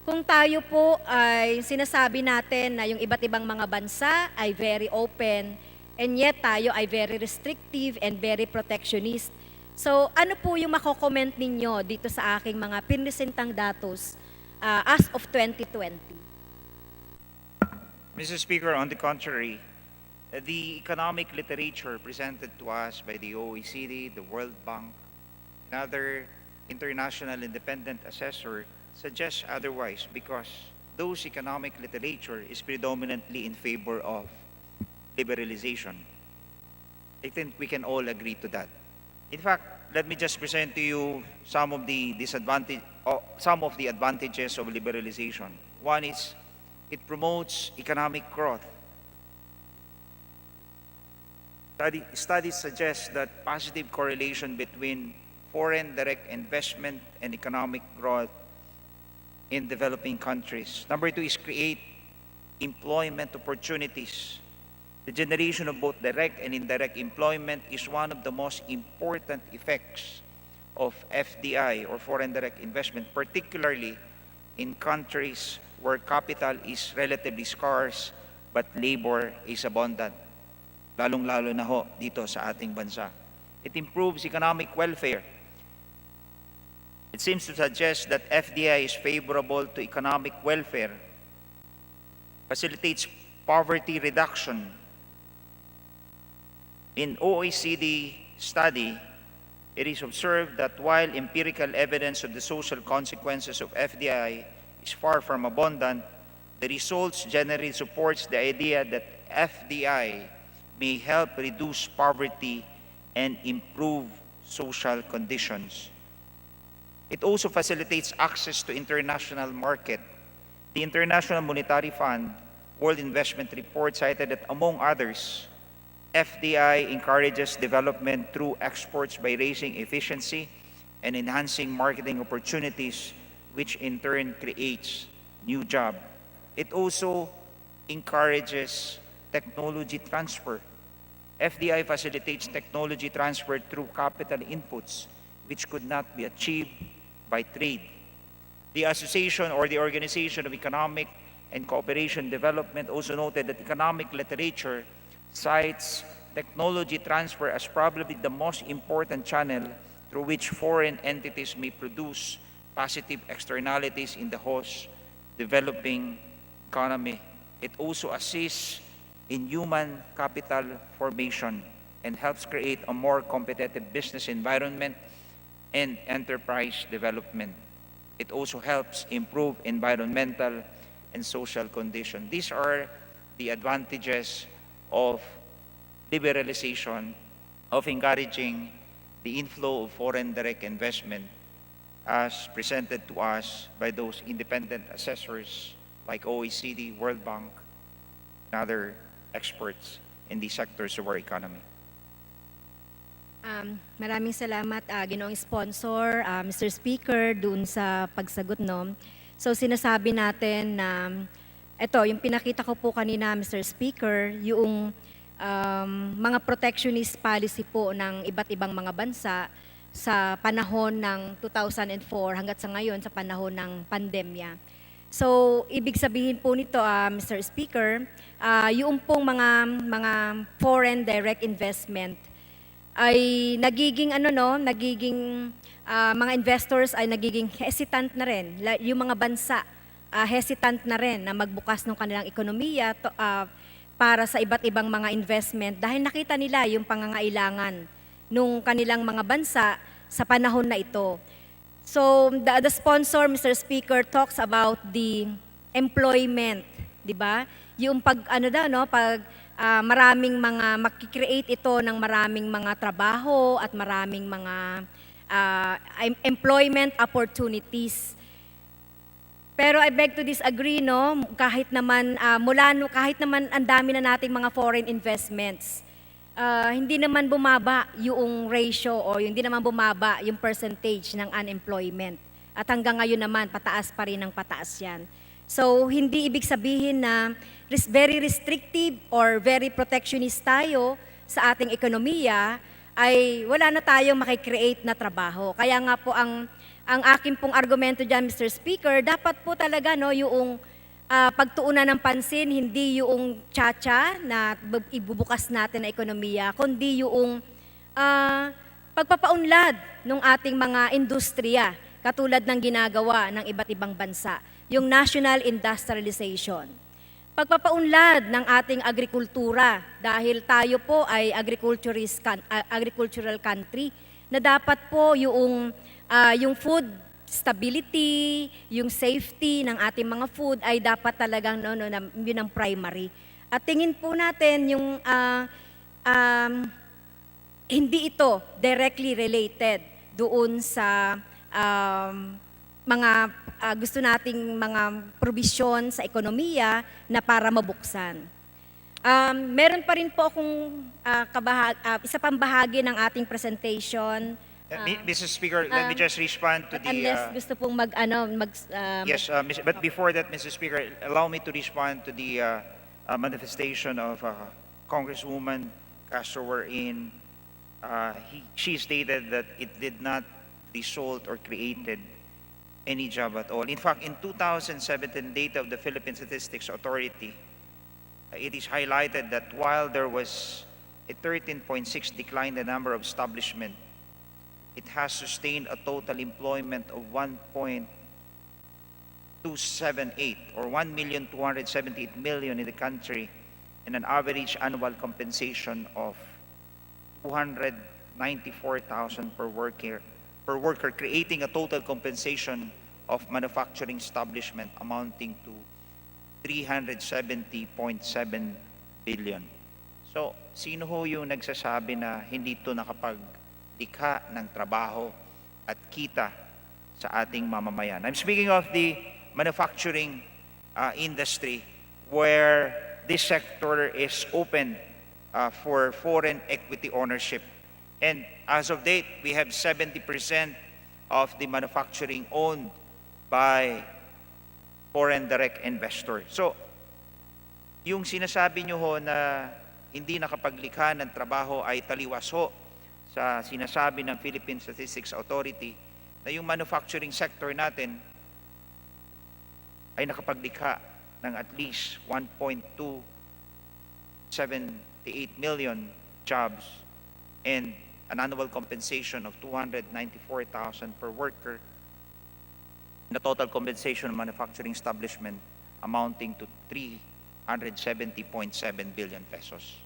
kung tayo po ay sinasabi natin na yung iba't ibang mga bansa ay very open and yet tayo ay very restrictive and very protectionist. So ano po yung mako-comment ninyo dito sa aking mga pinresentang datos as of 2020? Mr. Speaker, on the contrary, the economic literature presented to us by the OECD, the World Bank, and other international independent assessor suggests otherwise because those economic literature is predominantly in favor of liberalization. I think we can all agree to that. In fact, let me just present to you some of the advantages of liberalization. One is it promotes economic growth. Studies suggest that positive correlation between foreign direct investment and economic growth in developing countries. Number two is create employment opportunities. The generation of both direct and indirect employment is one of the most important effects of FDI or foreign direct investment, particularly in countries where capital is relatively scarce but labor is abundant. Lalong-lalo na ho dito sa ating bansa. It improves economic welfare. It seems to suggest that FDI is favorable to economic welfare, facilitates poverty reduction. In OECD study, it is observed that while empirical evidence of the social consequences of FDI is far from abundant, the results generally supports the idea that FDI may help reduce poverty and improve social conditions. It also facilitates access to international market. The International Monetary Fund World Investment Report cited that, among others, FDI encourages development through exports by raising efficiency and enhancing marketing opportunities, which in turn creates new jobs. It also encourages technology transfer. FDI facilitates technology transfer through capital inputs, which could not be achieved by trade. The Association or the Organization of Economic and Cooperation Development also noted that economic literature cites technology transfer as probably the most important channel through which foreign entities may produce positive externalities in the host developing economy. It also assists in human capital formation. and helps create a more competitive business environment and enterprise development. It also helps improve environmental and social conditions. These are the advantages of liberalization, of encouraging the inflow of foreign direct investment as presented to us by those independent assessors like OECD, World Bank, and other experts in the sectors of our economy. Maraming salamat, Ginoong Sponsor, Mr. Speaker, dun sa pagsagot, no? So sinasabi natin na ito, yung pinakita ko po kanina, Mr. Speaker, yung mga protectionist policy po ng iba't ibang mga bansa sa panahon ng 2004 hanggat sa ngayon sa panahon ng pandemya. So, ibig sabihin po nito, Mr. Speaker, yung pong mga foreign direct investment ay nagiging mga investors ay nagiging hesitant na rin. Yung mga bansa hesitant na rin na magbukas ng kanilang ekonomiya para sa iba't ibang mga investment dahil nakita nila yung pangangailangan nung kanilang mga bansa sa panahon na ito. So the sponsor, Mr. Speaker, talks about the employment, di ba? Yung pag maraming mga makikreate ito ng maraming mga trabaho at maraming mga employment opportunities. Pero I beg to disagree, no? Kahit naman kahit naman ang dami na nating mga foreign investments, hindi naman bumaba yung ratio o hindi naman bumaba yung percentage ng unemployment. At hanggang ngayon naman pataas pa rin ng pataas 'yan. So hindi ibig sabihin na very restrictive or very protectionist tayo sa ating ekonomiya ay wala na tayong makikreate na trabaho. Kaya nga po ang akin pong argumento diyan, Mr. Speaker, dapat po talaga yung pagtuunan ng pansin hindi yung tsa-tsa na ibubukas natin na ekonomiya, kundi yung pagpapaunlad ng ating mga industriya katulad ng ginagawa ng iba't ibang bansa, yung national industrialization. Pagpapaunlad ng ating agrikultura dahil tayo po ay agricultural country na dapat po yung food stability, yung safety ng ating mga food ay dapat talagang yun ang primary. At tingin po natin yung hindi ito directly related doon sa mga gusto nating mga probisyon sa ekonomiya na para mabuksan. Meron pa rin po akong isa pang bahagi ng ating presentation. Mr. Speaker, let me just respond to the... Unless gusto pong yes, but before that, Mr. Speaker, allow me to respond to the manifestation of Congresswoman Castro wherein she stated that it did not result or created any job at all. In fact, in 2017 data of the Philippine Statistics Authority, it is highlighted that while there was a 13.6 decline in the number of establishments, it has sustained a total employment of 1.278 or 1,278,000 in the country and an average annual compensation of 294,000 per worker, creating a total compensation of manufacturing establishment amounting to 370.7 billion. So, sino ho yung nagsasabi na hindi ito nakapaglikha ng trabaho at kita sa ating mamamayan? I'm speaking of the manufacturing industry where this sector is open for foreign equity ownership. And as of date, we have 70% of the manufacturing owned by foreign direct investors. So, yung sinasabi nyo ho na hindi nakapaglikha ng trabaho ay taliwas ho sa sinasabi ng Philippine Statistics Authority na yung manufacturing sector natin ay nakapaglikha ng at least 1.278 million jobs and an annual compensation of 294,000 per worker, and the total compensation of manufacturing establishment amounting to 370.7 billion pesos.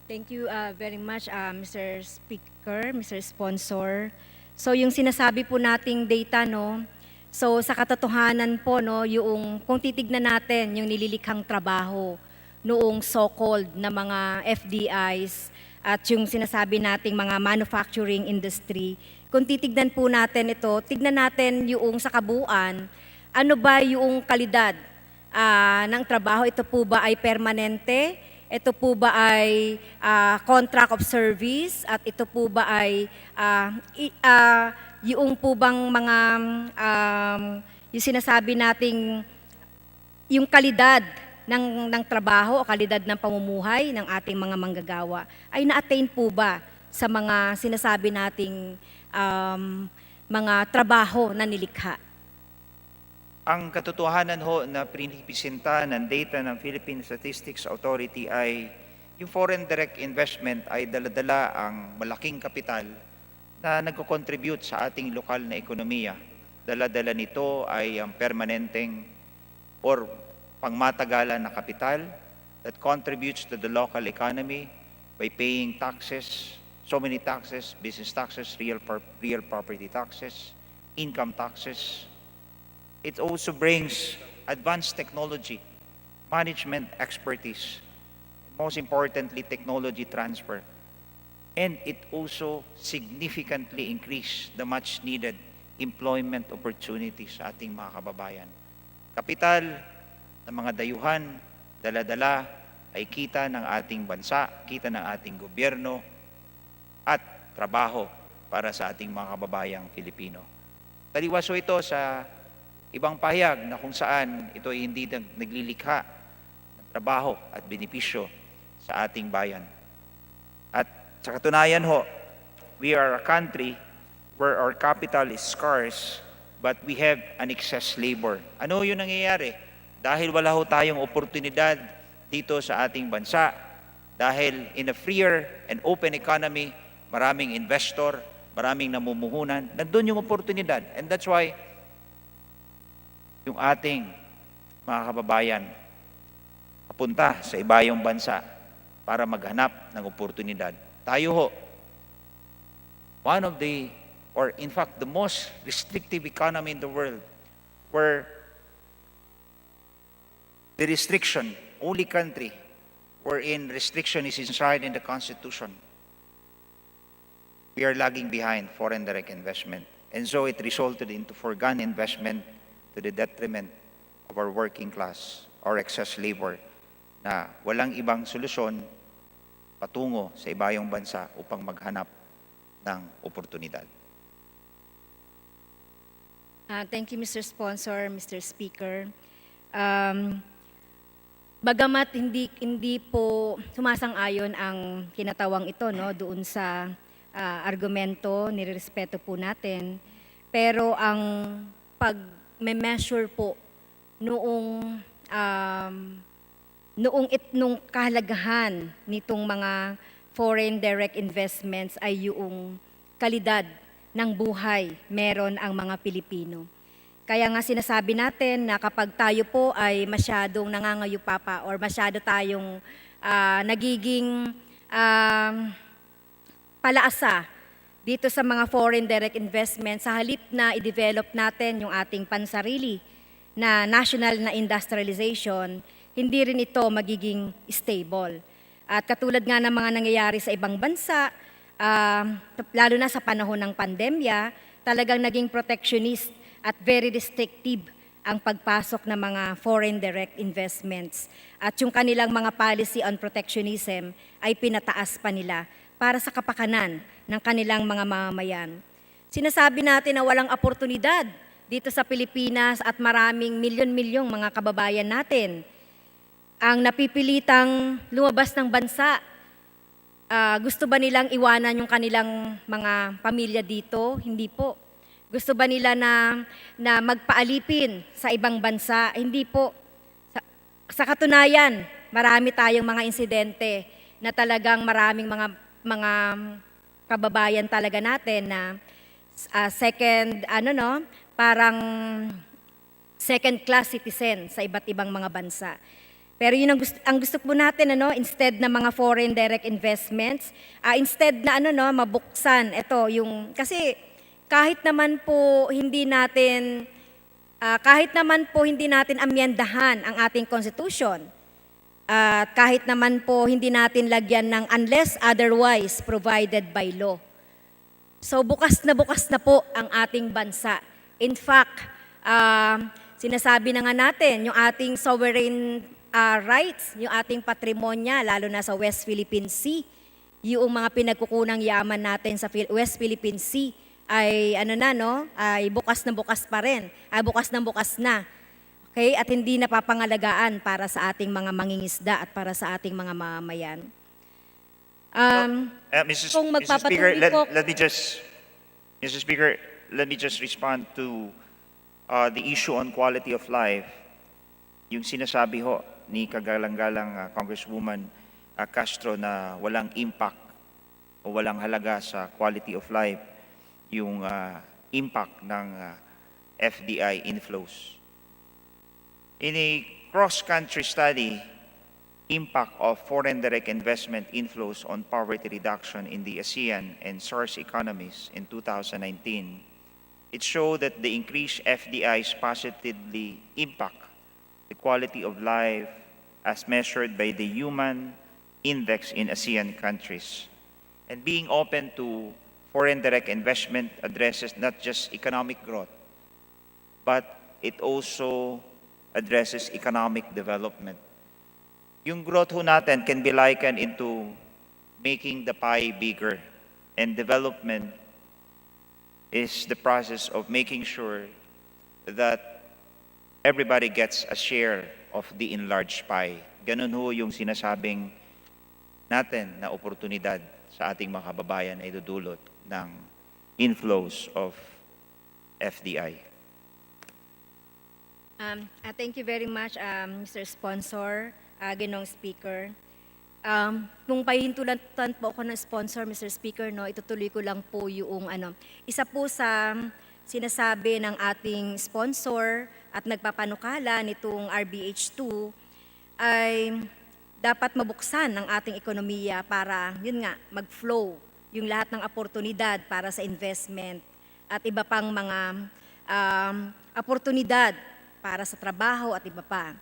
Thank you very much, Mr. Speaker, Mr. Sponsor. So yung sinasabi po nating data, no, so sa katotohanan po, no, yung kung titignan natin yung nililikhang trabaho noong so-called na mga FDIs at yung sinasabi nating mga manufacturing industry, kung titignan po natin ito, tignan natin yung sa kabuuan, ano ba yung kalidad ng trabaho? Ito po ba ay permanente? Ito po ba ay contract of service? At ito po ba ay yung po bang mga yung sinasabi nating yung kalidad ng trabaho o kalidad ng pamumuhay ng ating mga manggagawa ay na-attain po ba sa mga sinasabi nating mga trabaho na nilikha? Ang katotohanan ho na pinipresenta ng data ng Philippine Statistics Authority ay yung foreign direct investment ay dala-dala ang malaking kapital na nagko-contribute sa ating lokal na ekonomiya. Dala-dala nito ay ang permanenteng or pangmatagalan na kapital that contributes to the local economy by paying taxes, so many taxes, business taxes, real property taxes, income taxes. It also brings advanced technology, management expertise, most importantly, technology transfer. And it also significantly increased the much-needed employment opportunities sa ating mga kababayan. Kapital ng mga dayuhan, dala-dala ay kita ng ating bansa, kita ng ating gobyerno, at trabaho para sa ating mga kababayang Pilipino. Taliwas ho ito sa ibang pahayag na kung saan ito ay hindi naglilikha ng trabaho at benepisyo sa ating bayan. At sa katunayan ho, we are a country where our capital is scarce but we have an excess labor. Ano yung nangyayari? Dahil wala ho tayong oportunidad dito sa ating bansa, dahil in a freer and open economy, maraming investor, maraming namumuhunan, nandun yung oportunidad. And that's why yung ating mga kababayan papunta sa ibayong bansa para maghanap ng oportunidad. Tayo ho, one of the, or in fact, the most restrictive economy in the world, where the restriction, only country wherein restriction is enshrined in the Constitution, we are lagging behind foreign direct investment. And so it resulted into foregone investment to the detriment of our working class, our excess labor, na walang ibang solusyon patungo sa ibayong bansa upang maghanap ng oportunidad. Thank you, Mr. Sponsor, Mr. Speaker. Bagamat hindi po sumasang-ayon ang kinatawang ito, no, doon sa argumento, nirerespeto po natin, pero ang pag-measure po noong nung kahalagahan nitong mga foreign direct investments ay yung kalidad ng buhay meron ang mga Pilipino. Kaya nga sinasabi natin na kapag tayo po ay masyadong nangangayupapa or masyado tayong nagiging palaasa dito sa mga foreign direct investments, sa halip na i-develop natin yung ating pansarili na national na industrialization, hindi rin ito magiging stable. At katulad nga ng mga nangyayari sa ibang bansa, lalo na sa panahon ng pandemya, talagang naging protectionist at very restrictive ang pagpasok ng mga foreign direct investments. At yung kanilang mga policy on protectionism ay pinataas pa nila para sa kapakanan ng kanilang mga mamamayan. Sinasabi natin na walang oportunidad dito sa Pilipinas at maraming milyon-milyong mga kababayan natin ang napipilitang lumabas ng bansa. Gusto ba nilang iwanan yung kanilang mga pamilya dito? Hindi po. Gusto ba nila na magpaalipin sa ibang bansa? Hindi po. Sa katunayan, marami tayong mga insidente na talagang maraming mga kababayan talaga natin na parang second class citizen sa iba't ibang mga bansa. Pero yun ang gusto po natin, instead na mga foreign direct investments, instead na mabuksan ito yung kasi kahit naman po hindi natin amyendahan ang ating constitution, at kahit naman po hindi natin lagyan ng unless otherwise provided by law. So bukas na po ang ating bansa. In fact, sinasabi na nga natin yung ating sovereign rights, yung ating patrimonya, lalo na sa West Philippine Sea, yung mga pinagkukunang yaman natin sa West Philippine Sea ay ay bukas na bukas pa rin, bukas na. Okay? At hindi napapangalagaan para sa ating mga mangingisda at para sa ating mga mamamayan. Kung Mr. Speaker, magpapatuloy po, Mr. Speaker, let me just respond to the issue on quality of life. Yung sinasabi ho ni kagalang-galang Congresswoman Castro na walang impact o walang halaga sa quality of life yung impact ng FDI inflows. In a cross-country study, impact of foreign direct investment inflows on poverty reduction in the ASEAN and source economies in 2019, it showed that the increased FDIs positively impact the quality of life as measured by the Human Index in ASEAN countries. And being open to foreign direct investment addresses not just economic growth, but it also addresses economic development. Yung growth ho natin can be likened into making the pie bigger, and development is the process of making sure that everybody gets a share of the enlarged pie. Ganun ho yung sinasabing natin na oportunidad sa ating mga kababayan ay dudulot ng inflows of FDI. Thank you very much, Mr. Sponsor, Ginoong Speaker. Kung pahintulan po ako ng sponsor, Mr. Speaker, itutuloy ko lang po yung isa po sa sinasabi ng ating sponsor at nagpapanukala nitong RBH2 ay dapat mabuksan ng ating ekonomiya para, yun nga, mag-flow yung lahat ng oportunidad para sa investment at iba pang mga oportunidad para sa trabaho at iba pa.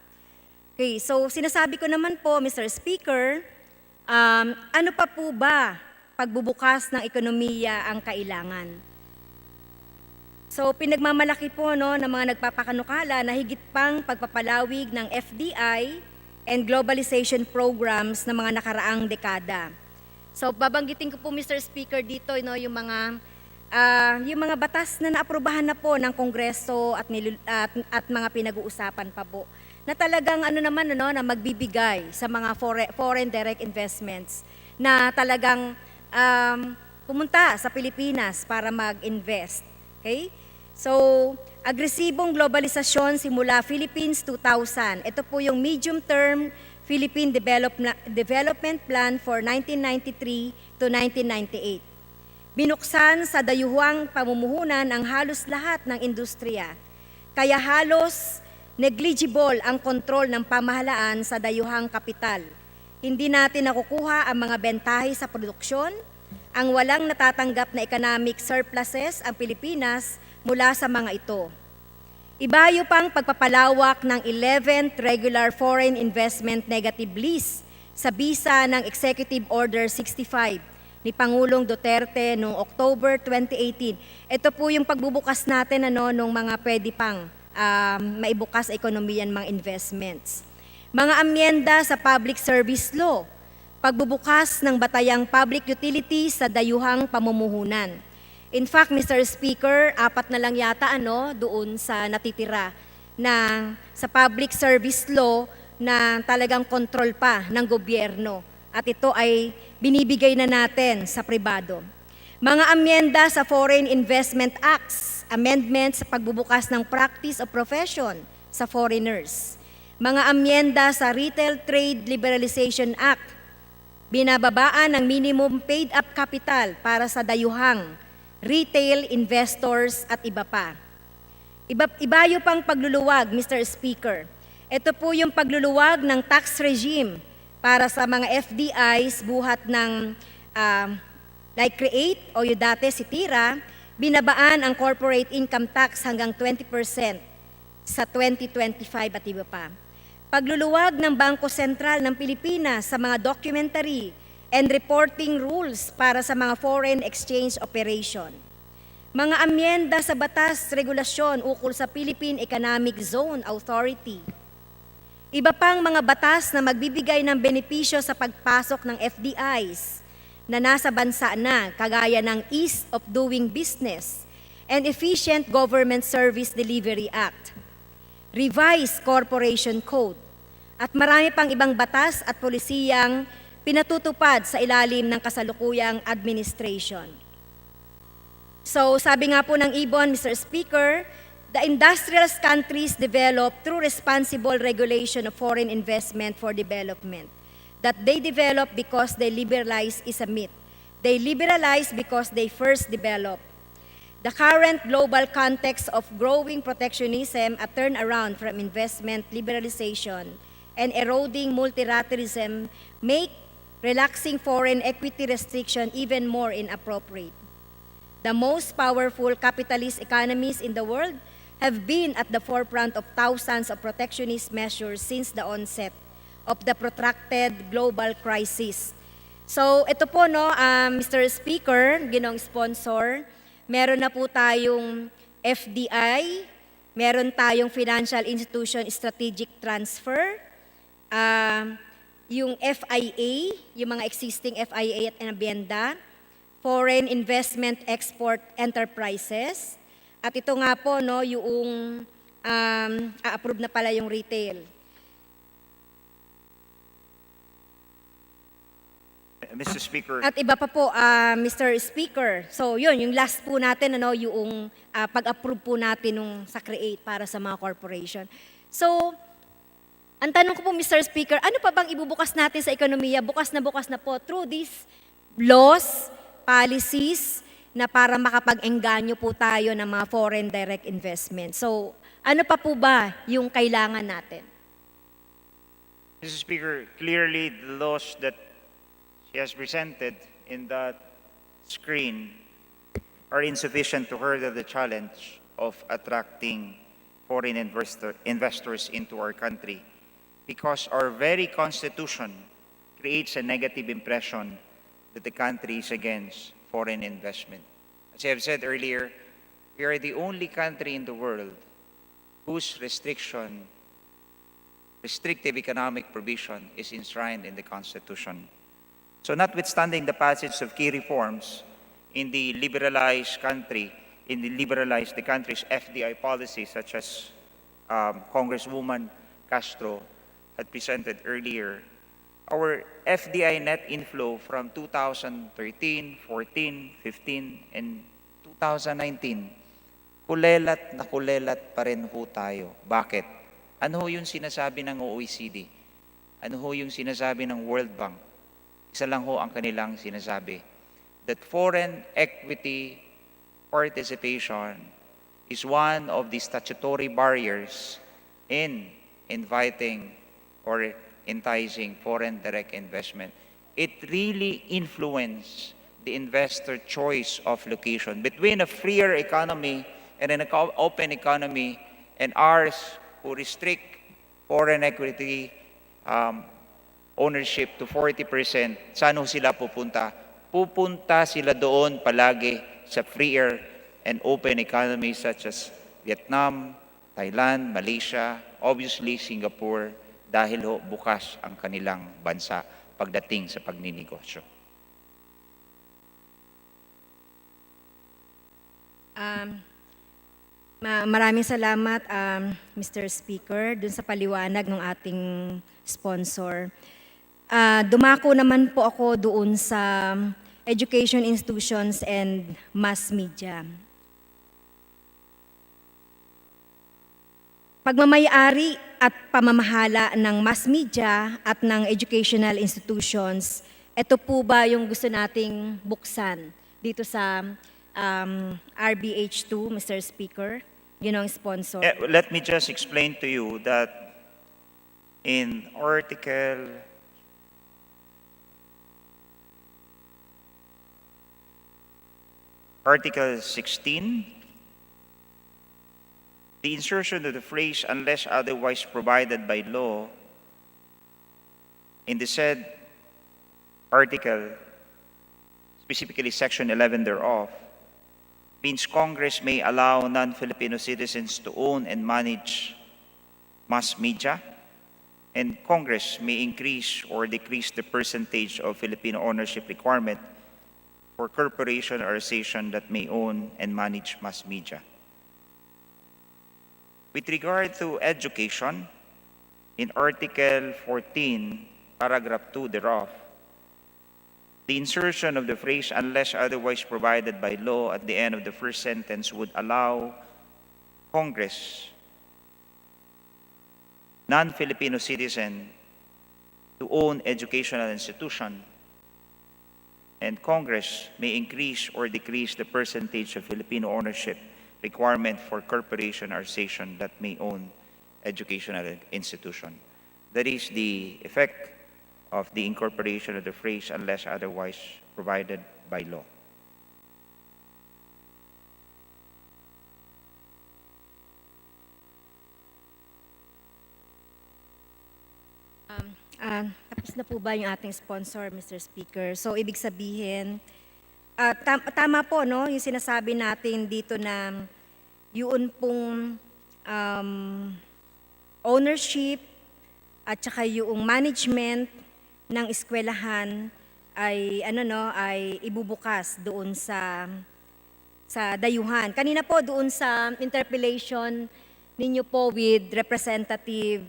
Okay, so sinasabi ko naman po, Mr. Speaker, ano pa po ba pagbubukas ng ekonomiya ang kailangan? So pinagmamalaki po ng mga nagpapakanukala na higit pang pagpapalawig ng FDI and globalization programs ng mga nakaraang dekada. So babanggitin ko po, Mr. Speaker, dito yung mga batas na naaprubahan na po ng Kongreso at mga pinag-uusapan pa po na talagang na magbibigay sa mga foreign direct investments na talagang pumunta sa Pilipinas para mag-invest. Okay? So, agresibong globalisasyon simula Philippines 2000. Ito po yung medium-term Philippine Development Plan for 1993 to 1998. Binuksan sa dayuhang pamumuhunan ang halos lahat ng industriya, kaya halos negligible ang kontrol ng pamahalaan sa dayuhang kapital. Hindi natin nakukuha ang mga bentahe sa produksyon, ang walang natatanggap na economic surpluses ang Pilipinas mula sa mga ito. Ibayo pang pagpapalawak ng 11th Regular Foreign Investment Negative List sa bisa ng Executive Order 65 ni Pangulong Duterte noong October 2018. Ito po yung pagbubukas natin nung mga pwede pang maibukas sa ekonomiya ng mga investments. Mga amyenda sa Public Service Law, pagbubukas ng batayang public utilities sa dayuhang pamumuhunan. In fact, Mr. Speaker, 4 na lang yata doon sa natitira na sa Public Service Law na talagang kontrol pa ng gobyerno. At ito ay binibigay na natin sa pribado. Mga amyenda sa Foreign Investment Acts, amendments sa pagbubukas ng practice of profession sa foreigners. Mga amyenda sa Retail Trade Liberalization Act, binababaan ng minimum paid-up capital para sa dayuhang retail investors at iba pa. Ibayo pang pagluluwag, Mr. Speaker. Ito po yung pagluluwag ng tax regime para sa mga FDIs buhat ng like Create o yung dati si Tira, binabaan ang corporate income tax hanggang 20% sa 2025 at iba pa. Pagluluwag ng Bangko Sentral ng Pilipinas sa mga documentary and reporting rules para sa mga foreign exchange operation. Mga amyenda sa batas, regulasyon ukol sa Philippine Economic Zone Authority. Iba pang mga batas na magbibigay ng benepisyo sa pagpasok ng FDIs na nasa bansa na, kagaya ng Ease of Doing Business and Efficient Government Service Delivery Act, Revised Corporation Code, at marami pang ibang batas at polisiyang pinatutupad sa ilalim ng kasalukuyang administration. So sabi nga po ng Ibon, Mr. Speaker, the industrialist countries develop through responsible regulation of foreign investment for development. That they develop because they liberalize is a myth. They liberalize because they first develop. The current global context of growing protectionism, a turnaround from investment liberalization, and eroding multilateralism make relaxing foreign equity restriction even more inappropriate. The most powerful capitalist economies in the world have been at the forefront of thousands of protectionist measures since the onset of the protracted global crisis. So ito po, no, Mr. Speaker, ginong sponsor, meron na po tayong FDI, meron tayong Financial Institution Strategic Transfer, yung FIA, yung mga existing FIA at Abienda, Foreign Investment Export Enterprises, at ito nga po, no, yung a-approve na pala yung retail. Mr. Speaker. At iba pa po, Mr. Speaker. So yun, yung last po natin, ano, yung pag-approve po natin nung sa Create para sa mga corporation. So, ang tanong ko po, Mr. Speaker, ano pa bang ibubukas natin sa ekonomiya? Bukas na po through these laws, policies, na para makapag-engganyo po tayo ng mga foreign direct investment. So, ano pa po ba yung kailangan natin? Mr. Speaker, clearly the laws that she has presented in that screen are insufficient to hurdle the challenge of attracting foreign investors into our country because our very constitution creates a negative impression that the country is against foreign investment. As I have said earlier, we are the only country in the world whose restrictive economic provision is enshrined in the Constitution. So notwithstanding the passage of key reforms in the liberalized country, the country's FDI policy, such as Congresswoman Castro had presented earlier, our FDI net inflow from 2013, 14, 15, and 2019, kulelat pa rin ho tayo. Bakit? Ano ho yung sinasabi ng OECD? Ano ho yung sinasabi ng World Bank? Isa lang ho ang kanilang sinasabi, that foreign equity participation is one of the statutory barriers in inviting or enticing foreign direct investment. It really influences the investor choice of location between a freer economy and an open economy and ours who restrict foreign equity ownership to 40%. Saan ho sila pupunta? Pupunta sila doon palagi sa freer and open economies such as Vietnam, Thailand, Malaysia, obviously Singapore, dahil ho bukas ang kanilang bansa pagdating sa pagninegosyo. Maraming salamat, Mr. Speaker, dun sa paliwanag ng ating sponsor. Dumako naman po ako doon sa education institutions and mass media. Pagmamayari at pamamahala ng mass media at ng educational institutions, ito po ba yung gusto nating buksan dito sa RBH2, Mr. Speaker? Yun ang sponsor. Let me just explain to you that in Article 16, the insertion of the phrase unless otherwise provided by law in the said article, specifically Section 11 thereof, means Congress may allow non-Filipino citizens to own and manage mass media, and Congress may increase or decrease the percentage of Filipino ownership requirement for corporation or association that may own and manage mass media. With regard to education, in Article 14, Paragraph 2 thereof, the insertion of the phrase unless otherwise provided by law at the end of the first sentence would allow Congress, non-Filipino citizen, to own educational institution, and Congress may increase or decrease the percentage of Filipino ownership requirement for corporation or association that may own educational institution. That is the effect of the incorporation of the phrase unless otherwise provided by law. Tapos na po ba yung ating sponsor, Mr. Speaker? So, ibig sabihin, tama po, no? Yung sinasabi natin dito na yun pong ownership at saka yung management ng eskwelahan ay ay ibubukas doon sa dayuhan. Kanina po doon sa interpellation ninyo po with Representative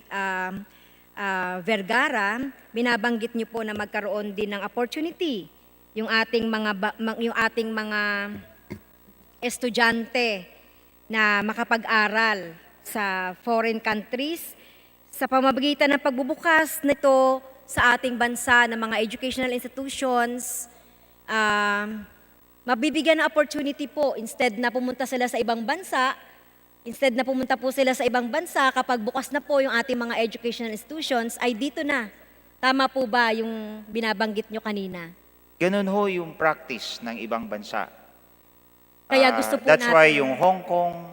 Vergara, binabanggit niyo po na magkaroon din ng opportunity yung ating mga estudyante na makapag-aral sa foreign countries sa pamamagitan ng pagbubukas nito sa ating bansa ng mga educational institutions. Mabibigyan ng opportunity po instead na pumunta sila sa ibang bansa. Instead na pumunta po sila sa ibang bansa, kapag bukas na po yung ating mga educational institutions, ay dito na. Tama po ba yung binabanggit nyo kanina? Ganun ho yung practice ng ibang bansa. Kaya gusto po that's natin. why yung Hong Kong,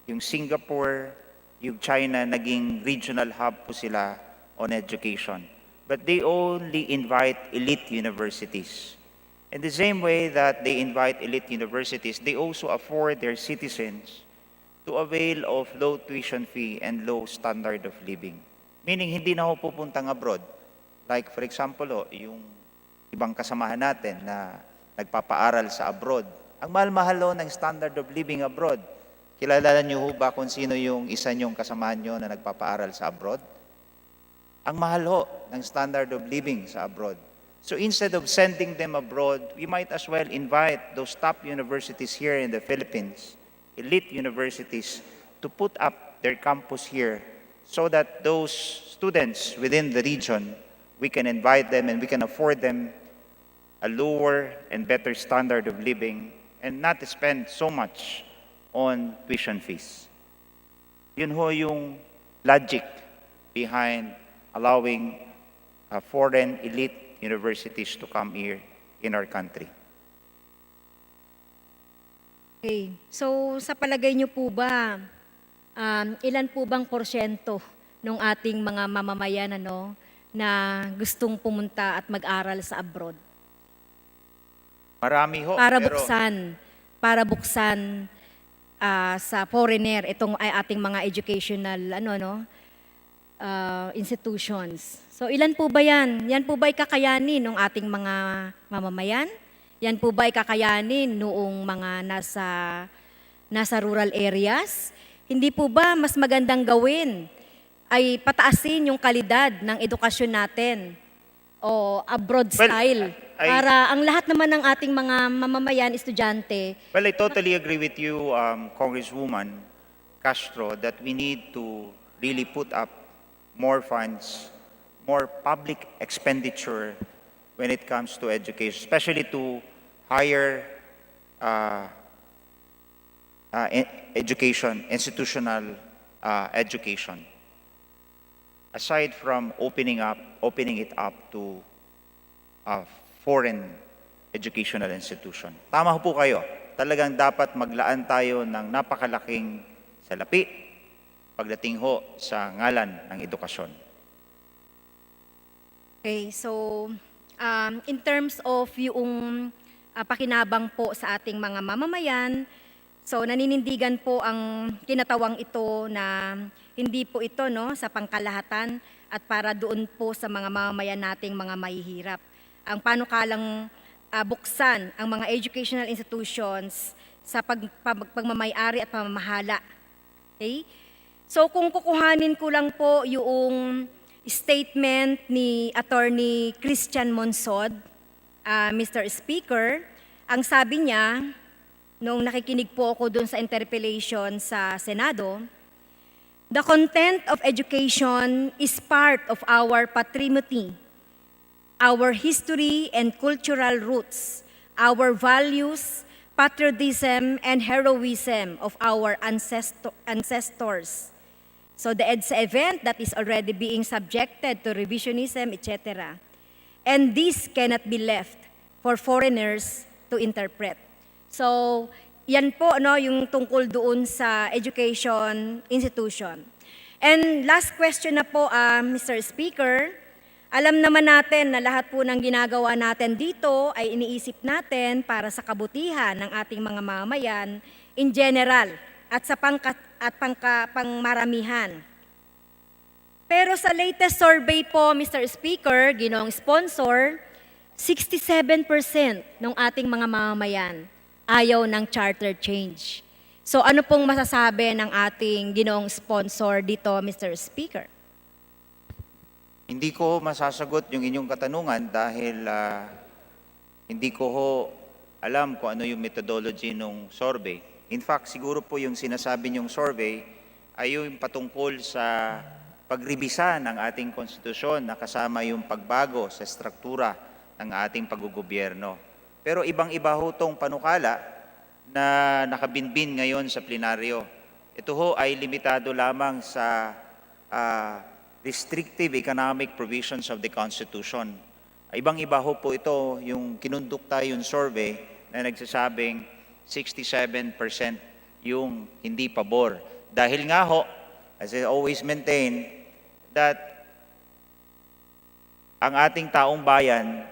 yung Singapore, yung China, naging regional hub po sila on education. But they only invite elite universities. In the same way that they invite elite universities, they also afford their citizens to avail of low tuition fee and low standard of living. Meaning, hindi na ho pupuntang abroad. Like, for example, yung ibang kasamahan natin na nagpapaaral sa abroad. Ang mahal-mahal ho ng standard of living abroad. Kilala niyo ho ba kung sino yung isa niyong kasamahan niyo na nagpapaaral sa abroad? Ang mahal ho ng standard of living sa abroad. So instead of sending them abroad, we might as well invite those top universities here in the Philippines, elite universities, to put up their campus here so that those students within the region, we can invite them and we can afford them a lower and better standard of living and not spend so much on tuition fees. Yun ho yung logic behind allowing foreign elite universities to come here in our country. Okay. So, sa palagay niyo po ba, ilan po bang porsyento ng ating mga mamamayan na gustong pumunta at mag-aral sa abroad? Marami ho. Para buksan sa foreigner itong ay ating mga educational institutions. So ilan po ba yan? Yan po ba ay kakayanin ng ating mga mamamayan? Yan po ba ay kakayanin noong mga nasa rural areas? Hindi po ba mas magandang gawin ay pataasin yung kalidad ng edukasyon natin o abroad style para ang lahat naman ng ating mga mamamayan, estudyante? Well, I totally agree with you, Congresswoman Castro, that we need to really put up more funds, more public expenditure when it comes to education, especially to higher education, institutional education. aside from opening it up to foreign educational institution. Tama po kayo. Talagang dapat maglaan tayo ng napakalaking salapi pagdating ho sa ngalan ng edukasyon. Okay, so in terms of yung pakinabang po sa ating mga mamamayan, so naninindigan po ang kinatawang ito na hindi po ito sa pangkalahatan at para doon po sa mga mamamayan nating mga mahihirap. Ang panukalang buksan ang mga educational institutions sa pagmamay-ari at pamamahala. Okay? So kung kukuhanin ko lang po yung statement ni Attorney Christian Monsod, Mr. Speaker, ang sabi niya, nung nakikinig po ako dun sa interpellation sa Senado, the content of education is part of our patrimony, our history and cultural roots, our values, patriotism, and heroism of our ancestors. So the EDSA event that is already being subjected to revisionism, etc. And this cannot be left for foreigners to interpret. So yan po yung tungkol doon sa education institution. And last question na po, Mr. Speaker, alam naman natin na lahat po ng ginagawa natin dito ay iniisip natin para sa kabutihan ng ating mga mamamayan in general at sa pangmaramihan. Pero sa latest survey po, Mr. Speaker, ginong sponsor, 67% ng ating mga mamamayan ayaw ng charter change. So ano pong masasabi ng ating ginong sponsor dito, Mr. Speaker? Hindi ko masasagot yung inyong katanungan dahil hindi ko ho alam kung ano yung methodology ng survey. In fact, siguro po yung sinasabi niyong survey ay yung patungkol sa pagribisa ng ating konstitusyon na kasama yung pagbago sa struktura ng ating paggugobyerno. Pero ibang-iba ho itong panukala na nakabinbin ngayon sa plenaryo. Ito ho ay limitado lamang sa restrictive economic provisions of the Constitution. Ibang-iba ho po ito yung kinundukta yung survey na nagsasabing 67% yung hindi pabor. Dahil nga ho, as I always maintain, that ang ating taong bayan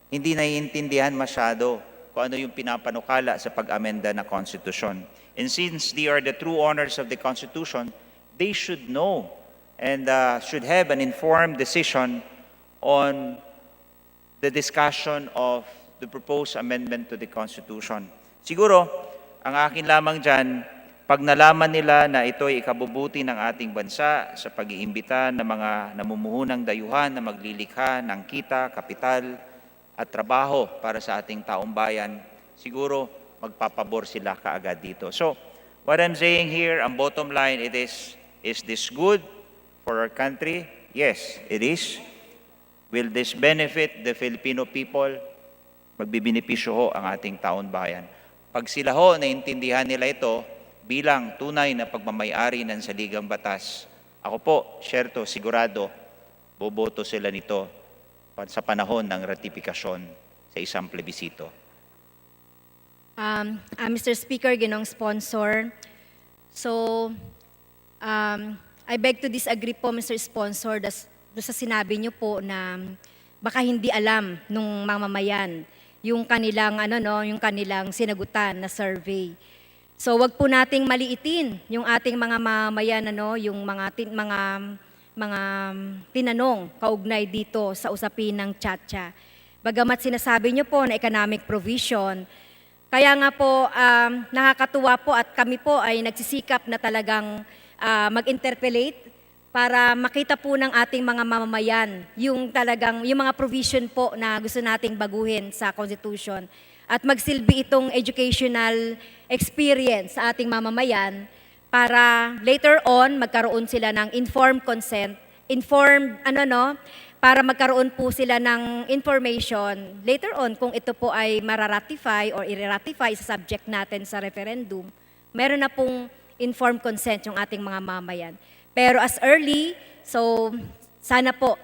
hindi naiintindihan masyado kung ano yung pinapanukala sa pag-amenda na Constitution. And since they are the true owners of the Constitution, they should know and should have an informed decision on the discussion of the proposed amendment to the Constitution. Siguro, ang akin lamang dyan, pag nalaman nila na ito ay ikabubuti ng ating bansa sa pag-iimbita ng mga namumuhunang dayuhan na maglilikha ng kita, kapital, at trabaho para sa ating taong bayan, siguro magpapabor sila kaagad dito. So, what I'm saying here, ang bottom line, is this good for our country? Yes, it is. Will this benefit the Filipino people? Magbibenepisyo ho ang ating taong bayan. Pag sila ho naintindihan nila ito bilang tunay na pagmamayari ng saligang batas, ako po, syerto, sigurado, boboto sila nito sa panahon ng ratifikasyon sa isang plebisito. Mr. Speaker, ginong sponsor, so I beg to disagree po, Mr. Sponsor, sa sinabi niyo po na baka hindi alam nung mamamayan yung kanilang yung kanilang sinagutan na survey. So wag po nating maliitin yung ating mga mamamayan yung mga tinanong kaugnay dito sa usapin ng Chacha. Bagamat sinasabi niyo po na economic provision, kaya nga po nakakatuwa po at kami po ay nagsisikap na talagang mag-interpellate para makita po ng ating mga mamamayan yung mga provision po na gusto nating baguhin sa Constitution at magsilbi itong educational experience sa ating mamamayan para later on magkaroon sila ng informed consent, para magkaroon po sila ng information later on kung ito po ay mararatify or i-ratify sa subject natin sa referendum, meron na pong informed consent yung ating mga mamamayan. Pero as early, so sana po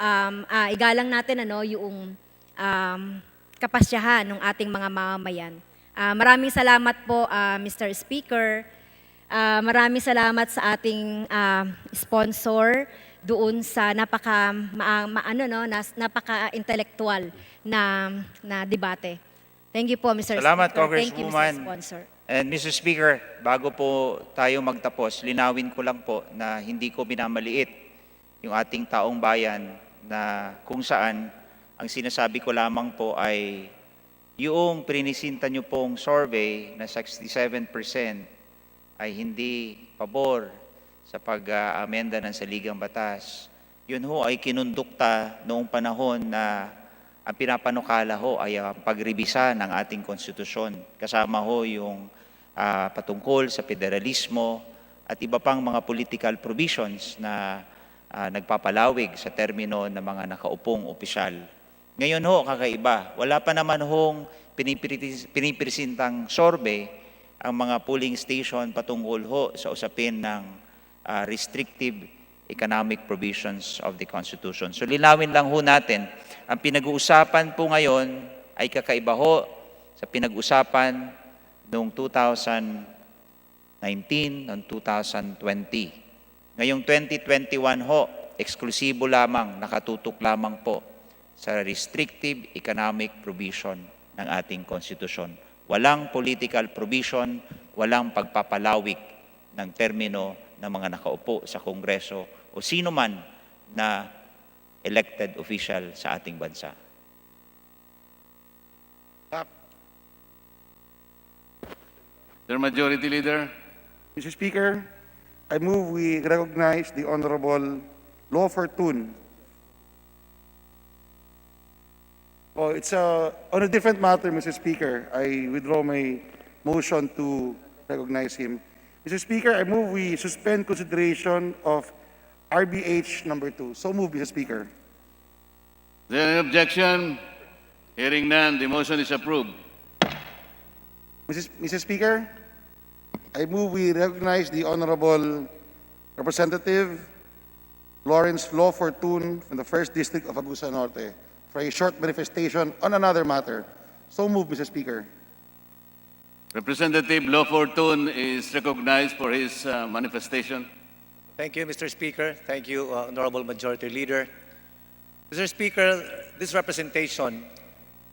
igalang natin yung kapasyahan ng ating mga mamamayan. Maraming salamat po, Mr. Speaker. Maraming salamat sa ating sponsor doon sa napaka-intellectual na debate. Thank you po, Mr. Salamat, Speaker. Thank you, Mr. Congresswoman. Sponsor. And Mr. Speaker, bago po tayo magtapos, linawin ko lang po na hindi ko minamaliit yung ating taong bayan na kung saan ang sinasabi ko lamang po ay yung prinisinta nyo pong survey na 67% ay hindi pabor sa pag-amenda ng saligang batas. Yun ho ay kinundukta noong panahon na ang pinapanukala ho ay ang pagrebisa ng ating konstitusyon. Kasama ho yung patungkol sa federalismo at iba pang mga political provisions na nagpapalawig sa termino ng mga nakaupong opisyal. Ngayon ho, kakaiba. Wala pa naman hong pinipresentang survey ang mga polling station patungkol ho sa usapin ng restrictive economic provisions of the Constitution. So linawin lang ho natin, ang pinag-uusapan po ngayon ay kakaiba ho sa pinag-usapan noong 2019, noong 2020. Ngayong 2021 ho, eksklusibo lamang, nakatutok lamang po sa restrictive economic provision ng ating konstitusyon. Walang political provision, walang pagpapalawig ng termino ng mga nakaupo sa Kongreso o sino man na elected official sa ating bansa. Mr. Majority Leader. Mr. Speaker, I move we recognize the Honorable Law Fortune. Oh, it's on a different matter, Mr. Speaker. I withdraw my motion to recognize him. Mr. Speaker, I move we suspend consideration of RBH number 2. So move, Mr. Speaker. Is there any objection? Hearing none, the motion is approved. Mr. Speaker, I move we recognize the Honorable Representative Lawrence Law Fortune from the 1st District of Agusan Norte for a short manifestation on another matter. So move, Mr. Speaker. Representative Law Fortune is recognized for his manifestation. Thank you, Mr. Speaker. Thank you, Honorable Majority Leader. Mr. Speaker, this representation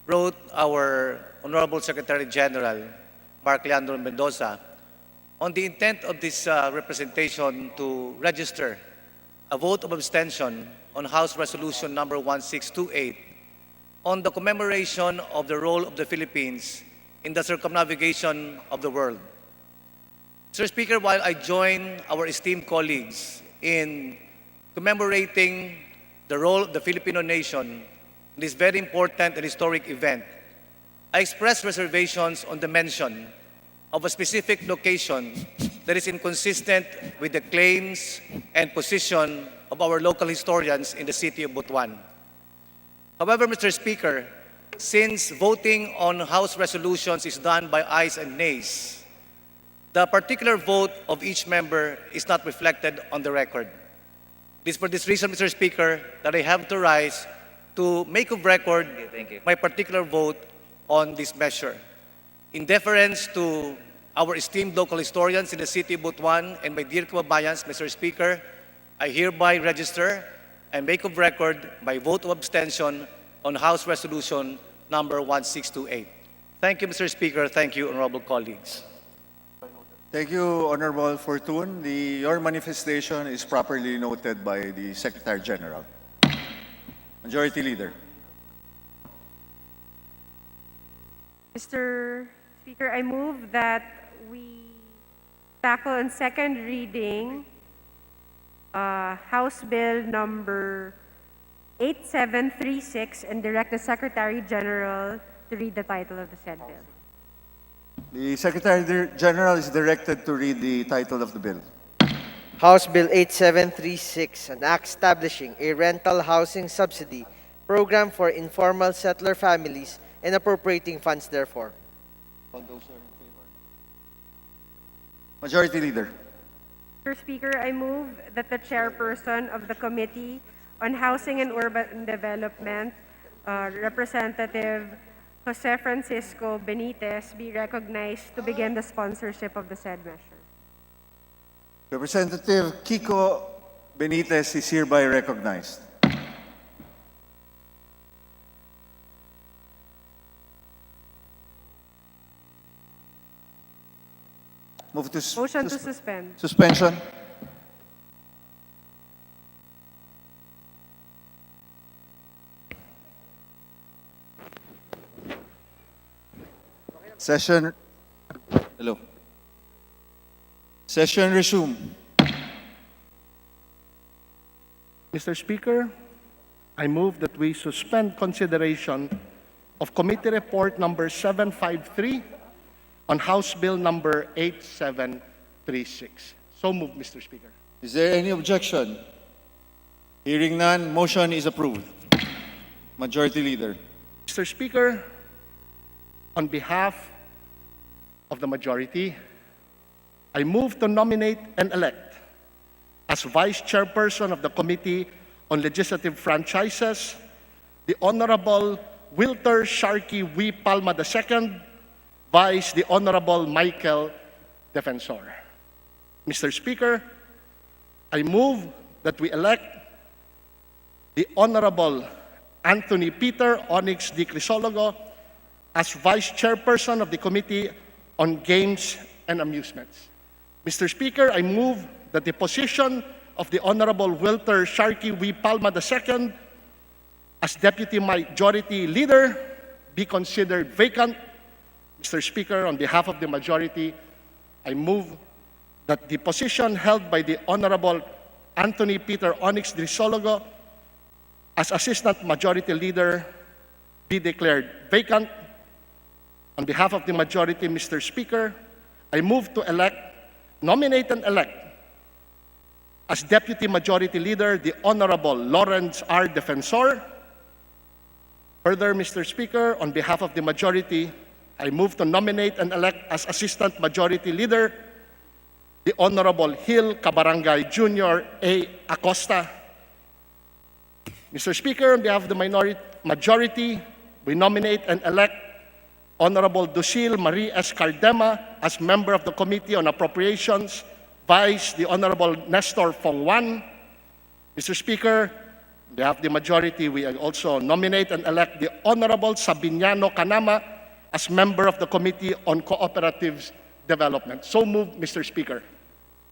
wrote our Honorable Secretary General, Mark Leandro Mendoza, on the intent of this representation to register a vote of abstention on House Resolution number 1628 on the commemoration of the role of the Philippines in the circumnavigation of the world. Mr. Speaker, while I join our esteemed colleagues in commemorating the role of the Filipino nation in this very important and historic event, I express reservations on the mention of a specific location that is inconsistent with the claims and position of our local historians in the city of Butuan. However, Mr. Speaker, since voting on House resolutions is done by ayes and nays, the particular vote of each member is not reflected on the record. It is for this reason, Mr. Speaker, that I have to rise to make of record my particular vote on this measure. In deference to our esteemed local historians in the city of Butuan and my dear kababayans, Mr. Speaker, I hereby register and make of record my vote of abstention on House Resolution number 1628. Thank you, Mr. Speaker. Thank you, honorable colleagues. Thank you, Honorable Fortune. Your manifestation is properly noted by the Secretary General. Majority Leader. Mr. Speaker, I move that we tackle on second reading House Bill number 8736 and direct the Secretary General to read the title of the said bill. The Secretary General is directed to read the title of the bill. House Bill 8736, an act establishing a rental housing subsidy program for informal settler families and appropriating funds therefore. All those are in favor. Majority Leader. Mr. Speaker, I move that the chairperson of the Committee on Housing and Urban Development, Representative Jose Francisco Benitez, be recognized to begin the sponsorship of the said measure. Representative Kiko Benitez is hereby recognized. Move to Motion to suspend. suspension. Session. Hello. Session resume. Mr. Speaker, I move that we suspend consideration of Committee Report Number 753 on House Bill Number 8736. So moved, Mr. Speaker. Is there any objection? Hearing none, motion is approved. Majority Leader. Mr. Speaker, on behalf of the majority, I move to nominate and elect as Vice Chairperson of the Committee on Legislative Franchises the Honorable Wilter Sharkey V. Palma II, Vice the Honorable Michael Defensor. Mr. Speaker, I move that we elect the Honorable Anthony Peter Onyx D. Crisologo as Vice Chairperson of the Committee on Games and Amusements. Mr. Speaker, I move that the position of the Honorable Wilter Sharkey V. Palma II as Deputy Majority Leader be considered vacant. Mr. Speaker, on behalf of the majority, I move that the position held by the Honorable Anthony Peter Onyx Crisologo as Assistant Majority Leader be declared vacant. On behalf of the majority, Mr. Speaker, I move to nominate and elect as Deputy Majority Leader the Honorable Lawrence R. Defensor. Further, Mr. Speaker, on behalf of the majority, I move to nominate and elect as Assistant Majority Leader the Honorable Hill Cabarangay Jr. A. Acosta. Mr. Speaker, on behalf of the majority, we nominate and elect Honorable Ducil Marie S. Cardema as member of the Committee on Appropriations, Vice the Honorable Nestor Fongwan. Mr. Speaker, on behalf of the majority, we also nominate and elect the Honorable Sabiniano Canama as member of the Committee on Cooperative Development. So moved, Mr. Speaker.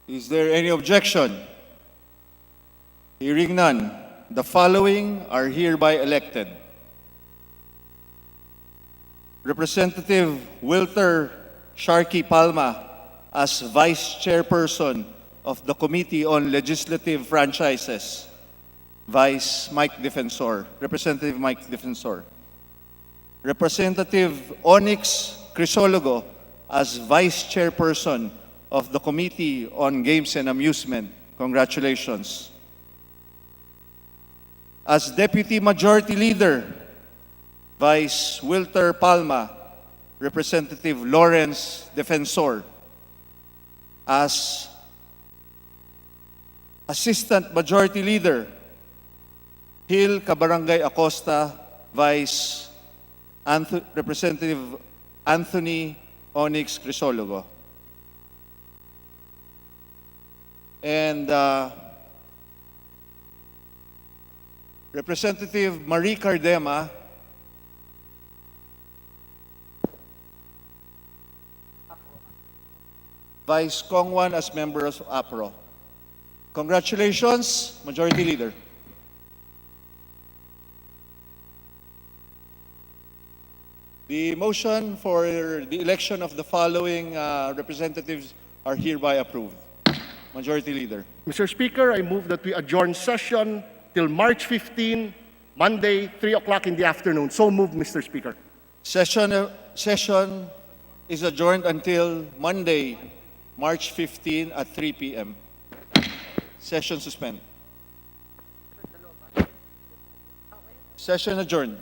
Is there any objection? Hearing none, the following are hereby elected. Representative Wilter Sharkey Palma as Vice Chairperson of the Committee on Legislative Franchises. Vice Mike Defensor. Representative Mike Defensor. Representative Onyx Crisologo as Vice Chairperson of the Committee on Games and Amusement. Congratulations. As Deputy Majority Leader, Vice Wilter Palma, Representative Lawrence Defensor. As Assistant Majority Leader, Hill Cabarangay Acosta, Vice Representative Anthony Onyx Crisologo. And Representative Marie Cardema, Vice Kongwan as member of APRO. Congratulations, Majority Leader. The motion for the election of the following representatives are hereby approved. Majority Leader. Mr. Speaker, I move that we adjourn session till March 15, Monday, 3 o'clock in the afternoon. So moved, Mr. Speaker. Session is adjourned until Monday, March 15 at 3 p.m. Session suspended. Session adjourned.